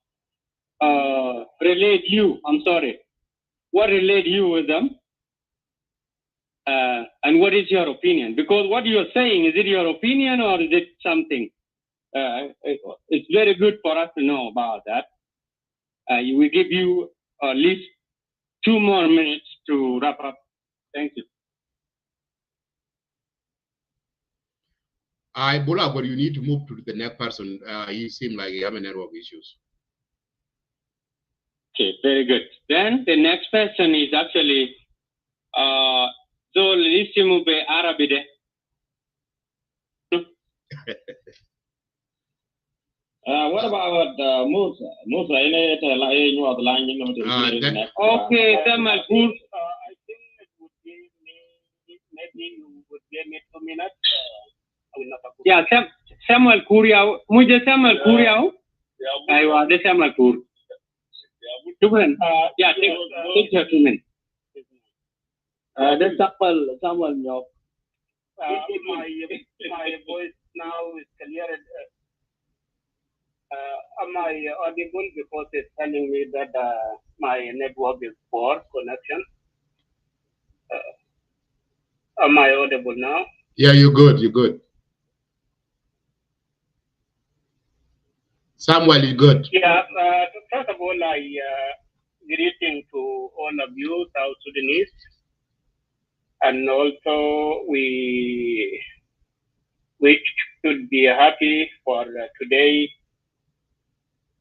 relate you. I'm sorry. What relate you with them? And what is your opinion? Because what you're saying, is it your opinion or is it something? It's very good for us to know about that. We give you at least 2 more minutes to wrap up. Thank you. Bola, but you need to move to the next person. You seem like you have network issues. Okay, very good. Then the next person is actually Zolissimo be Arabide. What about Musa? Musa, okay, Samuel Kur. I think it would be maybe you would give me 2 minutes. Yeah, Samuel Kuriao. Mujhe Samuel Kuriao. Aywa, the Samuel Kur. Yeah, take your 2 minutes. The Samuel Nyok. My voice now is clear. Am I audible? Because it's telling me that my network is poor connection. Am I audible now? Yeah, you're good. You're good. Samuel is good. Yeah. First of all, I greeting to all of you, South Sudanese, and also we should be happy for today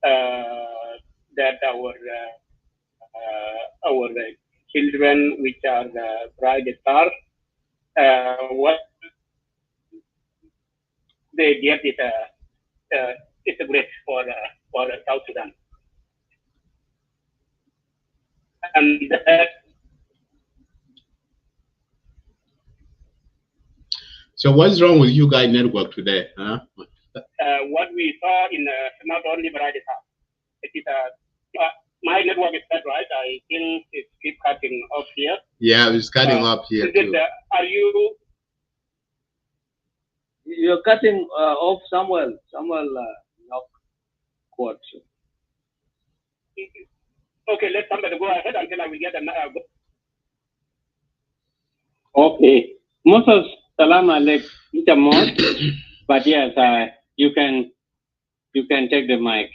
that our children, which are the bright stars, what they did it's a great for South Sudan, and so what's wrong with you guys' network today, huh? What we saw in not only bright stars, it is my network is that right? I think it keeps cutting off here. Yeah, it's cutting off here too. Are you? You're cutting off Samuel quote. Okay, let somebody go ahead until I will get another. Okay, Moses, salam alaikum. But yes, you can take the mic.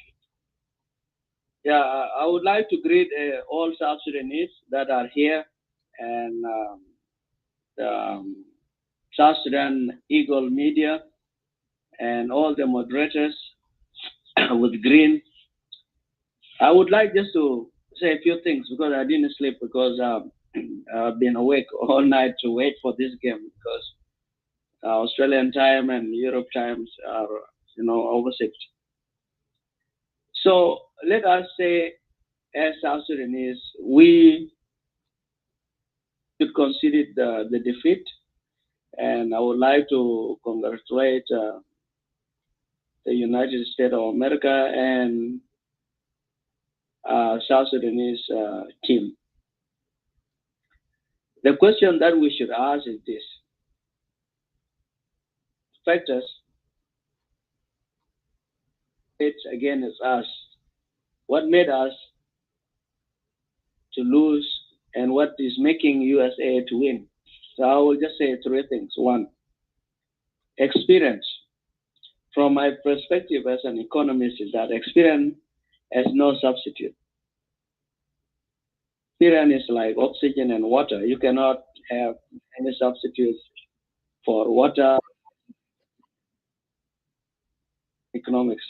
Yeah, I would like to greet all South Sudanese that are here and South Sudan Eagle Media and all the moderators with green. I would like just to say a few things because I didn't sleep because I've been awake all night to wait for this game because Australian time and Europe times are, over 6. So let us say, as South Sudanese, we should consider the defeat, and I would like to congratulate the United States of America and South Sudanese team. The question that we should ask is this: factors against us. What made us to lose, and what is making USA to win? So I will just say 3 things. 1, experience. From my perspective as an economist, is that experience has no substitute. Experience is like oxygen and water. You cannot have any substitutes for water. Economics.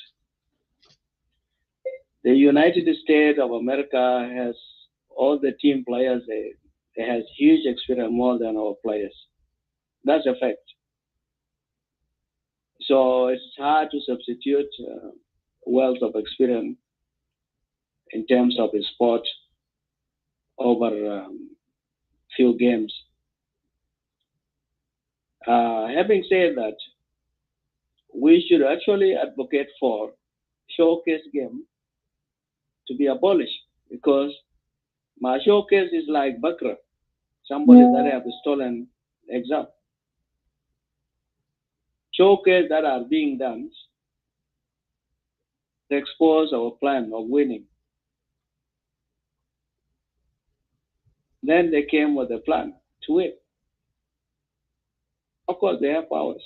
The United States of America has all the team players. They has huge experience, more than our players. That's a fact. So it's hard to substitute wealth of experience in terms of a sport over few games. Having said that, we should actually advocate for showcase game to be abolished, because my showcase is like Bakra, somebody that have stolen exam. Showcase that are being done to expose our plan of winning. Then they came with a plan to win. Of course, they have powers.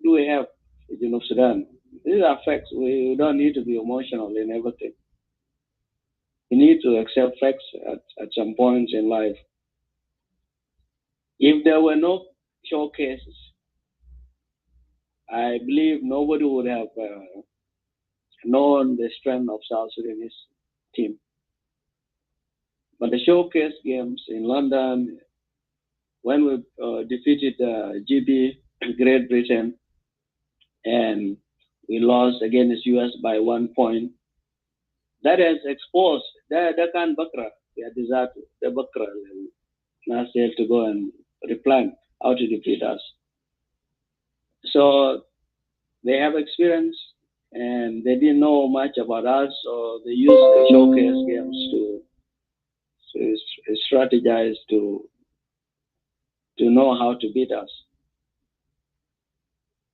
Do we have in Sudan? These are facts. We don't need to be emotional in everything. We need to accept facts at some points in life. If there were no showcases, I believe nobody would have known the strength of South Sudanese team. But the showcase games in London, when we defeated GB, Great Britain, and we lost against US by 1 point, that has exposed that can Bakra, the disaster, the Bakra, now they have to go and replan how to defeat us. So they have experience, and they didn't know much about us, so they used the showcase games to strategize to know how to beat us.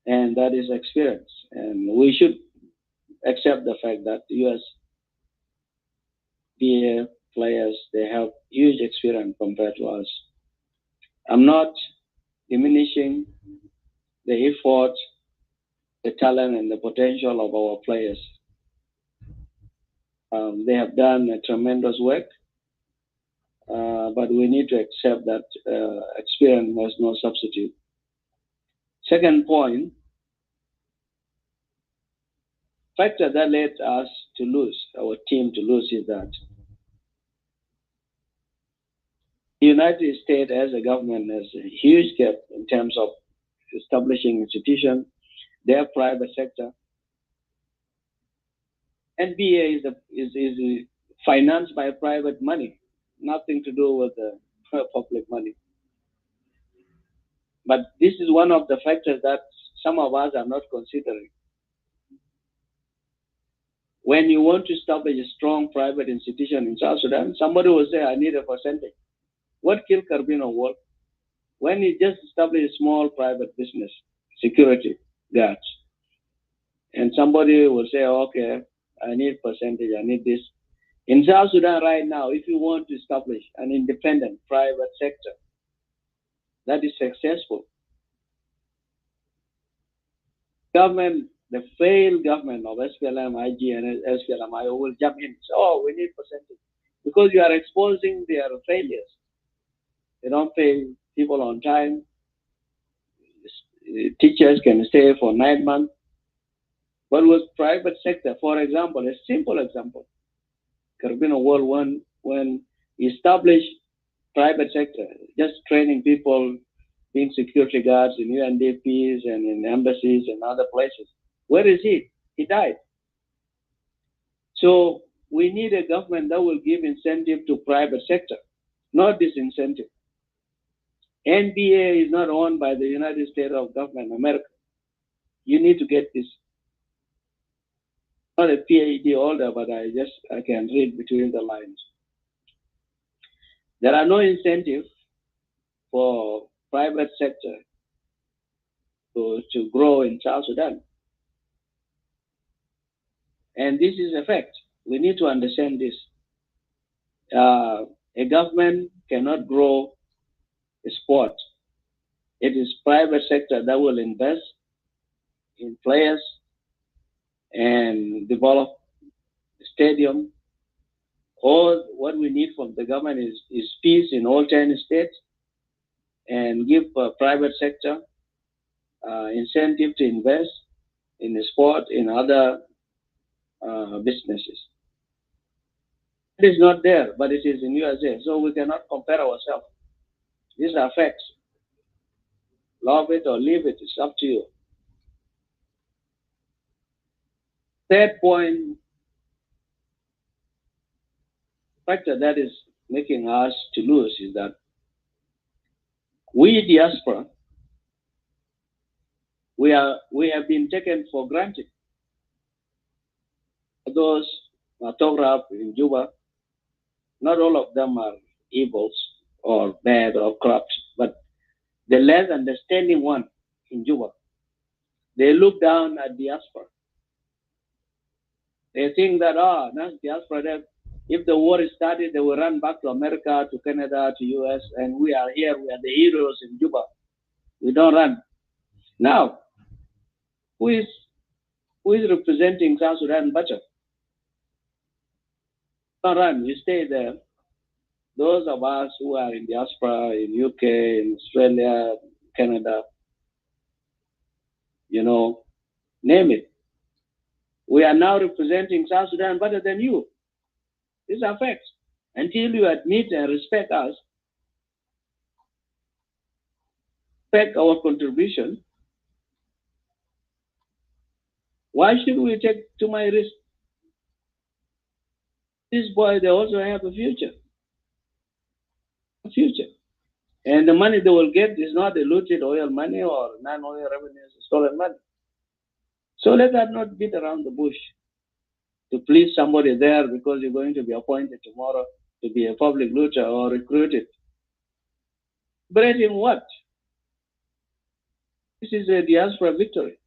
And that is experience. And we should accept the fact that US PA players, they have huge experience compared to us. I'm not diminishing the effort, the talent, and the potential of our players. They have done a tremendous work, but we need to accept that experience has no substitute. Second point, factor that led us to lose, our team to lose, is that the United States as a government has a huge gap in terms of establishing institutions, their private sector. NBA is financed by private money, nothing to do with the public money. But this is one of the factors that some of us are not considering. When you want to establish a strong private institution in South Sudan, somebody will say, I need a percentage. What killed Carbino World? When he just established a small private business, security guards, and somebody will say, okay, I need percentage, I need this. In South Sudan right now, if you want to establish an independent private sector that is successful, government, the failed government of SPLM, IG, and SPLM, will jump in and say, oh, we need percentage. Because you are exposing their failures. They don't pay people on time. Teachers can stay for 9 months. But with private sector, for example, a simple example, Carbino World when established private sector, just training people being security guards in UNDPs and in embassies and other places. Where is he? He died. So we need a government that will give incentive to private sector, not disincentive. NBA is not owned by the United States of government, America. You need to get this. Not a PhD holder, but I can read between the lines. There are no incentives for private sector to grow in South Sudan. And this is a fact. We need to understand this. A government cannot grow a sport. It is private sector that will invest in players and develop stadium. All what we need from the government is peace in all 10 states and give private sector incentive to invest in the sport, in other businesses. It is not there, but it is in USA, so we cannot compare ourselves. These are facts. Love it or leave it, it's up to you. Third point, factor that is making us to lose is that we diaspora, we have been taken for granted. Those autograph in Juba, not all of them are evils or bad or corrupt, but the less understanding one in Juba, they look down at diaspora. They think that, that's diaspora. If the war is started, they will run back to America, to Canada, to US, and we are here. We are the heroes in Juba. We don't run. Now, who is representing South Sudan better? Don't run. You stay there. Those of us who are in diaspora, in UK, in Australia, Canada, name it. We are now representing South Sudan better than you. These are facts. Until you admit and respect us, respect our contribution, why should we take too much risk? These boys, they also have a future. And the money they will get is not diluted oil money or non-oil revenues, stolen money. So let us not beat around the bush to please somebody there because you're going to be appointed tomorrow to be a public looter or recruited. Celebrating what? This is a diaspora victory.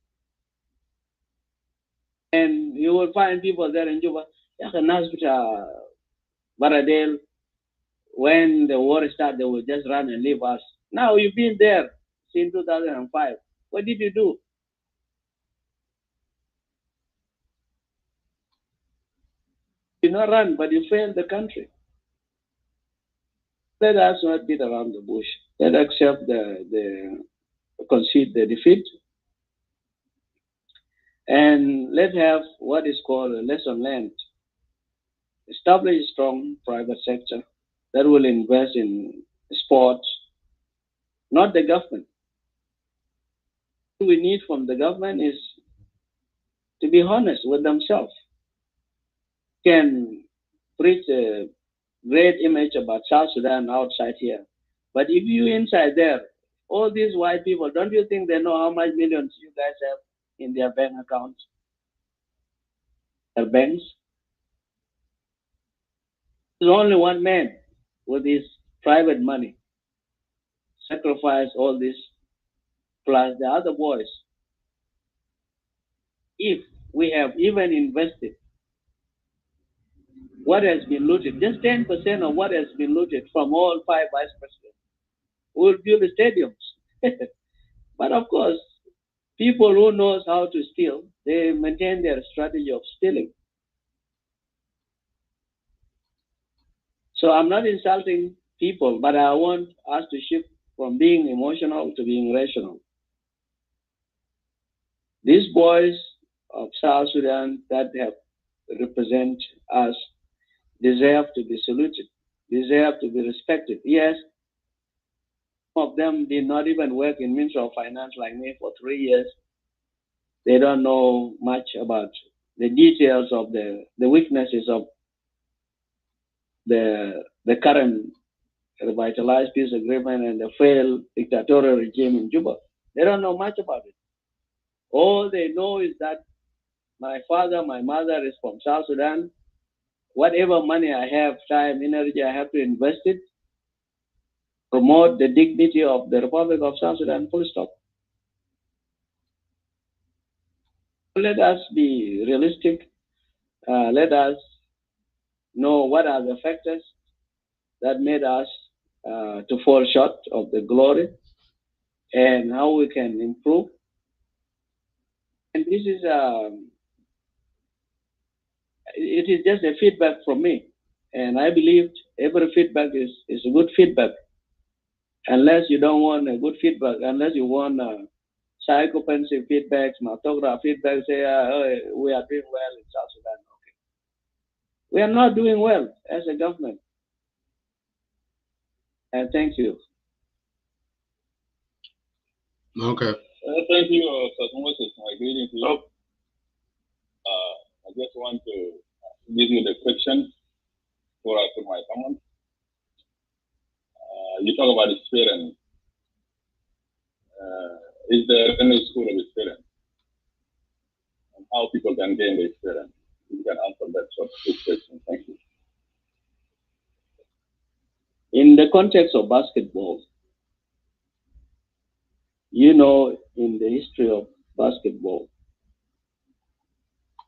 And you will find people there in Juba, Baradel, when the war started, they will just run and leave us. Now you've been there since 2005. What did you do? You did not run, but you failed the country. Let us not beat around the bush. Let us accept concede the defeat. And let's have what is called a lesson learned. Establish a strong private sector that will invest in sports, not the government. What we need from the government is to be honest with themselves. Can preach a great image about South Sudan outside here. But if you inside there, all these white people, don't you think they know how much millions you guys have in their bank accounts? Their banks? There's only one man with his private money. Sacrifice all this, plus the other boys. If we have even invested what has been looted, just 10% of what has been looted from all 5 vice presidents, we'll build the stadiums. But of course, people who knows how to steal, they maintain their strategy of stealing. So I'm not insulting people, but I want us to shift from being emotional to being rational. These boys of South Sudan that have represent us deserve to be saluted, deserve to be respected. Yes, Some of them did not even work in Ministry of Finance like me for 3 years. They don't know much about the details of the weaknesses of the current revitalized peace agreement and the failed dictatorial regime in Juba. They don't know much about it. All they know is that my father, my mother is from South Sudan. Whatever money I have, time, energy, I have to invest it, promote the dignity of the Republic of South Sudan, full stop. Let us be realistic. Let us know what are the factors that made us to fall short of the glory and how we can improve. And this is it is just a feedback from me. And I believe every feedback is a good feedback. Unless you don't want a good feedback, unless you want psychopensive feedbacks, martograph feedback, say, oh, we are doing well in South Sudan. Okay. We are not doing well as a government. And thank you. Okay. Thank you, Sir Moses. My greeting to you. I just want to give you the question for my comment. You talk about experience. Is there any school of experience? And how people can gain the experience? You can answer that sort of question. Thank you. In the context of basketball, you know, in the history of basketball,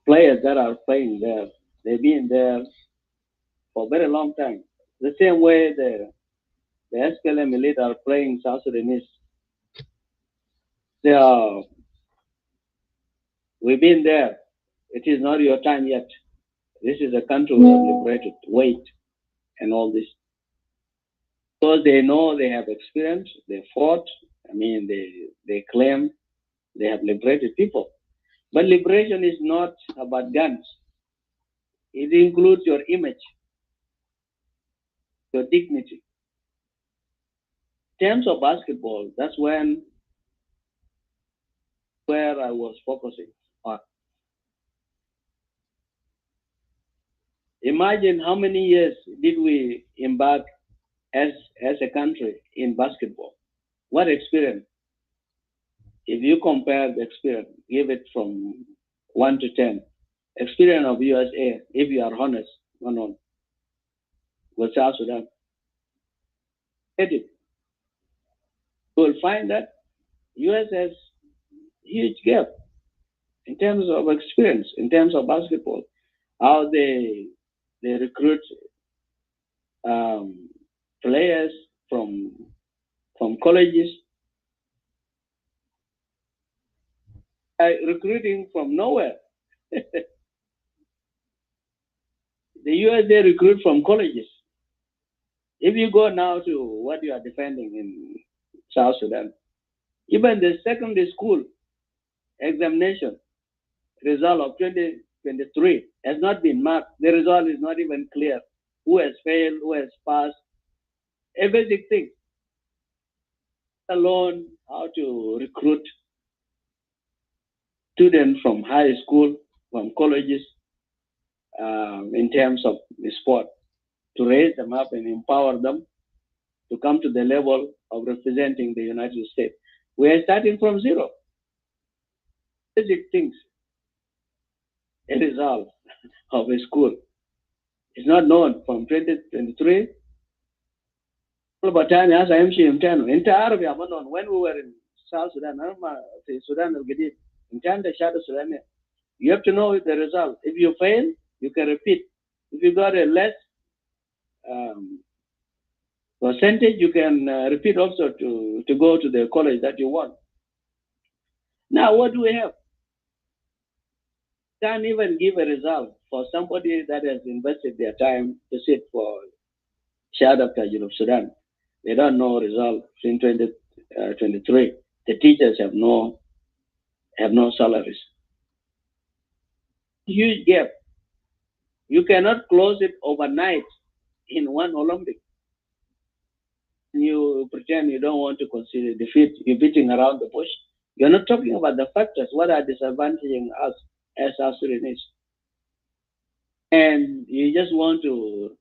players that are playing there, they've been there for a very long time. The same way the SPLM elite are playing South Sudanese. We've been there. It is not your time yet. This is a country we have liberated. Wait, and all this. Because they know they have experience, they fought. I mean, they claim they have liberated people. But liberation is not about guns. It includes your image, your dignity. In terms of basketball, that's where I was focusing on. Imagine how many years did we embark as a country in basketball. What experience? If you compare the experience, give it from 1 to 10. Experience of USA, if you are honest, with South Sudan. You will find that US has huge gap in terms of experience, in terms of basketball, how they recruit players from colleges, recruiting from nowhere. The US, they recruit from colleges. If you go now to what you are defending in South Sudan, even the secondary school examination result of 2023 has not been marked. The result is not even clear. Who has failed, who has passed, a basic thing. Alone, how to recruit students from high school, from colleges, in terms of the sport, to raise them up and empower them to come to the level of representing the United States. We are starting from zero. Basic things. A result of a school is not known from 2023. About time, as I am saying, when we were in South Sudan, Sudan, in Shadow Sudan, you have to know the result. If you fail, you can repeat. If you got a less percentage, you can repeat also to go to the college that you want. Now, what do we have? Can't even give a result for somebody that has invested their time to sit for Shadow of Sudan. They don't know result in 2023. The teachers have no salaries. Huge gap. You cannot close it overnight in one Olympic. You pretend you don't want to consider defeat. You're beating around the bush. You're not talking about the factors. What are disadvantaging us as South Sudanese? And you just want to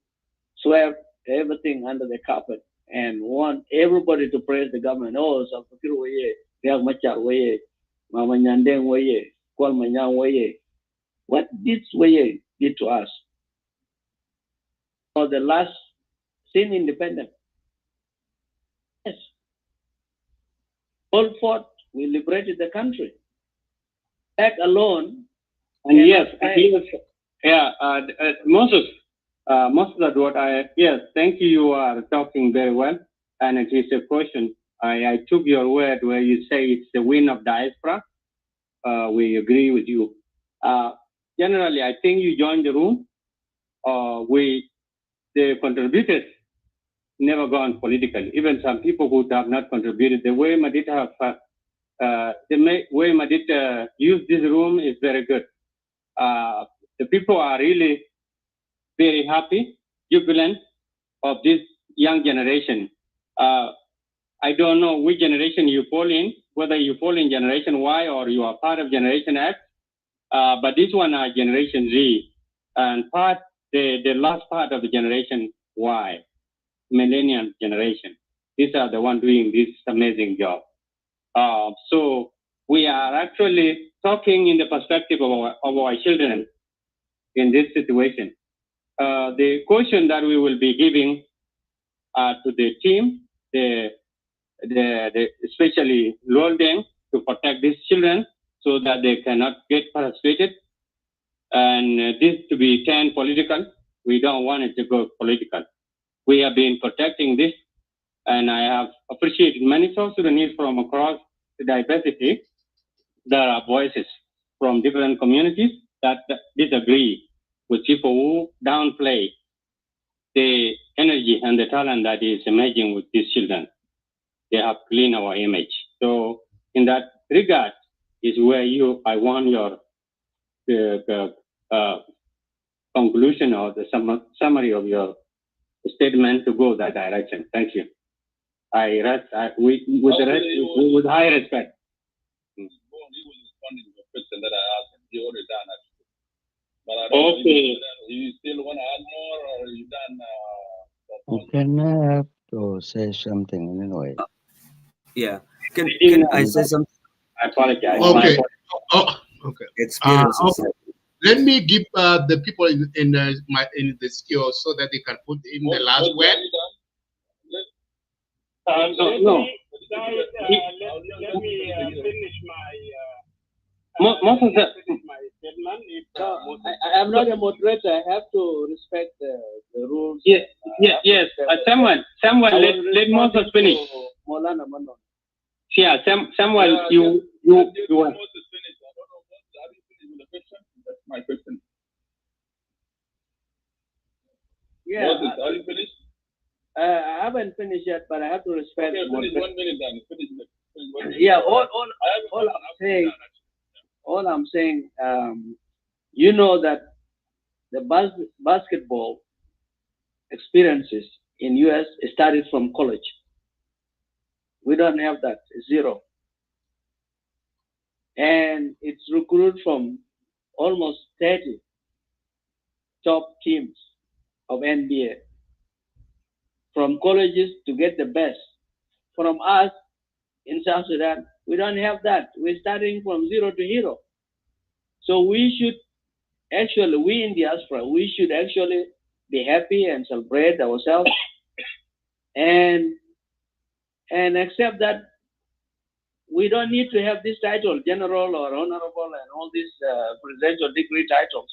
sweep everything under the carpet and want everybody to praise the government. Oh, Salfakir Waye, Riek Machar Waye, Mama Nyandeng Waye, Kwal Manyang Waye. What did Waye did to us? For the last sin independent. Yes. All fought, we liberated the country. That alone. And yes, yeah, Moses, Moses, yes, thank you. You are talking very well. And it is a question. I took your word where you say it's the win of diaspora. We agree with you. Generally, I think you joined the room. The contributors never gone political. Even some people who have not contributed, the way Madid use this room is very good. The people are really very happy, jubilant of this young generation. I don't know which generation you fall in, whether you fall in Generation Y or you are part of Generation X, but this one are Generation Z, and the last part of the Generation Y, Millennium Generation. These are the ones doing this amazing job. So we are actually talking in the perspective of our children in this situation. The question that we will be giving to the team, especially Lolden, to protect these children so that they cannot get frustrated, and this to be turned political. We don't want it to go political. We have been protecting this, and I have appreciated many South Sudanese from across the diversity. There are voices from different communities that disagree with people who downplay the energy and the talent that is emerging with these children. They have cleaned our image. So in that regard is where I want your conclusion or the summary of your statement to go that direction. Thank you. With high respect. That I asked him. He already done actually. But I don't know, you still want to add more, or you done? Can I have to say something anyway? Yeah. Can I say something? I apologize. Okay. Okay. Experiences. Let me give the people in the studio so that they can put in the last word. No. Let me finish my. Most of I am not a moderator. I have to respect the rules. Yes. Someone let Moses finish. Molana Manon. Yeah, Samuel, you want. Moses finish. I don't know. Have you finished with the question? That's my question. Yeah. Moses, are you finished? I haven't finished yet, but I have to respect. Okay, finish 1 minute then. Finish 1 minute. Yeah. All I'm saying, you know that the basketball experiences in US started from college. We don't have that, zero. And it's recruited from almost 30 top teams of NBA. From colleges to get the best. From us in South Sudan, we don't have that. We're starting from zero to hero. So we should actually, we in diaspora, we should actually be happy and celebrate ourselves and accept that we don't need to have this title, general or honorable and all these presidential degree titles.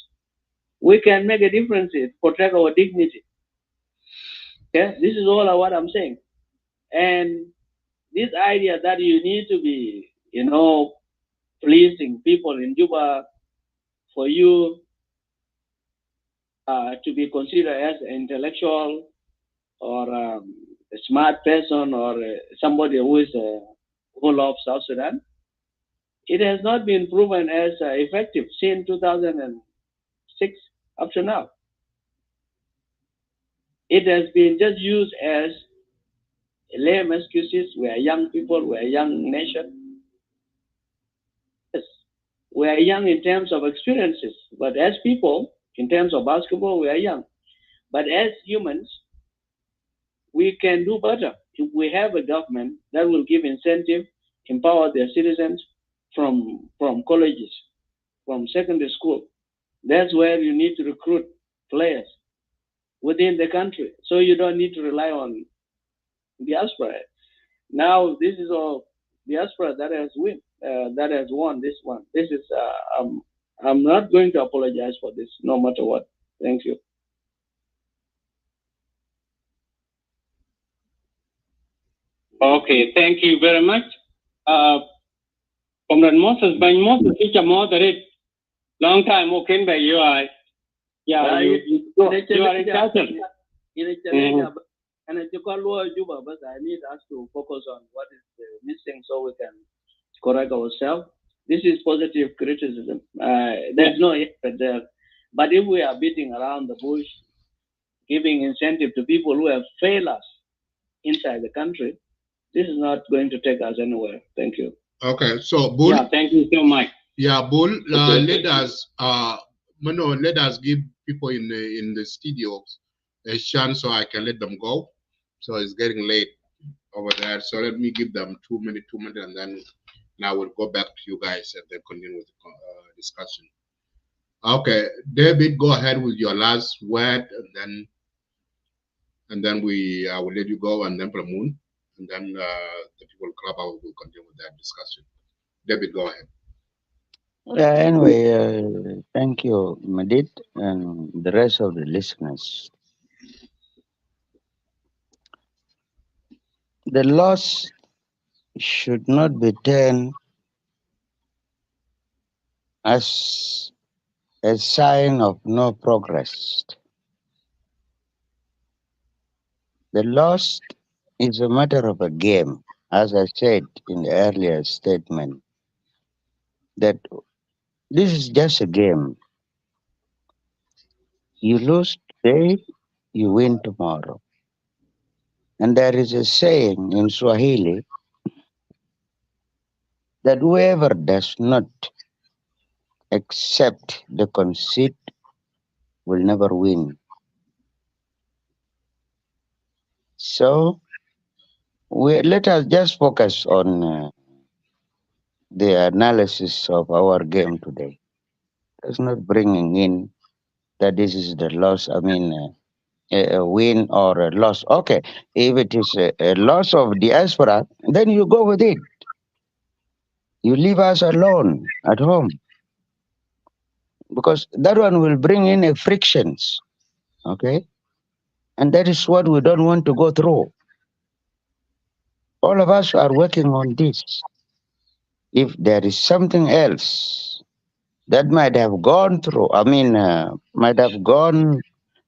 We can make a difference, protect our dignity. Okay? This is all what I'm saying. And this idea that you need to be, pleasing people in Juba for you to be considered as an intellectual or a smart person or somebody who loves South Sudan, it has not been proven as effective since 2006 up to now. It has been just used as lame excuses. We are young people. We are a young nation. Yes, we are young in terms of experiences, but as people, in terms of basketball, we are young. But as humans, we can do better if we have a government that will give incentive, empower their citizens from colleges, from secondary school. That's where you need to recruit players within the country, so you don't need to rely on diaspora. Now this is all diaspora that has that has won this one. This is I'm not going to apologize for this, no matter what. Thank you. Okay, thank you very much. Comrade Moses, by Moses, it's a moderate. Long time, okay, by you are. Yeah, you are a cousin. And it's Juba, but I need us to focus on what is missing so we can correct ourselves. This is positive criticism. There's no hatred there. But if we are beating around the bush, giving incentive to people who have failed us inside the country, this is not going to take us anywhere. Thank you. Okay, so Bull. Yeah, thank you so much. Yeah, Bull. Let us give people in the studios a chance so I can let them go. So it's getting late over there. So let me give them 2 minutes, and then now we'll go back to you guys and then continue with the discussion. Okay, David, go ahead with your last word, and then I will let you go, and then Pramoon, and then the people club will continue with that discussion. David, go ahead. Anyway, thank you, Madid, and the rest of the listeners. The loss should not be taken as a sign of no progress. The loss is a matter of a game, as I said in the earlier statement, that this is just a game. You lose today, you win tomorrow. And there is a saying in Swahili that whoever does not accept the conceit will never win. So let us just focus on the analysis of our game today. It's not bringing in that this is the loss. I mean, a win or a loss. Okay, if it is a loss of diaspora, then you go with it. You leave us alone at home because that one will bring in a frictions. Okay, and that is what we don't want to go through. All of us are working on this. If there is something else that might have gone through, might have gone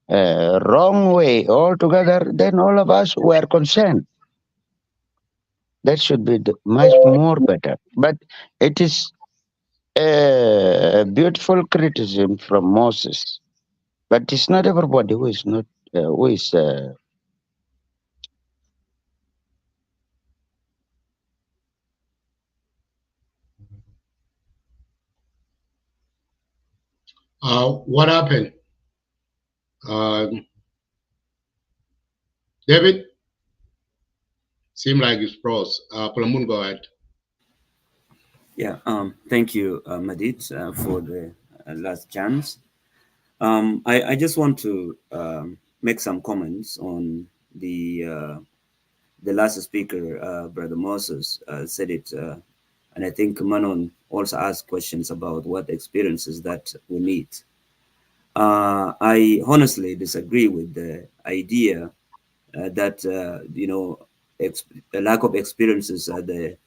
wrong way altogether, then all of us were concerned. That should be much more better. But it is a beautiful criticism from Moses. But it's not everybody who is not who is. What happened? David? Seem like it's froze. Palamun, go ahead. Yeah, thank you, Madid, for the last chance. I just want to make some comments on the last speaker, Brother Moses, said it, and I think Manon also asked questions about what experiences that we need. I honestly disagree with the idea that a lack of experiences are the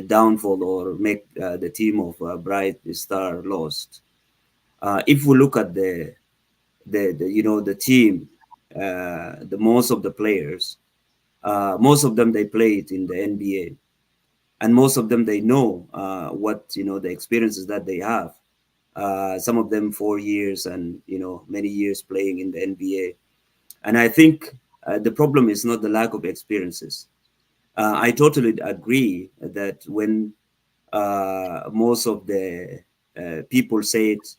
downfall or make the team of Bright Star lost. If we look at the team, the most of the players, most of them they played in the NBA, and most of them they know what the experiences that they have. Some of them 4 years and many years playing in the NBA, and I think the problem is not the lack of experiences. I totally agree that when most of the people say it,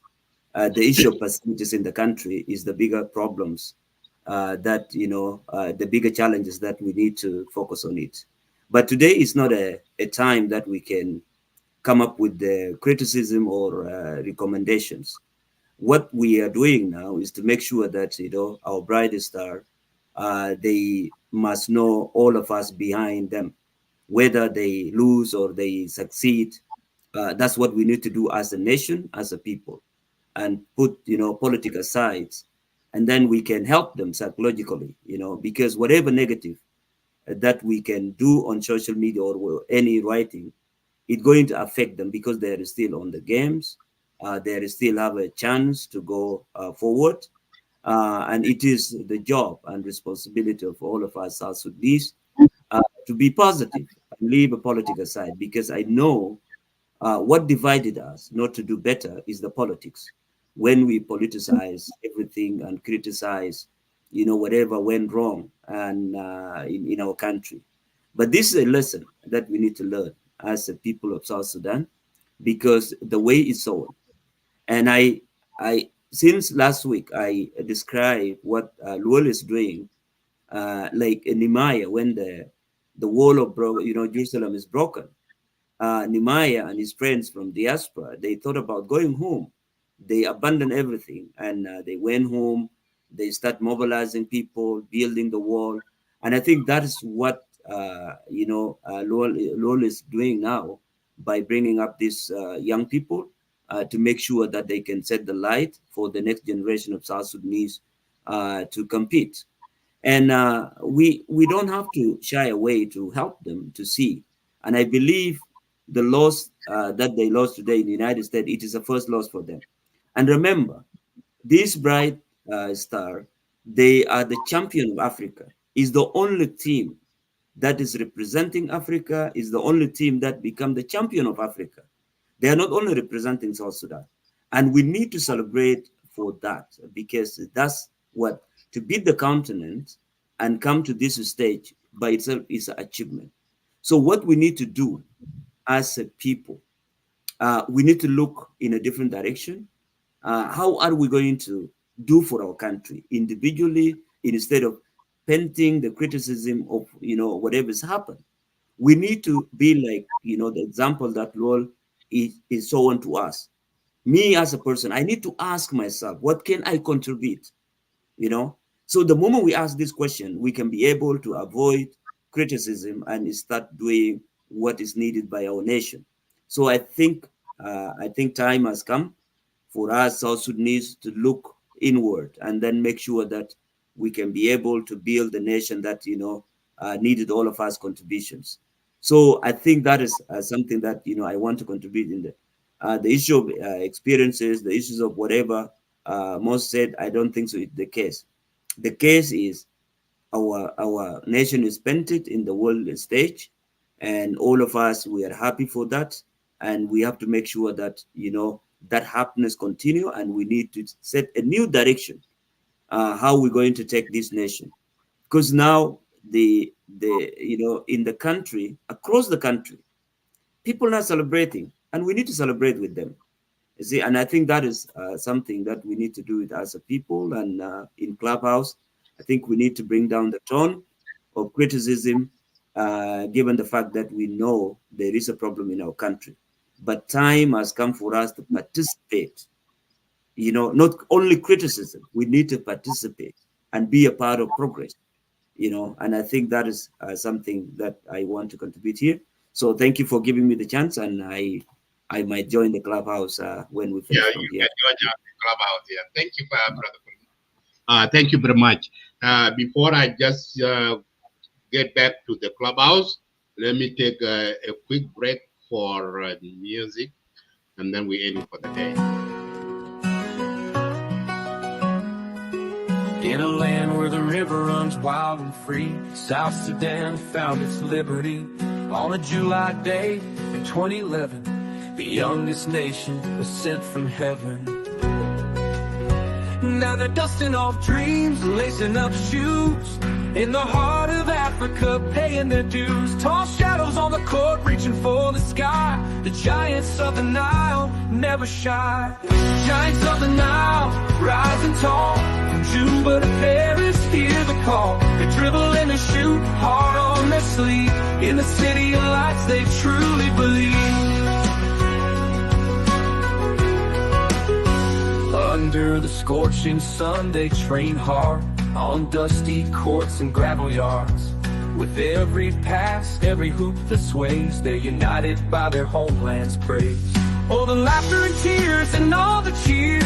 the issue of facilities in the country is the bigger problems that, the bigger challenges that we need to focus on it. But today is not a time that we can come up with the criticism or recommendations. What we are doing now is to make sure that, our bright star, they must know all of us behind them, whether they lose or they succeed. That's what we need to do as a nation, as a people, and put, political sides, and then we can help them psychologically, because whatever negative that we can do on social media or any writing, it's going to affect them because they are still on the games. They still have a chance to go forward. And it is the job and responsibility of all of us South Sudanese to be positive and leave a political side, because I know what divided us not to do better is the politics. When we politicize everything and criticize, whatever went wrong and in our country. But this is a lesson that we need to learn as a people of South Sudan, because the way is so. And I since last week I described what Luol is doing, like in Nehemiah when the wall of Jerusalem is broken. Nehemiah and his friends from diaspora, they thought about going home. They abandoned everything and they went home. They start mobilizing people, building the wall. And I think that is what, Lowell is doing now by bringing up these young people to make sure that they can set the light for the next generation of South Sudanese to compete. And we don't have to shy away to help them to see. And I believe the loss that they lost today in the United States, it is a first loss for them. And remember, this bright star, they are the champion of Africa. Is the only team that is representing Africa, is the only team that become the champion of Africa. They are not only representing South Sudan. And we need to celebrate for that, because that's what, to beat the continent and come to this stage by itself is an achievement. So what we need to do as a people, we need to look in a different direction. How are we going to do for our country individually, instead of painting the criticism of whatever's happened? We need to be like the example that Lowell is shown to us. Me as a person, I need to ask myself, what can I contribute? So the moment we ask this question, we can be able to avoid criticism and start doing what is needed by our nation. So I think time has come for us South Sudanese to look inward and then make sure that we can be able to build a nation that needed all of us contributions. So I think that is something that I want to contribute in the issue of experiences, the issues of whatever most said. I don't think so. It's the case. The case is our nation is painted in the world stage, and all of us, we are happy for that, and we have to make sure that that happiness continue, and we need to set a new direction how we're going to take this nation, because now the in the country, across the country, people are celebrating, and we need to celebrate with them. You see, and I think that is something that we need to do it as a people. And in Clubhouse, I think we need to bring down the tone of criticism, given the fact that we know there is a problem in our country. But time has come for us to participate. Not only criticism, we need to participate and be a part of progress. And I think that is something that I want to contribute here. So thank you for giving me the chance, and I might join the Clubhouse when we finish from here. Yeah, you can join the Clubhouse here. Thank you, brother. Thank you very much. Before I just get back to the Clubhouse, let me take a quick break for the music, and then we end for the day. In a land where the river runs wild and free, South Sudan found its liberty on a July day in 2011. The youngest nation was sent from heaven. Now they're dusting off dreams, lacing up shoes In the heart of Africa, paying their dues. Tall shadows on the court, reaching for the sky. The giants of the Nile never shy. Giants of the Nile, rising tall. From Juba to Paris, hear the call. They dribble and they shoot, hard on their sleeve. In the city of lights, they truly believe. Under the scorching sun, they train hard on dusty courts and gravel yards. With every pass, every hoop that sways, they're united by their homeland's praise. Oh, the laughter and tears and all the cheers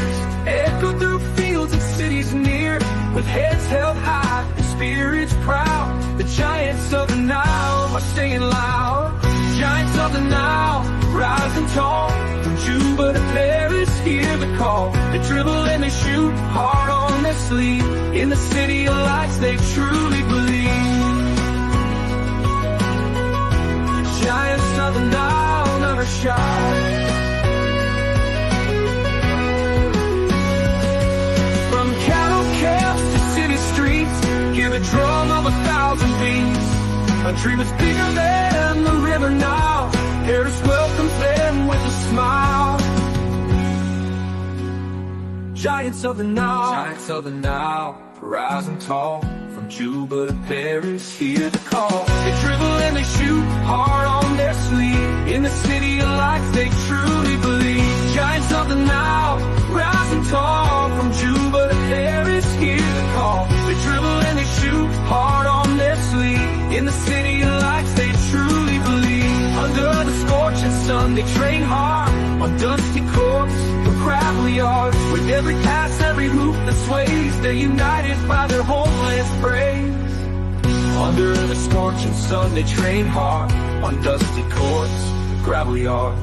echo through fields and cities near. With heads held high and spirits proud, the giants of the Nile are singing loud. Giants of the Nile, rising tall. From Juba to Paris, hear the call. They dribble and they shoot, hard on their sleeve. In the city of lights, they truly believe. Giants of the Nile never shy. From cattle camps to city streets, hear the drum of 1,000 beats. A dream is bigger than the river Nile. Paris welcomes them with a smile. Giants of the Nile, giants of the Nile, rising tall. From Juba to Paris, hear the call. They dribble and they shoot, hard on their sleeve. In the city of lights, they truly believe. Giants of the Nile, rising tall. From Juba to Paris, hear the call. They dribble and they shoot, hard on their sleeve. In the city of lights, they truly believe. Under the scorching sun, they train hard on dusty courts or gravel yards. With every pass, every hoop that sways, they're united by their homeland's praise. Under the scorching sun, they train hard on dusty courts, gravel yards.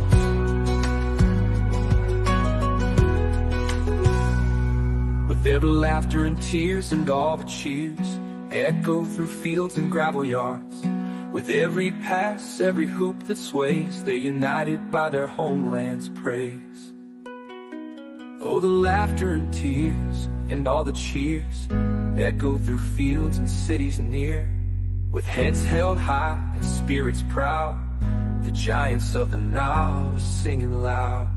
With every laughter and tears and all the cheers echo through fields and gravel yards. With every pass, every hoop that sways, they're united by their homeland's praise. Oh, the laughter and tears and all the cheers echo through fields and cities near. With heads held high and spirits proud, the giants of the Nile are singing loud.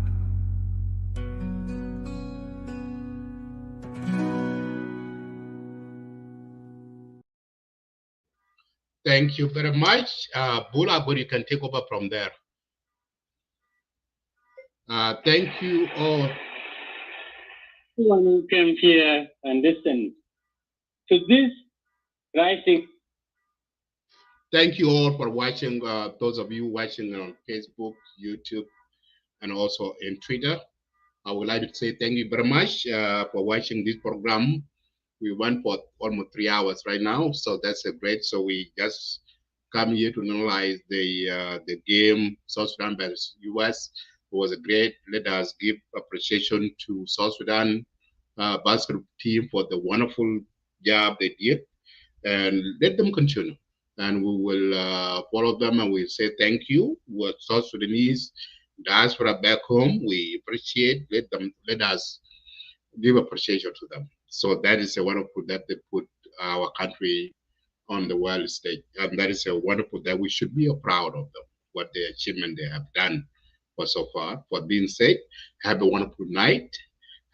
Thank you very much. Bula, you can take over from there. Thank you all. Everyone who came here and listened to this rising. Thank you all for watching, those of you watching on Facebook, YouTube, and also in Twitter. I would like to say thank you very much for watching this program. We went for almost 3 hours right now, so that's a great. So we just come here to analyze the game South Sudan versus US. It was a great. Let us give appreciation to South Sudan basketball team for the wonderful job they did, and let them continue. And we will follow them, and we say thank you. What South Sudanese diaspora back home, we appreciate. Let us give appreciation to them. So that is a wonderful that they put our country on the world stage, and that is a wonderful that we should be proud of them, what the achievement they have done for so far. For being said, have a wonderful night,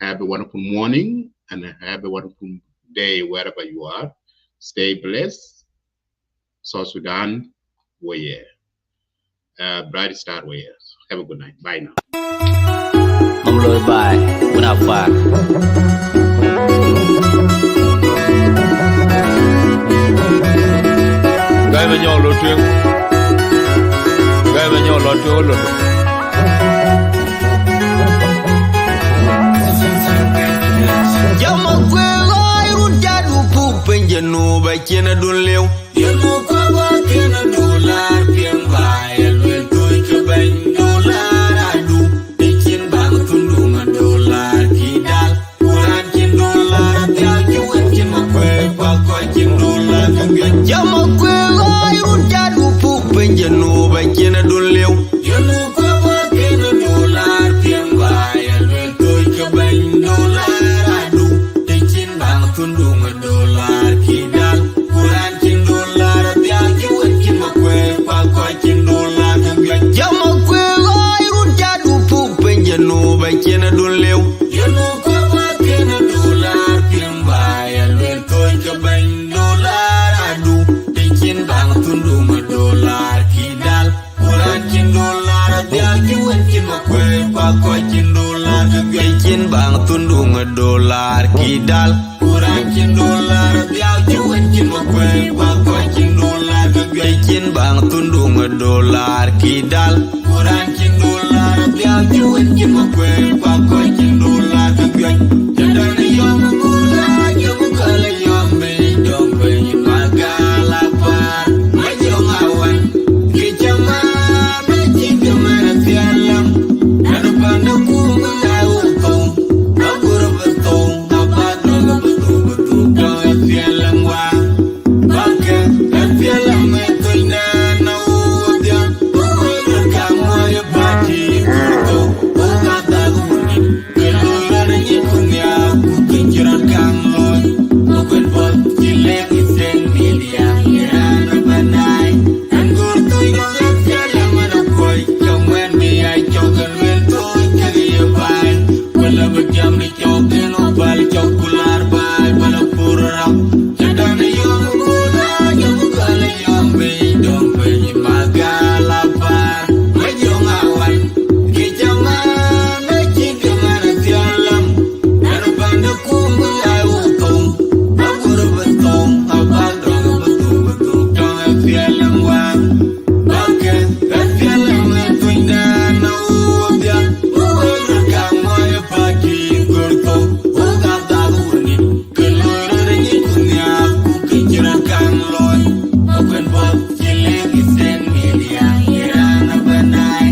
have a wonderful morning, and have a wonderful day wherever you are. Stay blessed. South Sudan, warrior. Bright Star Warriors. Have a good night. Bye now. Bye. What up, bye. Gai ma nyol lo twen. Gai ma nyol lo twen lo. Jama kwe gai ruja du pu penje no ba kena dun lew. Yemo kwa ba kena dolar pien ba el to ke ben dolar adu. Dikin bang tundunga dolar kidal. Kuran kin dolar tial ki wekin ma kwe pa kwa kin dolar kangen. Jama kwe gai ruja du pu penje no ba kena dun lew. Yemo kwa ba kena dolar pien ba el to ke ben dolar adu. Dikin bang tundunga dolar kidal. Kuran janu ba kena dun lew janu ko ba kena dollar pimba ya lwen toy ka ban dollar adu tikin bang tundu ma dollar kidal kuran kin dollar dia kiwen kin ma kwe ba ko kin dollar ga kin bang tundu ma dollar kidal kuran kin dollar dia kiwen kin ma kwe ba ko kin dollar ga kin bang tundu ma dollar kidal kuran kin dollar dia kiwen kin ma kwe ba ko kin dollar ga jadana yom kula yom kala yom be dom be magala par ma jong awan ki jama ma ji jama na fialam anu panda ku ma utong aguru betong abado betul betul do fialam wa baka fialam me toina na udia uwer kamu ya bati kurto uga daguni kelura ni kunya ku kinjiran kamloy ukun bot kile isen media irana banai anggur tu yo fialam na koi kamen mi ai chokan wel to kiri bai wala bagyam ni chokan obal chokular bai bala pura jadana yom kula yom kala yom be dom be magala par majong awan ki jama na chikama na fialam anu panda kumba ai utong aguru betong abado betul betul dong fialam wa baka fialam tuinda na udia uwer kamu ya bagi kurto uga daguni kelura ni kunya ku kinjiran kamloy open bot kile isen media irana banai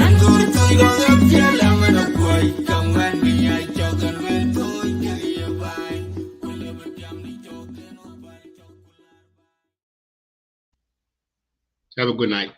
anggur tu yo fialam na koi kaman mi ai chokan wel toy kiri bai kula bagyam ni chokan obal Have a good night.